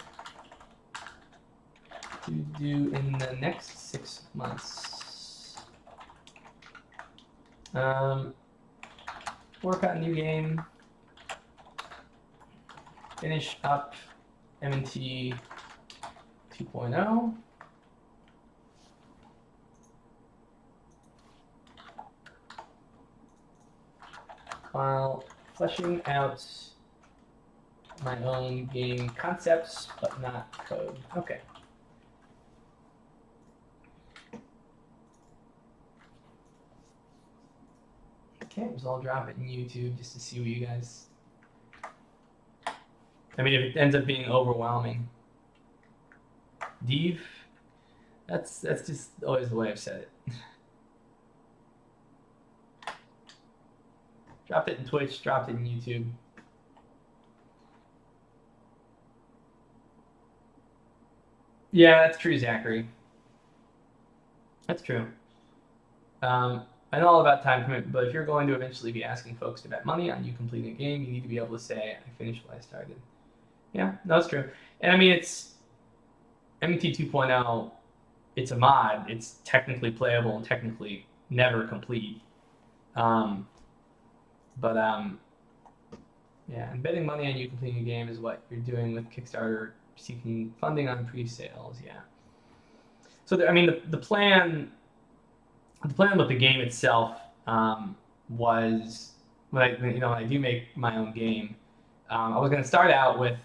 to do in the next 6 months? Work on new game. Finish up M&T 2.0. While fleshing out my own game concepts, but not code. Okay. Okay, so I'll drop it in YouTube just to see what you guys. I mean, if it ends up being overwhelming. Div, that's just always the way I've said it. Dropped it in Twitch, dropped it in YouTube. Yeah, that's true, Zachary. That's true. I know all about time commitment, but if you're going to eventually be asking folks to bet money on you completing a game, you need to be able to say, I finished what I started. Yeah, no, that's true. And I mean, it's MT 2.0, it's a mod. It's technically playable and technically never complete. Yeah, and betting money on you completing a game is what you're doing with Kickstarter, seeking funding on pre-sales. Yeah. So I mean, the plan with the game itself was when I do make my own game, I was going to start out with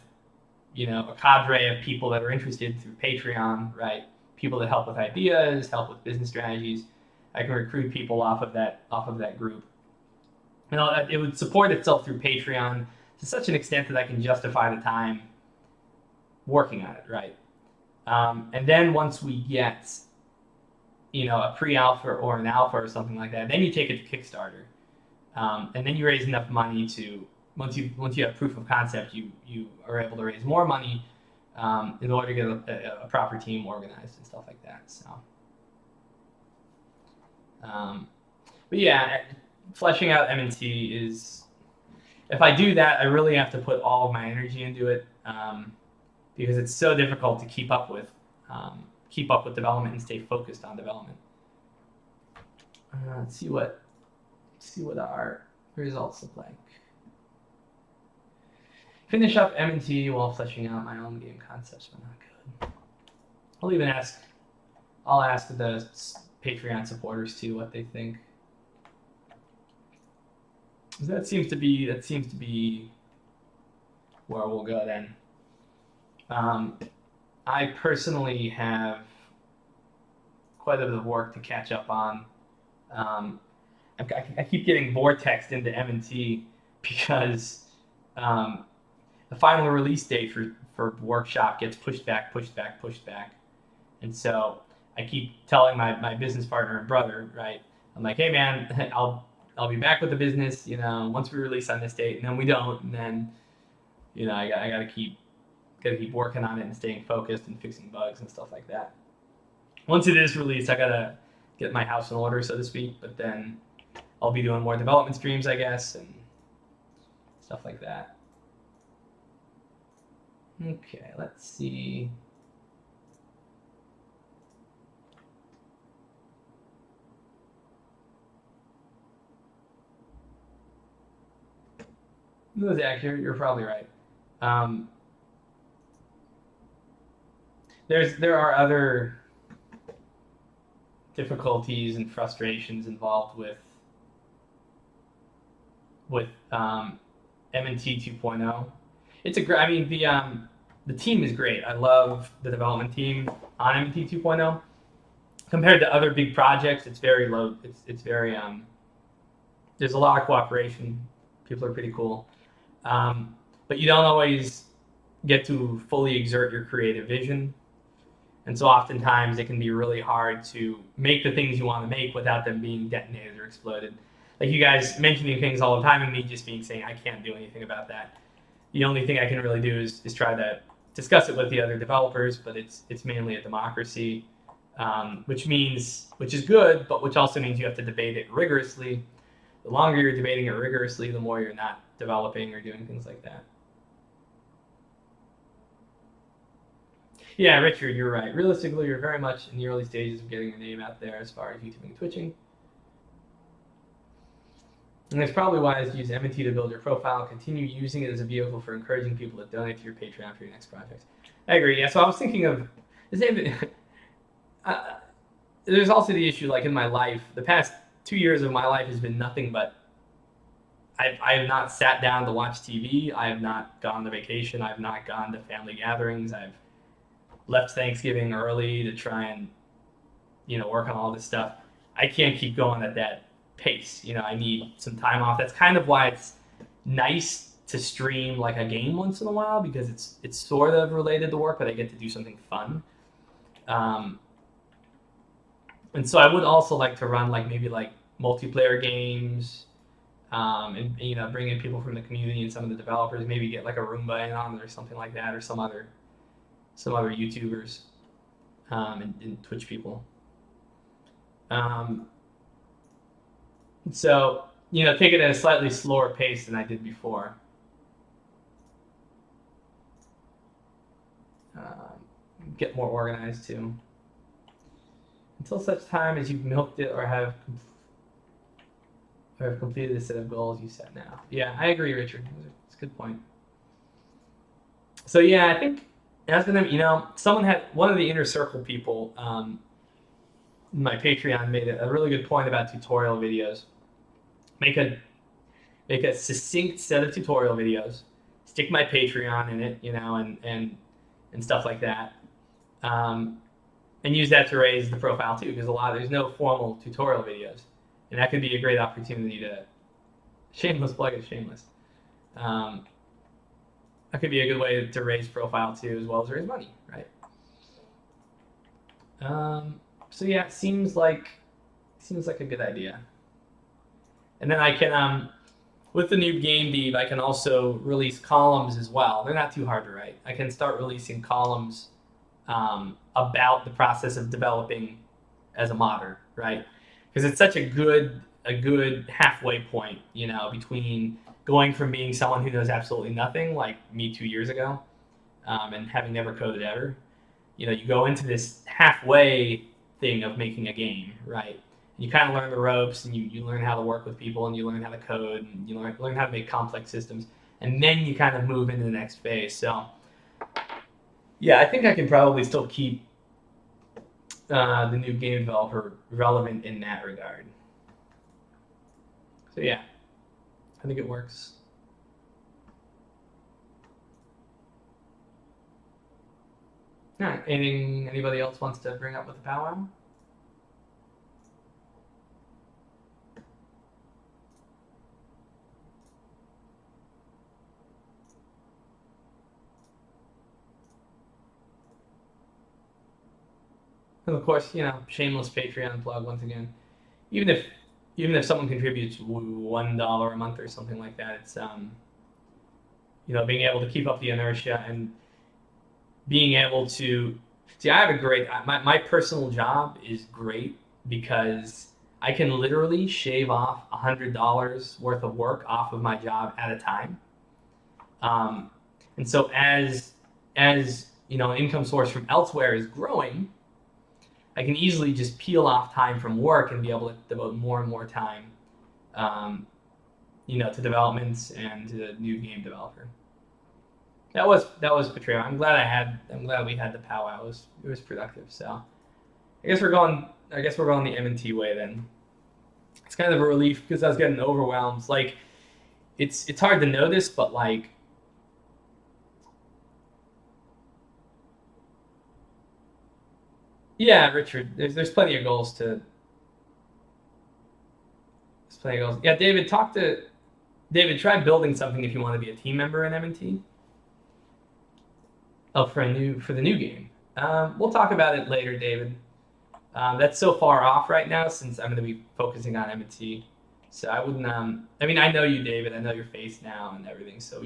a cadre of people that are interested through Patreon, right? People that help with ideas, help with business strategies. I can recruit people off of that group. It would support itself through Patreon to such an extent that I can justify the time working on it, right? And then once we get, a pre-alpha or an alpha or something like that, then you take it to Kickstarter, and then you raise enough money to once you have proof of concept, you are able to raise more money in order to get a proper team organized and stuff like that. So, but yeah. Fleshing out M&T is, if I do that, I really have to put all of my energy into it because it's so difficult to keep up with development and stay focused on development. Let's see what our results look like. Finish up M&T while fleshing out my own game concepts, but not good. I'll ask the Patreon supporters too what they think. That seems to be where we'll go then. I personally have quite a bit of work to catch up on. I keep getting vortexed into M&T because the final release date for workshop gets pushed back. And so I keep telling my business partner and brother, right? I'm like, hey man, I'll be back with the business, once we release on this date, and then we don't, and then, I gotta keep working on it and staying focused and fixing bugs and stuff like that. Once it is released, I gotta get my house in order, so to speak. But then I'll be doing more development streams, I guess, and stuff like that. Okay, let's see. No, Zach, you're probably right. There are other difficulties and frustrations involved with M&T 2.0. It's the team is great. I love the development team on M&T 2.0. Compared to other big projects, it's very low. It's very there's a lot of cooperation. People are pretty cool, but you don't always get to fully exert your creative vision. And so oftentimes it can be really hard to make the things you want to make without them being detonated or exploded. Like you guys mentioning things all the time and me just saying I can't do anything about that. The only thing I can really do is try to discuss it with the other developers, but it's mainly a democracy, which is good, but which also means you have to debate it rigorously. The longer you're debating it rigorously, the more you're not developing or doing things like that. Yeah, Richard, you're right. Realistically, you're very much in the early stages of getting your name out there as far as YouTube and Twitching. And it's probably wise to use M&T to build your profile. Continue using it as a vehicle for encouraging people to donate to your Patreon for your next project. I agree. Yeah, so I was thinking of the same thing. There's also the issue, like in my life, the past 2 years of my life has been nothing but I have not sat down to watch TV. I have not gone to vacation. I have not gone to family gatherings. I've left Thanksgiving early to try and, work on all this stuff. I can't keep going at that pace. I need some time off. That's kind of why it's nice to stream like a game once in a while, because it's sort of related to work, but I get to do something fun. And so I would also like to run maybe multiplayer games, and bring in people from the community and some of the developers. Maybe get like a Roomba in on it or something like that, or some other YouTubers, and Twitch people. So take it at a slightly slower pace than I did before. Get more organized too. Until such time as you've milked it or have completed a set of goals you set now. Yeah, I agree, Richard. It's a good point. So yeah, I think as someone had one of the inner circle people, my Patreon made a really good point about tutorial videos. Make a succinct set of tutorial videos. Stick my Patreon in it, and stuff like that. And use that to raise the profile too, because there's no formal tutorial videos, and that could be a great opportunity to shameless plug is shameless. That could be a good way to raise profile too, as well as raise money, right? So yeah, it seems like a good idea. And then I can, with the new game dev, I can also release columns as well. They're not too hard to write. I can start releasing columns about the process of developing as a modder, right? Because it's such a good halfway point, between going from being someone who knows absolutely nothing, like me 2 years ago, and having never coded ever. You go into this halfway thing of making a game, right? You kind of learn the ropes, and you learn how to work with people, and you learn how to code, and you learn how to make complex systems, and then you kind of move into the next phase. So yeah, I think I can probably still keep the new game developer relevant in that regard. So yeah, I think it works. All right, anything anybody else wants to bring up with the powwow? And of course, shameless Patreon plug once again. Even if even if someone contributes $1 a month or something like that, it's being able to keep up the inertia and being able to see. I have a great my personal job is great because I can literally shave off $100 worth of work off of my job at a time. Um, and so as an income source from elsewhere is growing, I can easily just peel off time from work and be able to devote more and more time, to developments and to the new game developer. That was Betrayal. I'm glad we had the powwow. It was productive. So I guess we're going. The M&T way then. It's kind of a relief because I was getting overwhelmed. Like it's hard to notice, but like yeah, Richard. There's plenty of goals to. There's plenty of goals. Yeah, David. David. Try building something if you want to be a team member in M&T. Oh, for the new game. We'll talk about it later, David. That's so far off right now since I'm going to be focusing on M&T. So I wouldn't. I mean, I know you, David. I know your face now and everything. So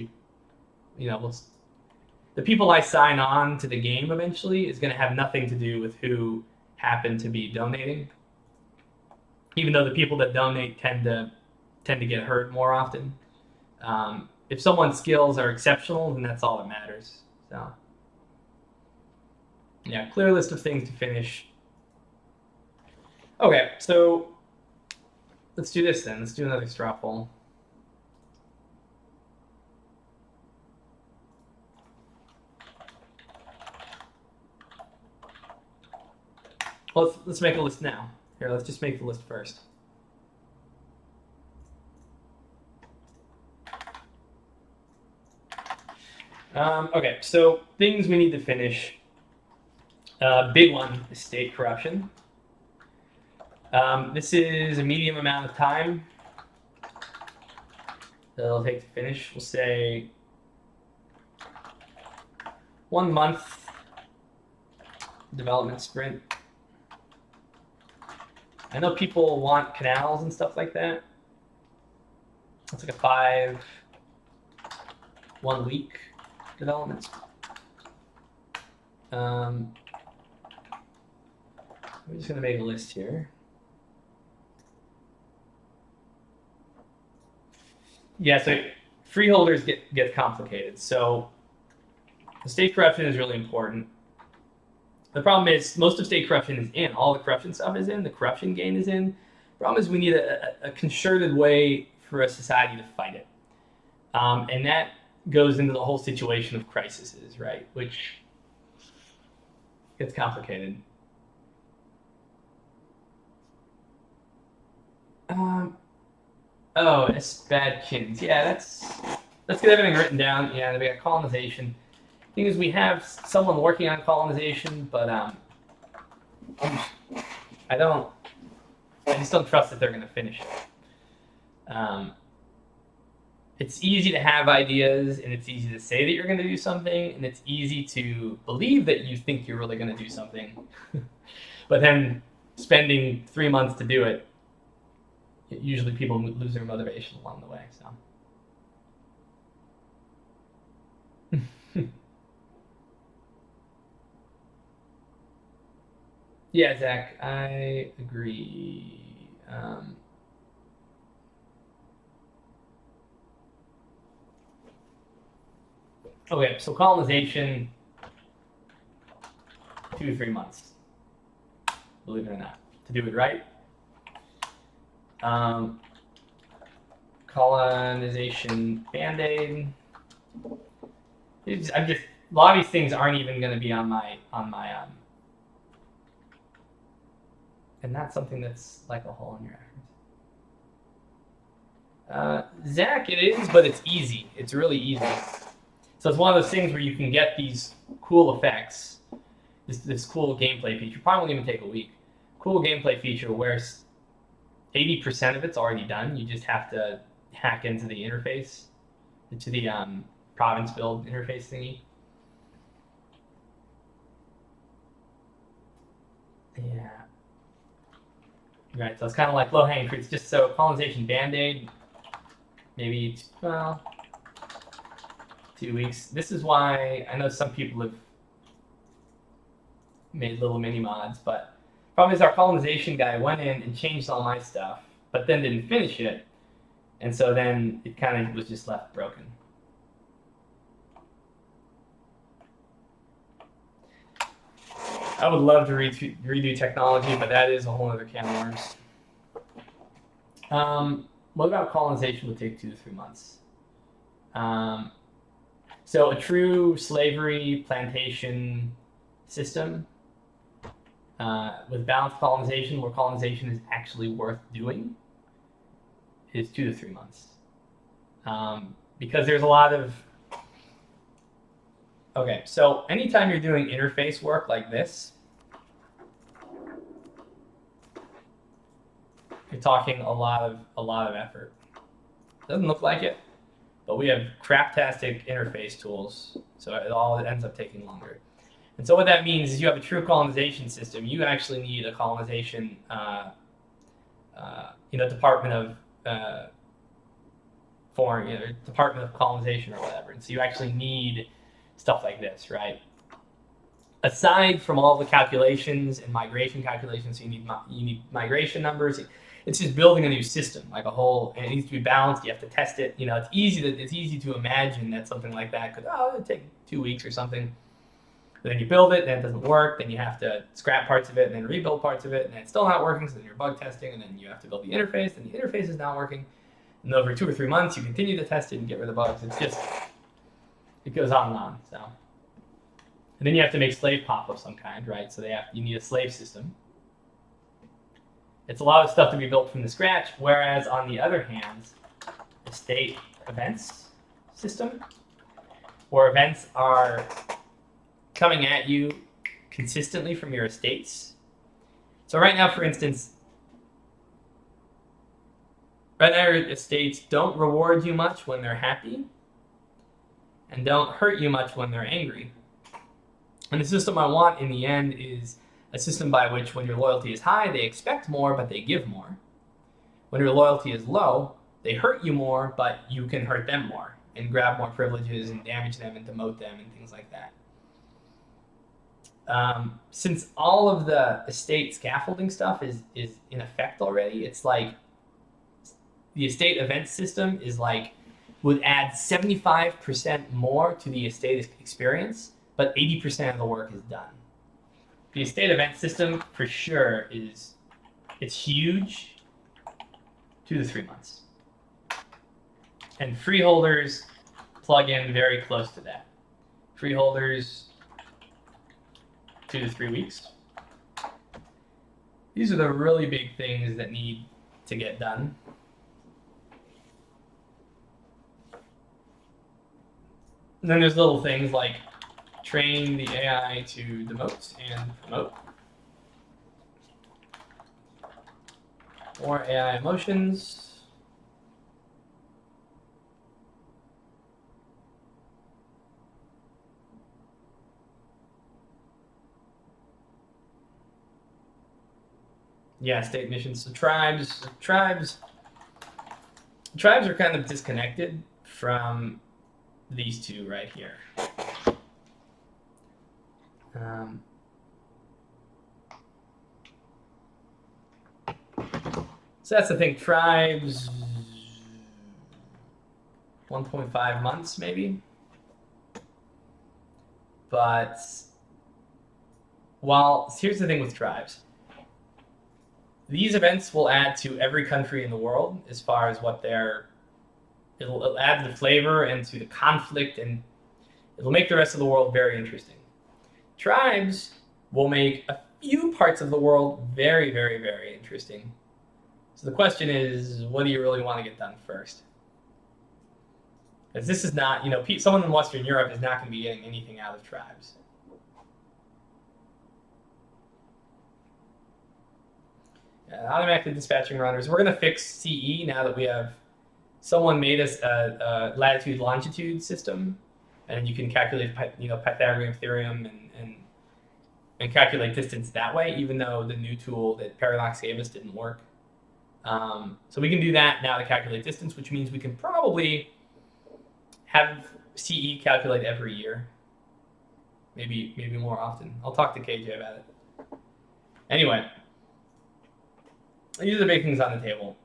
the people I sign on to the game eventually is going to have nothing to do with who happen to be donating. Even though the people that donate tend to get hurt more often. If someone's skills are exceptional, then that's all that matters. So yeah, clear list of things to finish. Okay, so let's do this then. Let's do another straw poll. Well, let's make a list now. Here, let's just make the list first. Okay, so things we need to finish. Big one is state corruption. This is a medium amount of time that it'll take to finish. We'll say 1 month development sprint. I know people want canals and stuff like that. It's like a 1 week development. I'm just gonna make a list here. Yeah, so freeholders get complicated. So the state corruption is really important. The problem is most of state corruption is in. All the corruption stuff is in. The corruption gain is in. The problem is we need a concerted way for a society to fight it. And that goes into the whole situation of crises, right? Which gets complicated. Espadchins. Yeah, let's get everything written down. Yeah, we got colonization. Thing is, we have someone working on colonization, but I just don't trust that they're going to finish it. It's easy to have ideas, and it's easy to say that you're going to do something, and it's easy to believe that you think you're really going to do something, but then spending 3 months to do it, usually people lose their motivation along the way. So. Yeah, Zach, I agree. Okay, so colonization, 2 to 3 months, believe it or not, to do it right. Colonization Band-Aid. A lot of these things aren't even going to be on my and not something that's like a hole in your reference. Zach, it is, but it's easy. It's really easy. So it's one of those things where you can get these cool effects, this cool gameplay feature. Probably won't even take a week. Cool gameplay feature where 80% of it's already done. You just have to hack into the interface, into the province build interface thingy. right? So it's kind of like low-hanging fruits. Just so colonization band-aid, maybe, well, 2 weeks. This is why I know some people have made little mini mods, but problem is our colonization guy went in and changed all my stuff, but then didn't finish it, and so then it kind of was just left broken. I would love to redo technology, but that is a whole other can of worms. What about colonization would take 2 to 3 months? So a true slavery plantation system with balanced colonization, where colonization is actually worth doing, is 2 to 3 months. Because there's a lot of... Okay, so anytime you're doing interface work like this, you're talking a lot of effort. Doesn't look like it, but we have craptastic interface tools, so it all ends up taking longer. And so what that means is you have a true colonization system. You actually need a colonization, Department of Department of Colonization or whatever. And so you actually need stuff like this, right? Aside from all the calculations and migration calculations, so you need migration numbers. It's just building a new system, like a whole, and it needs to be balanced. You have to test it. It's easy to imagine that something like that could it'd take 2 weeks or something. But then you build it, then it doesn't work. Then you have to scrap parts of it, and then rebuild parts of it, and then it's still not working. So then you're bug testing, and then you have to build the interface, and the interface is not working. And over 2 or 3 months, you continue to test it and get rid of the bugs. It goes on and on. So, and then you have to make slave pop of some kind, right? So you need a slave system. It's a lot of stuff to be built from the scratch. Whereas on the other hand, the state events system, where events are coming at you consistently from your estates. So right now, for instance, your estates don't reward you much when they're happy, and don't hurt you much when they're angry. And the system I want in the end is a system by which when your loyalty is high, they expect more, but they give more. When your loyalty is low, they hurt you more, but you can hurt them more and grab more privileges and damage them and demote them and things like that. Since all of the estate scaffolding stuff is in effect already, it's like the estate event system is like would add 75% more to the estate experience, but 80% of the work is done. The estate event system, for sure, it's huge, 2 to 3 months. And freeholders plug in very close to that. Freeholders, 2 to 3 weeks. These are the really big things that need to get done. And then there's little things like train the AI to demote and promote. More AI emotions. Yeah, state missions. So tribes are kind of disconnected from these two right here. So that's the thing. Tribes, 1.5 months maybe. But here's the thing with tribes. These events will add to every country in the world as far as what it'll add the flavor and to the conflict, and it'll make the rest of the world very interesting. Tribes will make a few parts of the world very, very, very interesting. So the question is, what do you really want to get done first? Because this is not, someone in Western Europe is not going to be getting anything out of tribes. Automatically dispatching runners. We're going to fix CE now that we have someone made us a latitude longitude system, and you can calculate Pythagorean theorem and and calculate distance that way, even though the new tool that Paradox gave us didn't work. So we can do that now to calculate distance, which means we can probably have CE calculate every year. Maybe more often. I'll talk to KJ about it. Anyway, these are the big things on the table.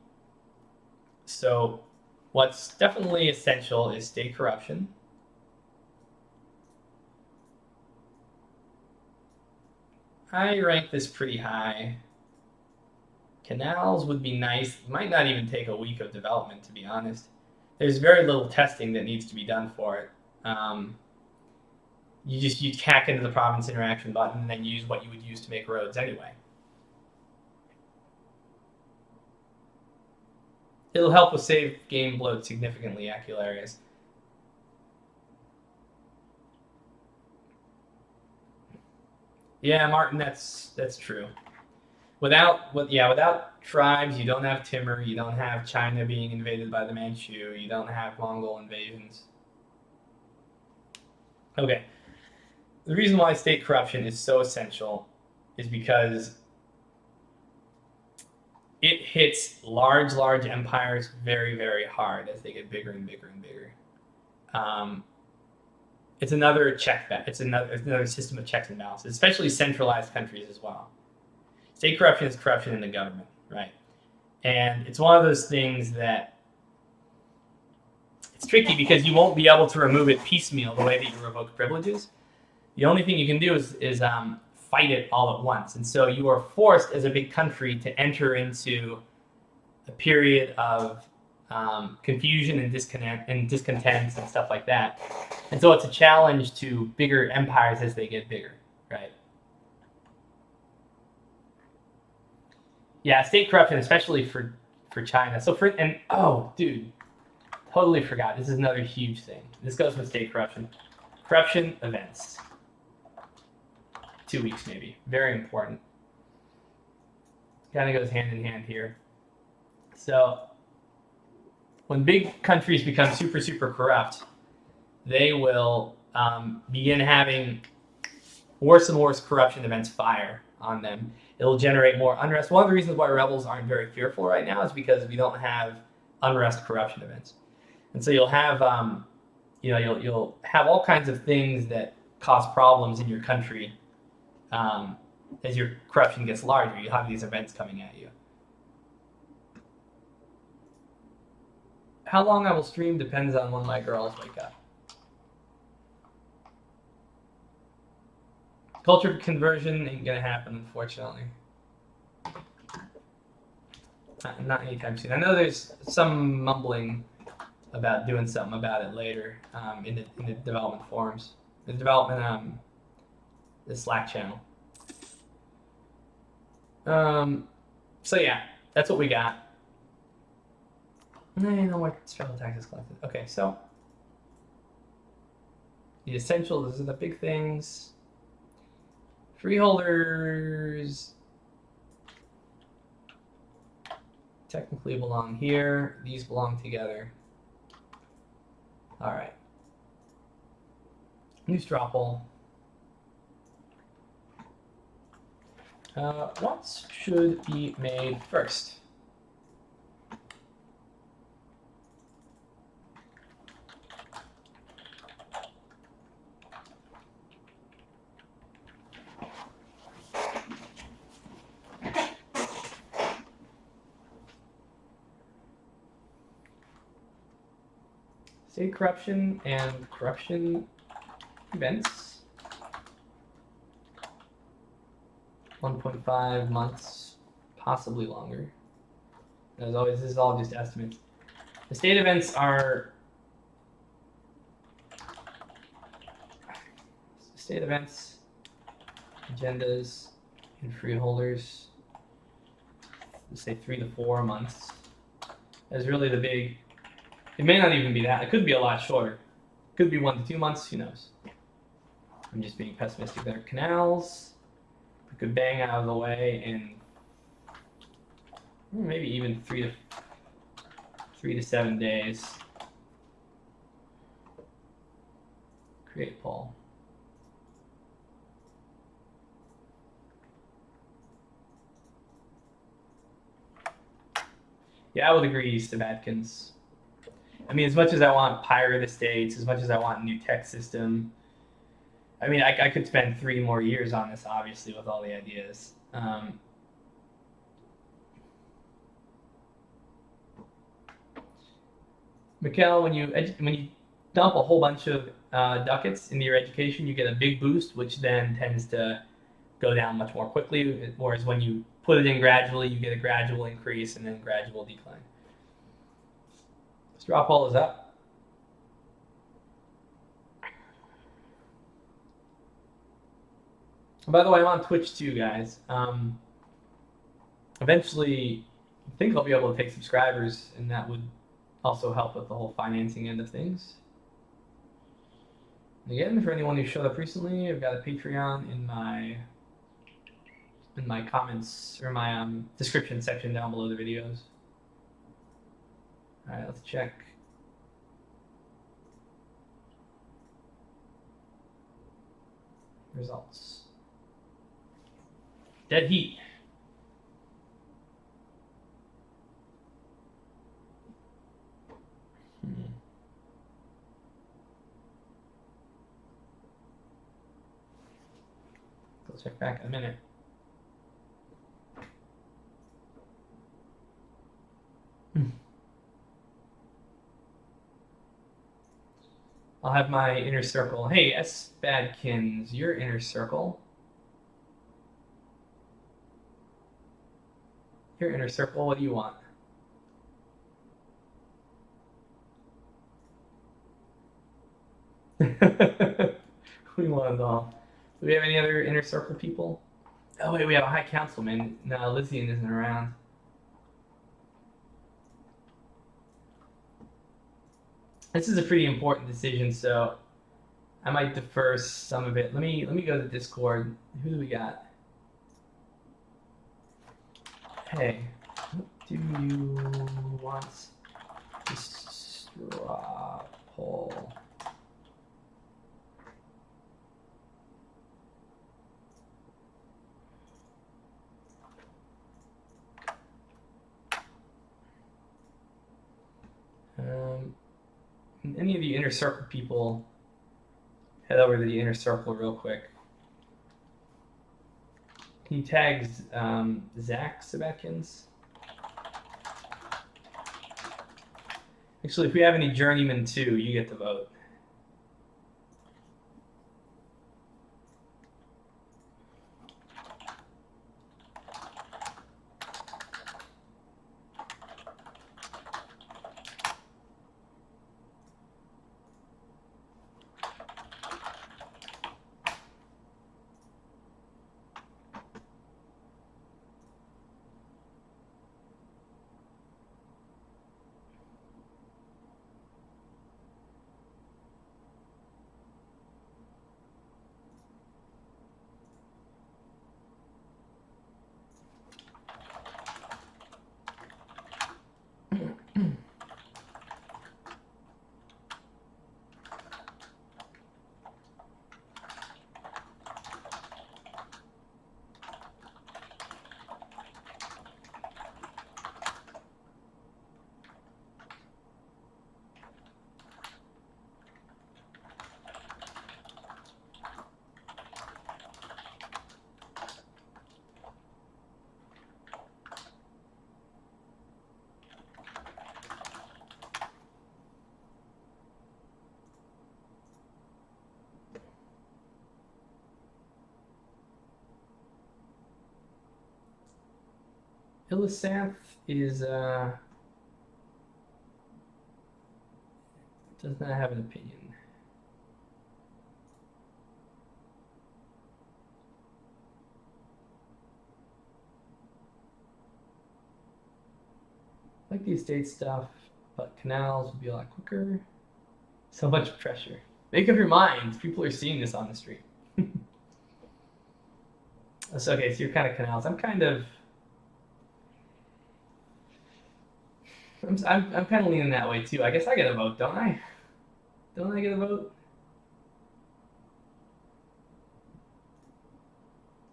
So what's definitely essential is state corruption. I rank this pretty high. Canals would be nice. It might not even take a week of development, to be honest. There's very little testing that needs to be done for it. You hack into the province interaction button and then use what you would use to make roads anyway. It'll help with save game bloat significantly, Acularius. Yeah, Martin, that's true. Without tribes, you don't have Timur, you don't have China being invaded by the Manchu, you don't have Mongol invasions. Okay. The reason why state corruption is so essential is because it hits large empires very, very hard as they get bigger and bigger and bigger. It's another check back. It's another system of checks and balances, especially centralized countries as well. State corruption is corruption in the government, right? And it's one of those things that it's tricky because you won't be able to remove it piecemeal the way that you revoke privileges. The only thing you can do is fight it all at once. And so you are forced as a big country to enter into a period of confusion and discontent and stuff like that. And so it's a challenge to bigger empires as they get bigger, right? Yeah, state corruption, especially for China. So dude, totally forgot. This is another huge thing. This goes with state corruption. Corruption events. 2 weeks maybe. Very important. Kind of goes hand in hand here. So when big countries become super, super corrupt, they will begin having worse and worse corruption events fire on them. It'll generate more unrest. One of the reasons why rebels aren't very fearful right now is because we don't have unrest corruption events. And so you'll have you'll have all kinds of things that cause problems in your country as your corruption gets larger. You have these events coming at you. How long I will stream depends on when my girls wake up. Culture conversion ain't gonna happen, unfortunately. Not anytime soon. I know there's some mumbling about doing something about it later in the development forums, the Slack channel. So yeah, that's what we got. No more special taxes collected. Okay, so the essential, those are the big things. Freeholders technically belong here. These belong together. All right. New straw poll. What should be made first? State corruption and corruption events. 1.5 months, possibly longer. As always, this is all just estimates. The state events are state events, agendas, and freeholders. Let's say 3 to 4 months. That's really the big. It may not even be that. It could be a lot shorter. It could be 1 to 2 months. Who knows? I'm just being pessimistic there. Canals. We could bang out of the way in maybe even 3 to 7 days. Create poll. Yeah, I would agree, Steve. I mean, as much as I want pirate estates, as much as I want a new tech system, I mean, I could spend 3 more years on this, obviously, with all the ideas. Mikkel, when you dump a whole bunch of ducats into your education, you get a big boost, which then tends to go down much more quickly. Whereas when you put it in gradually, you get a gradual increase and then gradual decline. Straw poll is up. By the way, I'm on Twitch too, guys. Eventually, I think I'll be able to take subscribers, and that would also help with the whole financing end of things. Again, for anyone who showed up recently, I've got a Patreon in my comments or my description section down below the videos. All right, let's check. Results. Dead heat. I'll check back in a minute. I'll have my inner circle. Hey, S. Badkins, your inner circle. Your inner circle, what do you want? We want it all. Do we have any other inner circle people? Oh wait, we have a high councilman. No, Lysian isn't around. This is a pretty important decision, so I might defer some of it. Let me go to Discord. Who do we got? Hey, what do you want to straw poll? Any of you inner circle people, head over to the inner circle real quick. Can you tag Zach Sabatkins? Actually, if we have any journeymen too, you get to vote. Illisanth is does not have an opinion. I like the estate stuff, but canals would be a lot quicker. So much pressure. Make up your minds. People are seeing this on the street. So, okay, so you're kind of canals. I'm kind of leaning that way too. I guess I get a vote, don't I? Don't I get a vote?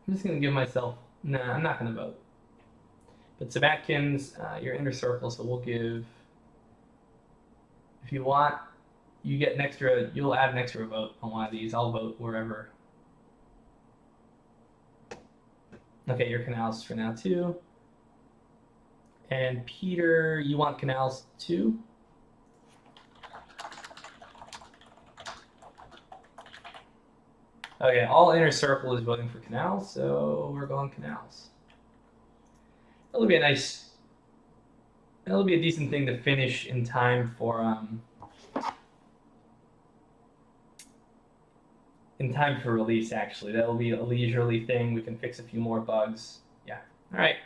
I'm just gonna give myself. Nah, I'm not gonna vote. But some Atkins, your inner circle, so we'll give, if you want, you get an extra, you'll add an extra vote on one of these. I'll vote wherever. Okay, your canals for now too. And Peter, you want canals too? Okay, all inner circle is voting for canals, so we're going canals. That'll be a nice, that'll be a decent thing to finish in time for release. Actually, that'll be a leisurely thing. We can fix a few more bugs. Yeah. All right.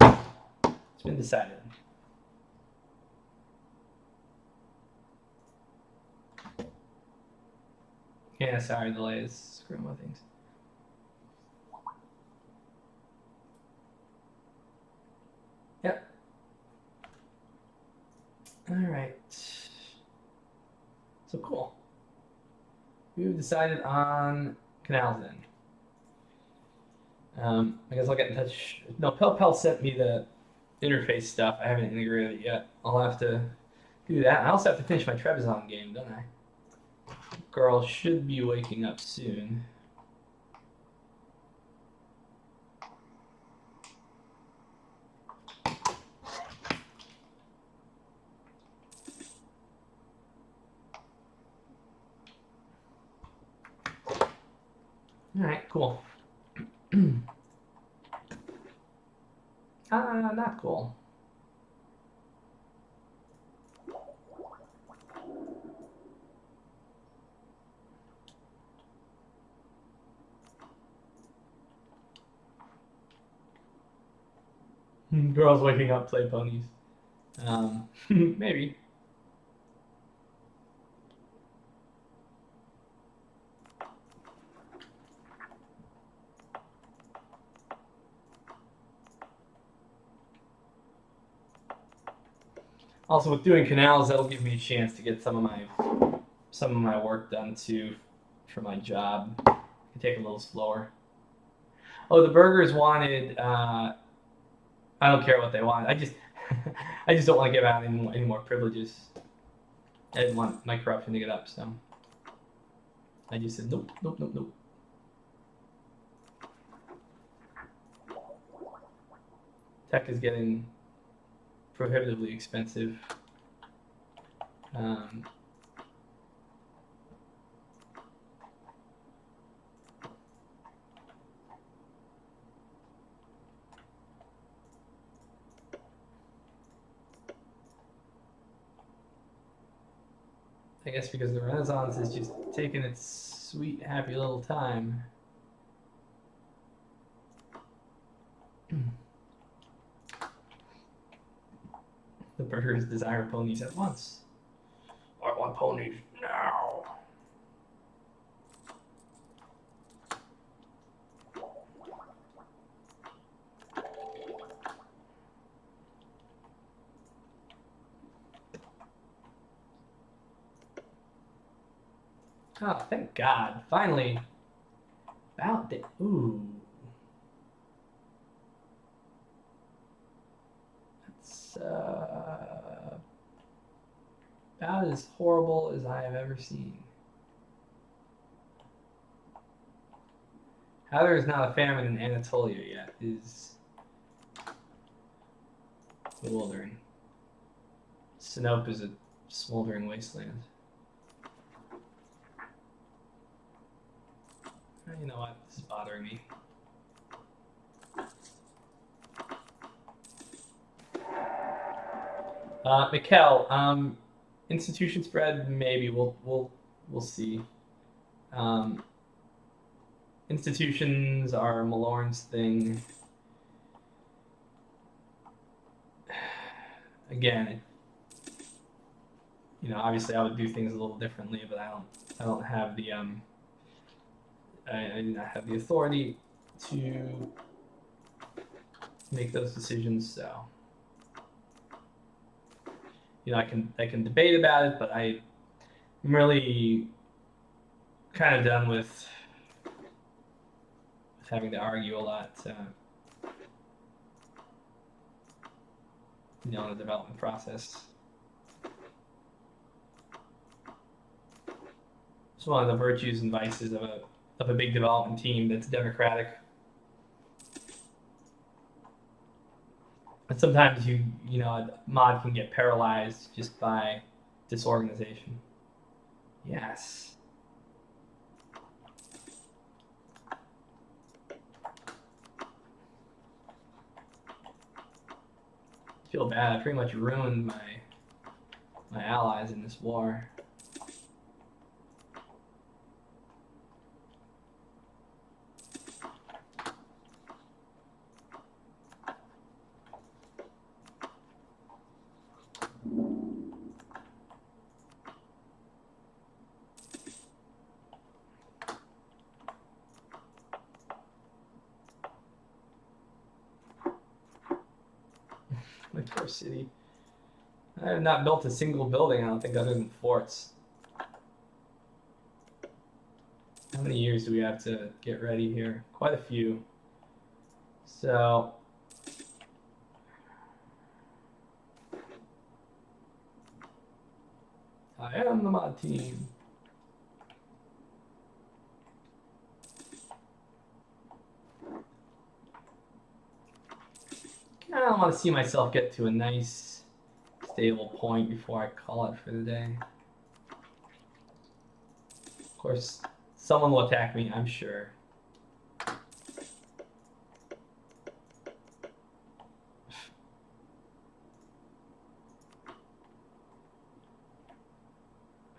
It's been decided. Yeah, sorry, delays. Screwing with things. Yep. All right. So cool. We've decided on canals then. I guess I'll get in touch. No, Pel sent me the interface stuff. I haven't integrated it yet. I'll have to do that. I also have to finish my Trebizond game, don't I? Girl should be waking up soon. All right, cool. Not cool. Girls waking up, play ponies. Maybe. Also, with doing canals, that'll give me a chance to get some of my work done too, for my job. I can take it a little slower. Oh, the burgers wanted. I don't care what they want. I just don't want to give out any more privileges. I didn't want my corruption to get up, so I just said nope, nope, nope, nope. Tech is getting prohibitively expensive. I guess because the Renaissance is just taking its sweet, happy little time. The burgers desire ponies at once. I want ponies now. Oh, thank God. Finally. About the. Ooh. That's about as horrible as I have ever seen. How there is not a famine in Anatolia yet is bewildering. Sinope is a smoldering wasteland. You know what? This is bothering me. Mikkel, institution spread, maybe we'll see. Institutions are Malorn's thing. Again, obviously I would do things a little differently, but I don't have the I do not have the authority to make those decisions. So, I can debate about it, but I'm really kind of done with having to argue a lot. in the development process. It's one of the virtues and vices of a big development team that's democratic. And sometimes you know, a mod can get paralyzed just by disorganization. Yes. I feel bad. I pretty much ruined my allies in this war. My poor city. I have not built a single building, I don't think, other than forts. How many years do we have to get ready here? Quite a few. So I am the mod team. I want to see myself get to a nice, stable point before I call it for the day. Of course, someone will attack me, I'm sure.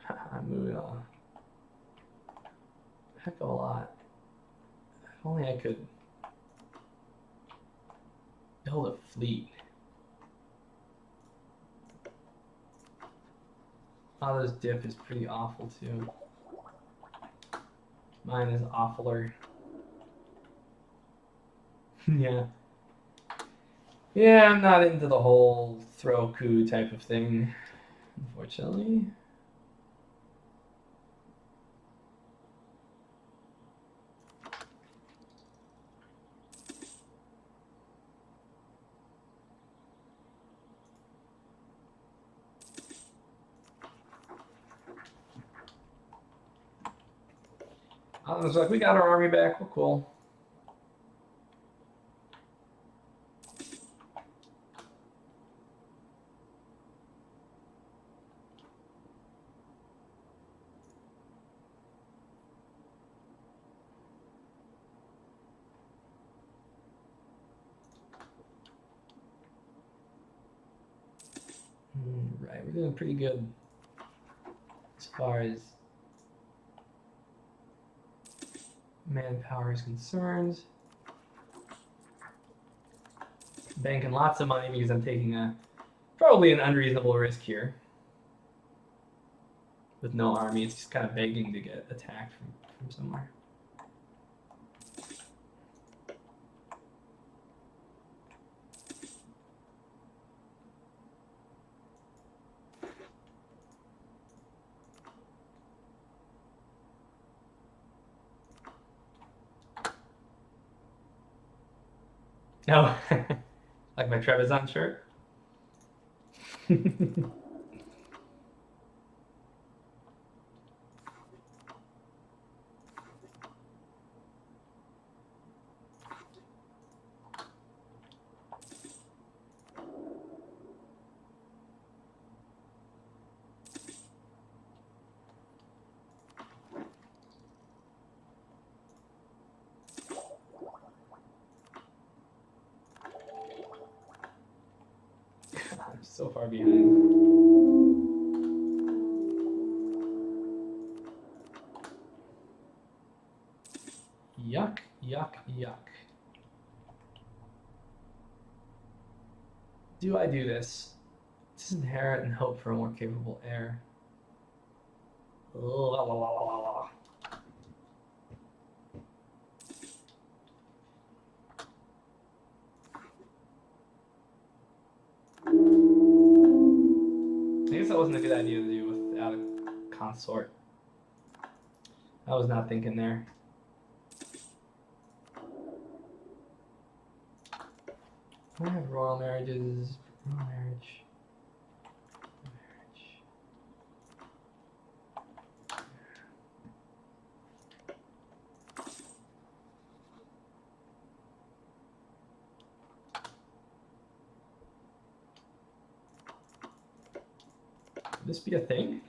I'm moving on. Heck of a lot. If only I could build a fleet. Father's dip is pretty awful too. Mine is awfuler. Yeah. Yeah, I'm not into the whole throw coup type of thing, unfortunately. I was like, we got our army back, we're cool. Right, we're doing pretty good as far as manpower is concerned. Banking lots of money because I'm taking probably an unreasonable risk here. With no army, it's just kind of begging to get attacked from somewhere. Oh, like my Trebizond shirt? I'm so far behind. Yuck, yuck, yuck. Do I do this? Disinherit and hope for a more capable heir. La, la, la, la, la. I guess that wasn't a good idea to do without a consort. I was not thinking there. I have royal marriages, No marriage. Marriage. Would this be a thing?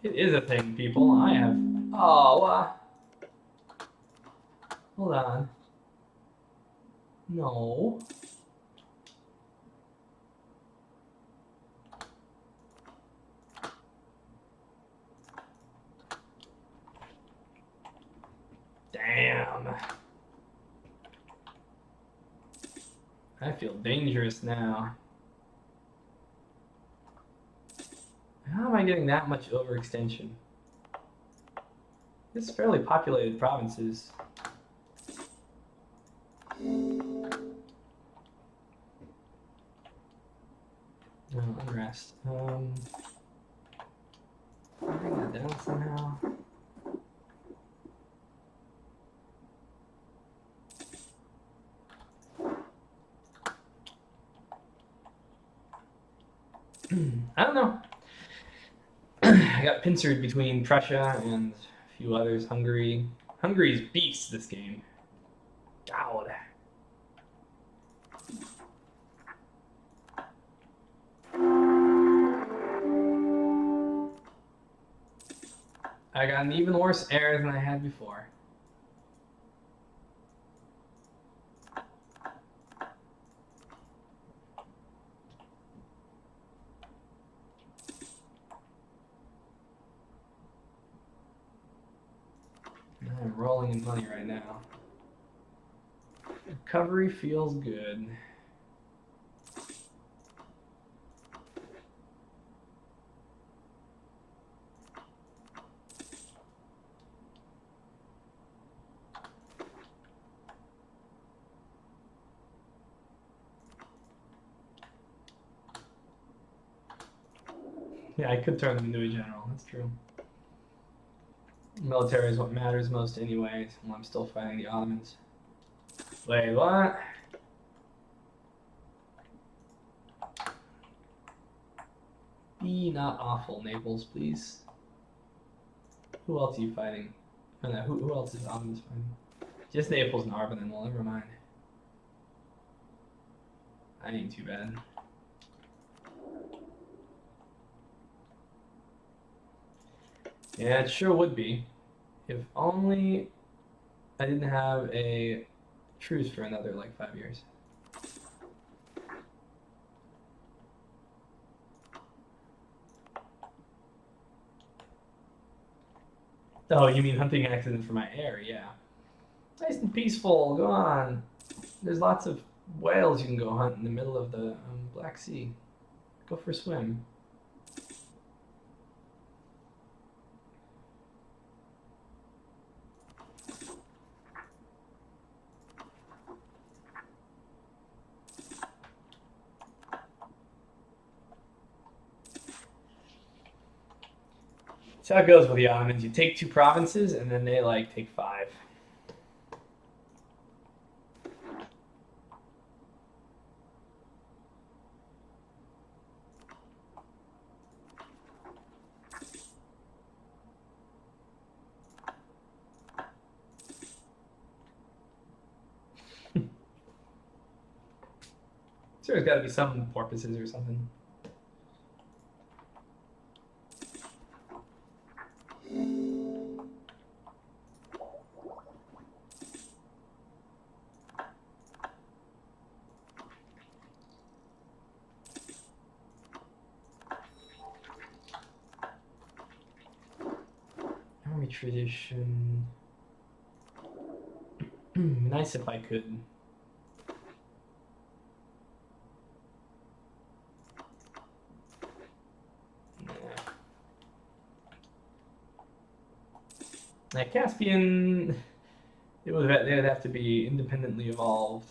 It is a thing, people. I have. Oh, hold on. No. Damn. I feel dangerous now. How am I getting that much overextension? It's fairly populated provinces. No, unrest. Bring that down somehow. I don't know. I got pincered between Prussia and a few others. Hungary. Hungary's beast this game. God. I got an even worse error than I had before. I'm rolling in money right now. Recovery feels good. Yeah, I could turn them into a general. That's true. Military is what matters most anyways, while I'm still fighting the Ottomans. Wait, what? Be not awful, Naples, please. Who else are you fighting? Oh, no, who else is Ottomans fighting? Just Naples and Arbanen, well, never mind. I ain't too bad. Yeah, it sure would be. If only I didn't have a truce for another, like, 5 years. Oh, you mean hunting accidents for my heir? Yeah. Nice and peaceful. Go on. There's lots of whales you can go hunt in the middle of the Black Sea. Go for a swim. That's how it goes with the Ottomans. You take 2 provinces, and then they, like, take 5. So there's got to be some porpoises or something. Army tradition. Nice if I could. Like Caspian, they would have to be independently evolved.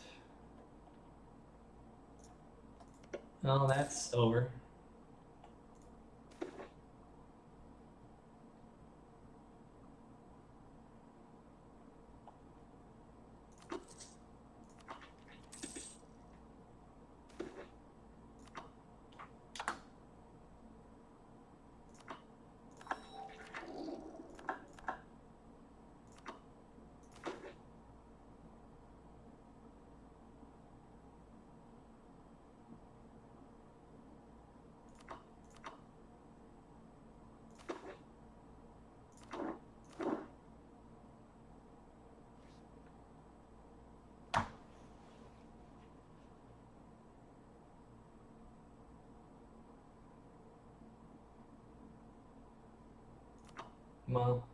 Oh, that's over. Well,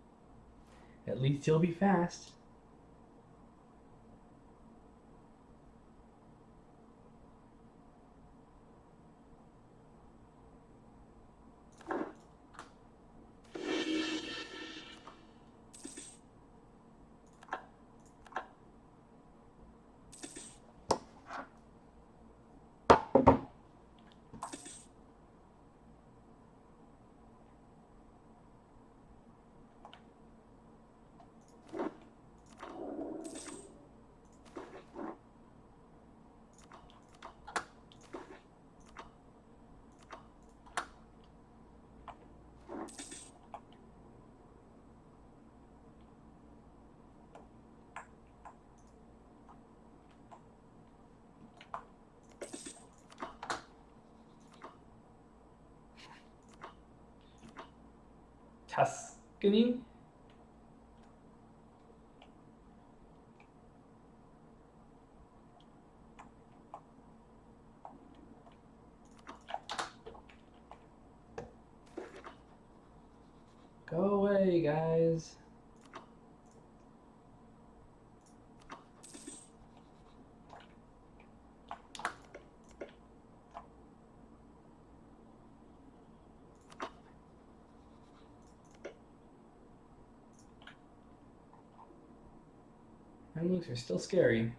at least he'll be fast. Tuscany? Go away, guys. Mamluks are still scary.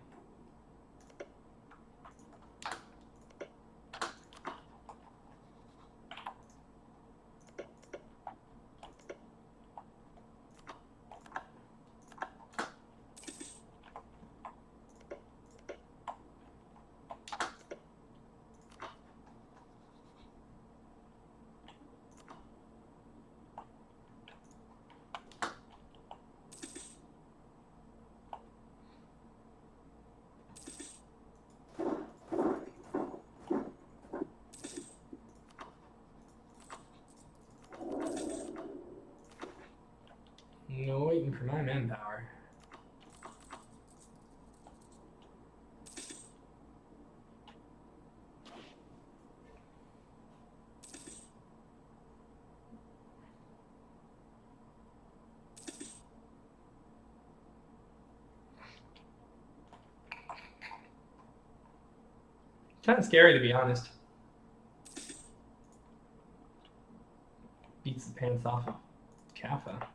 No waiting for my manpower. Kind of scary, to be honest. Beats the pants off of Kappa.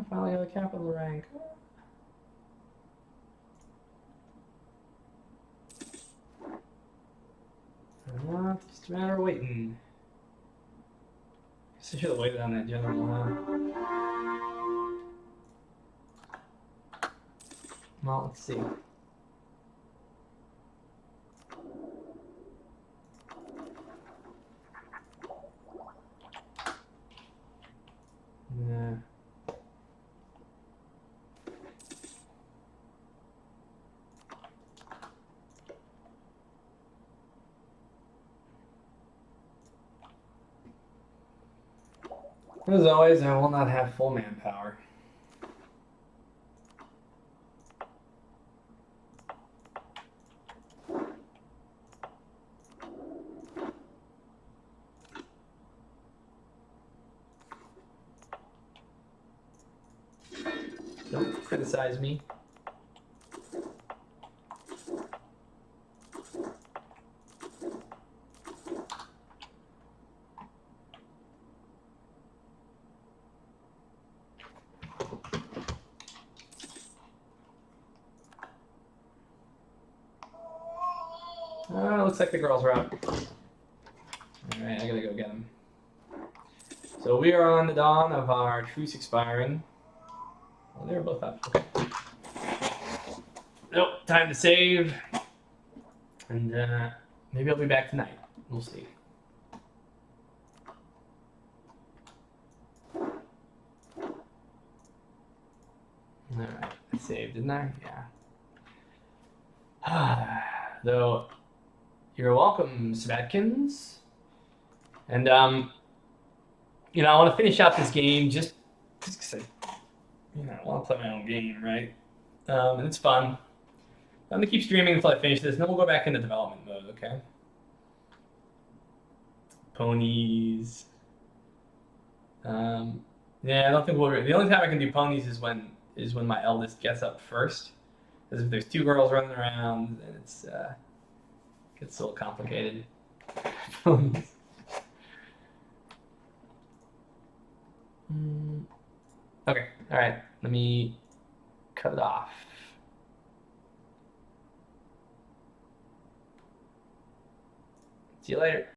Finally got a capital rank. Just a matter of waiting. Guess I should have waited on that general, huh? Well, let's see. Yeah. As always, I will not have full manpower. Don't criticize me. Looks like the girls are out. Alright, I gotta go get them. So we are on the dawn of our truce expiring. Oh, they're both up. Okay. Nope, time to save. And maybe I'll be back tonight. We'll see. Alright, I saved, didn't I? Yeah. Though, you're welcome, Svatkins. And you know, I want to finish out this game just because I want to play my own game, right? And it's fun. I'm gonna keep streaming until I finish this, and then we'll go back into development mode. Okay. Ponies. Yeah, I don't think we'll. The only time I can do ponies is when my eldest gets up first. Because if there's two girls running around, then it's gets a little complicated. Ponies. Okay. All right. Let me cut it off. See you later.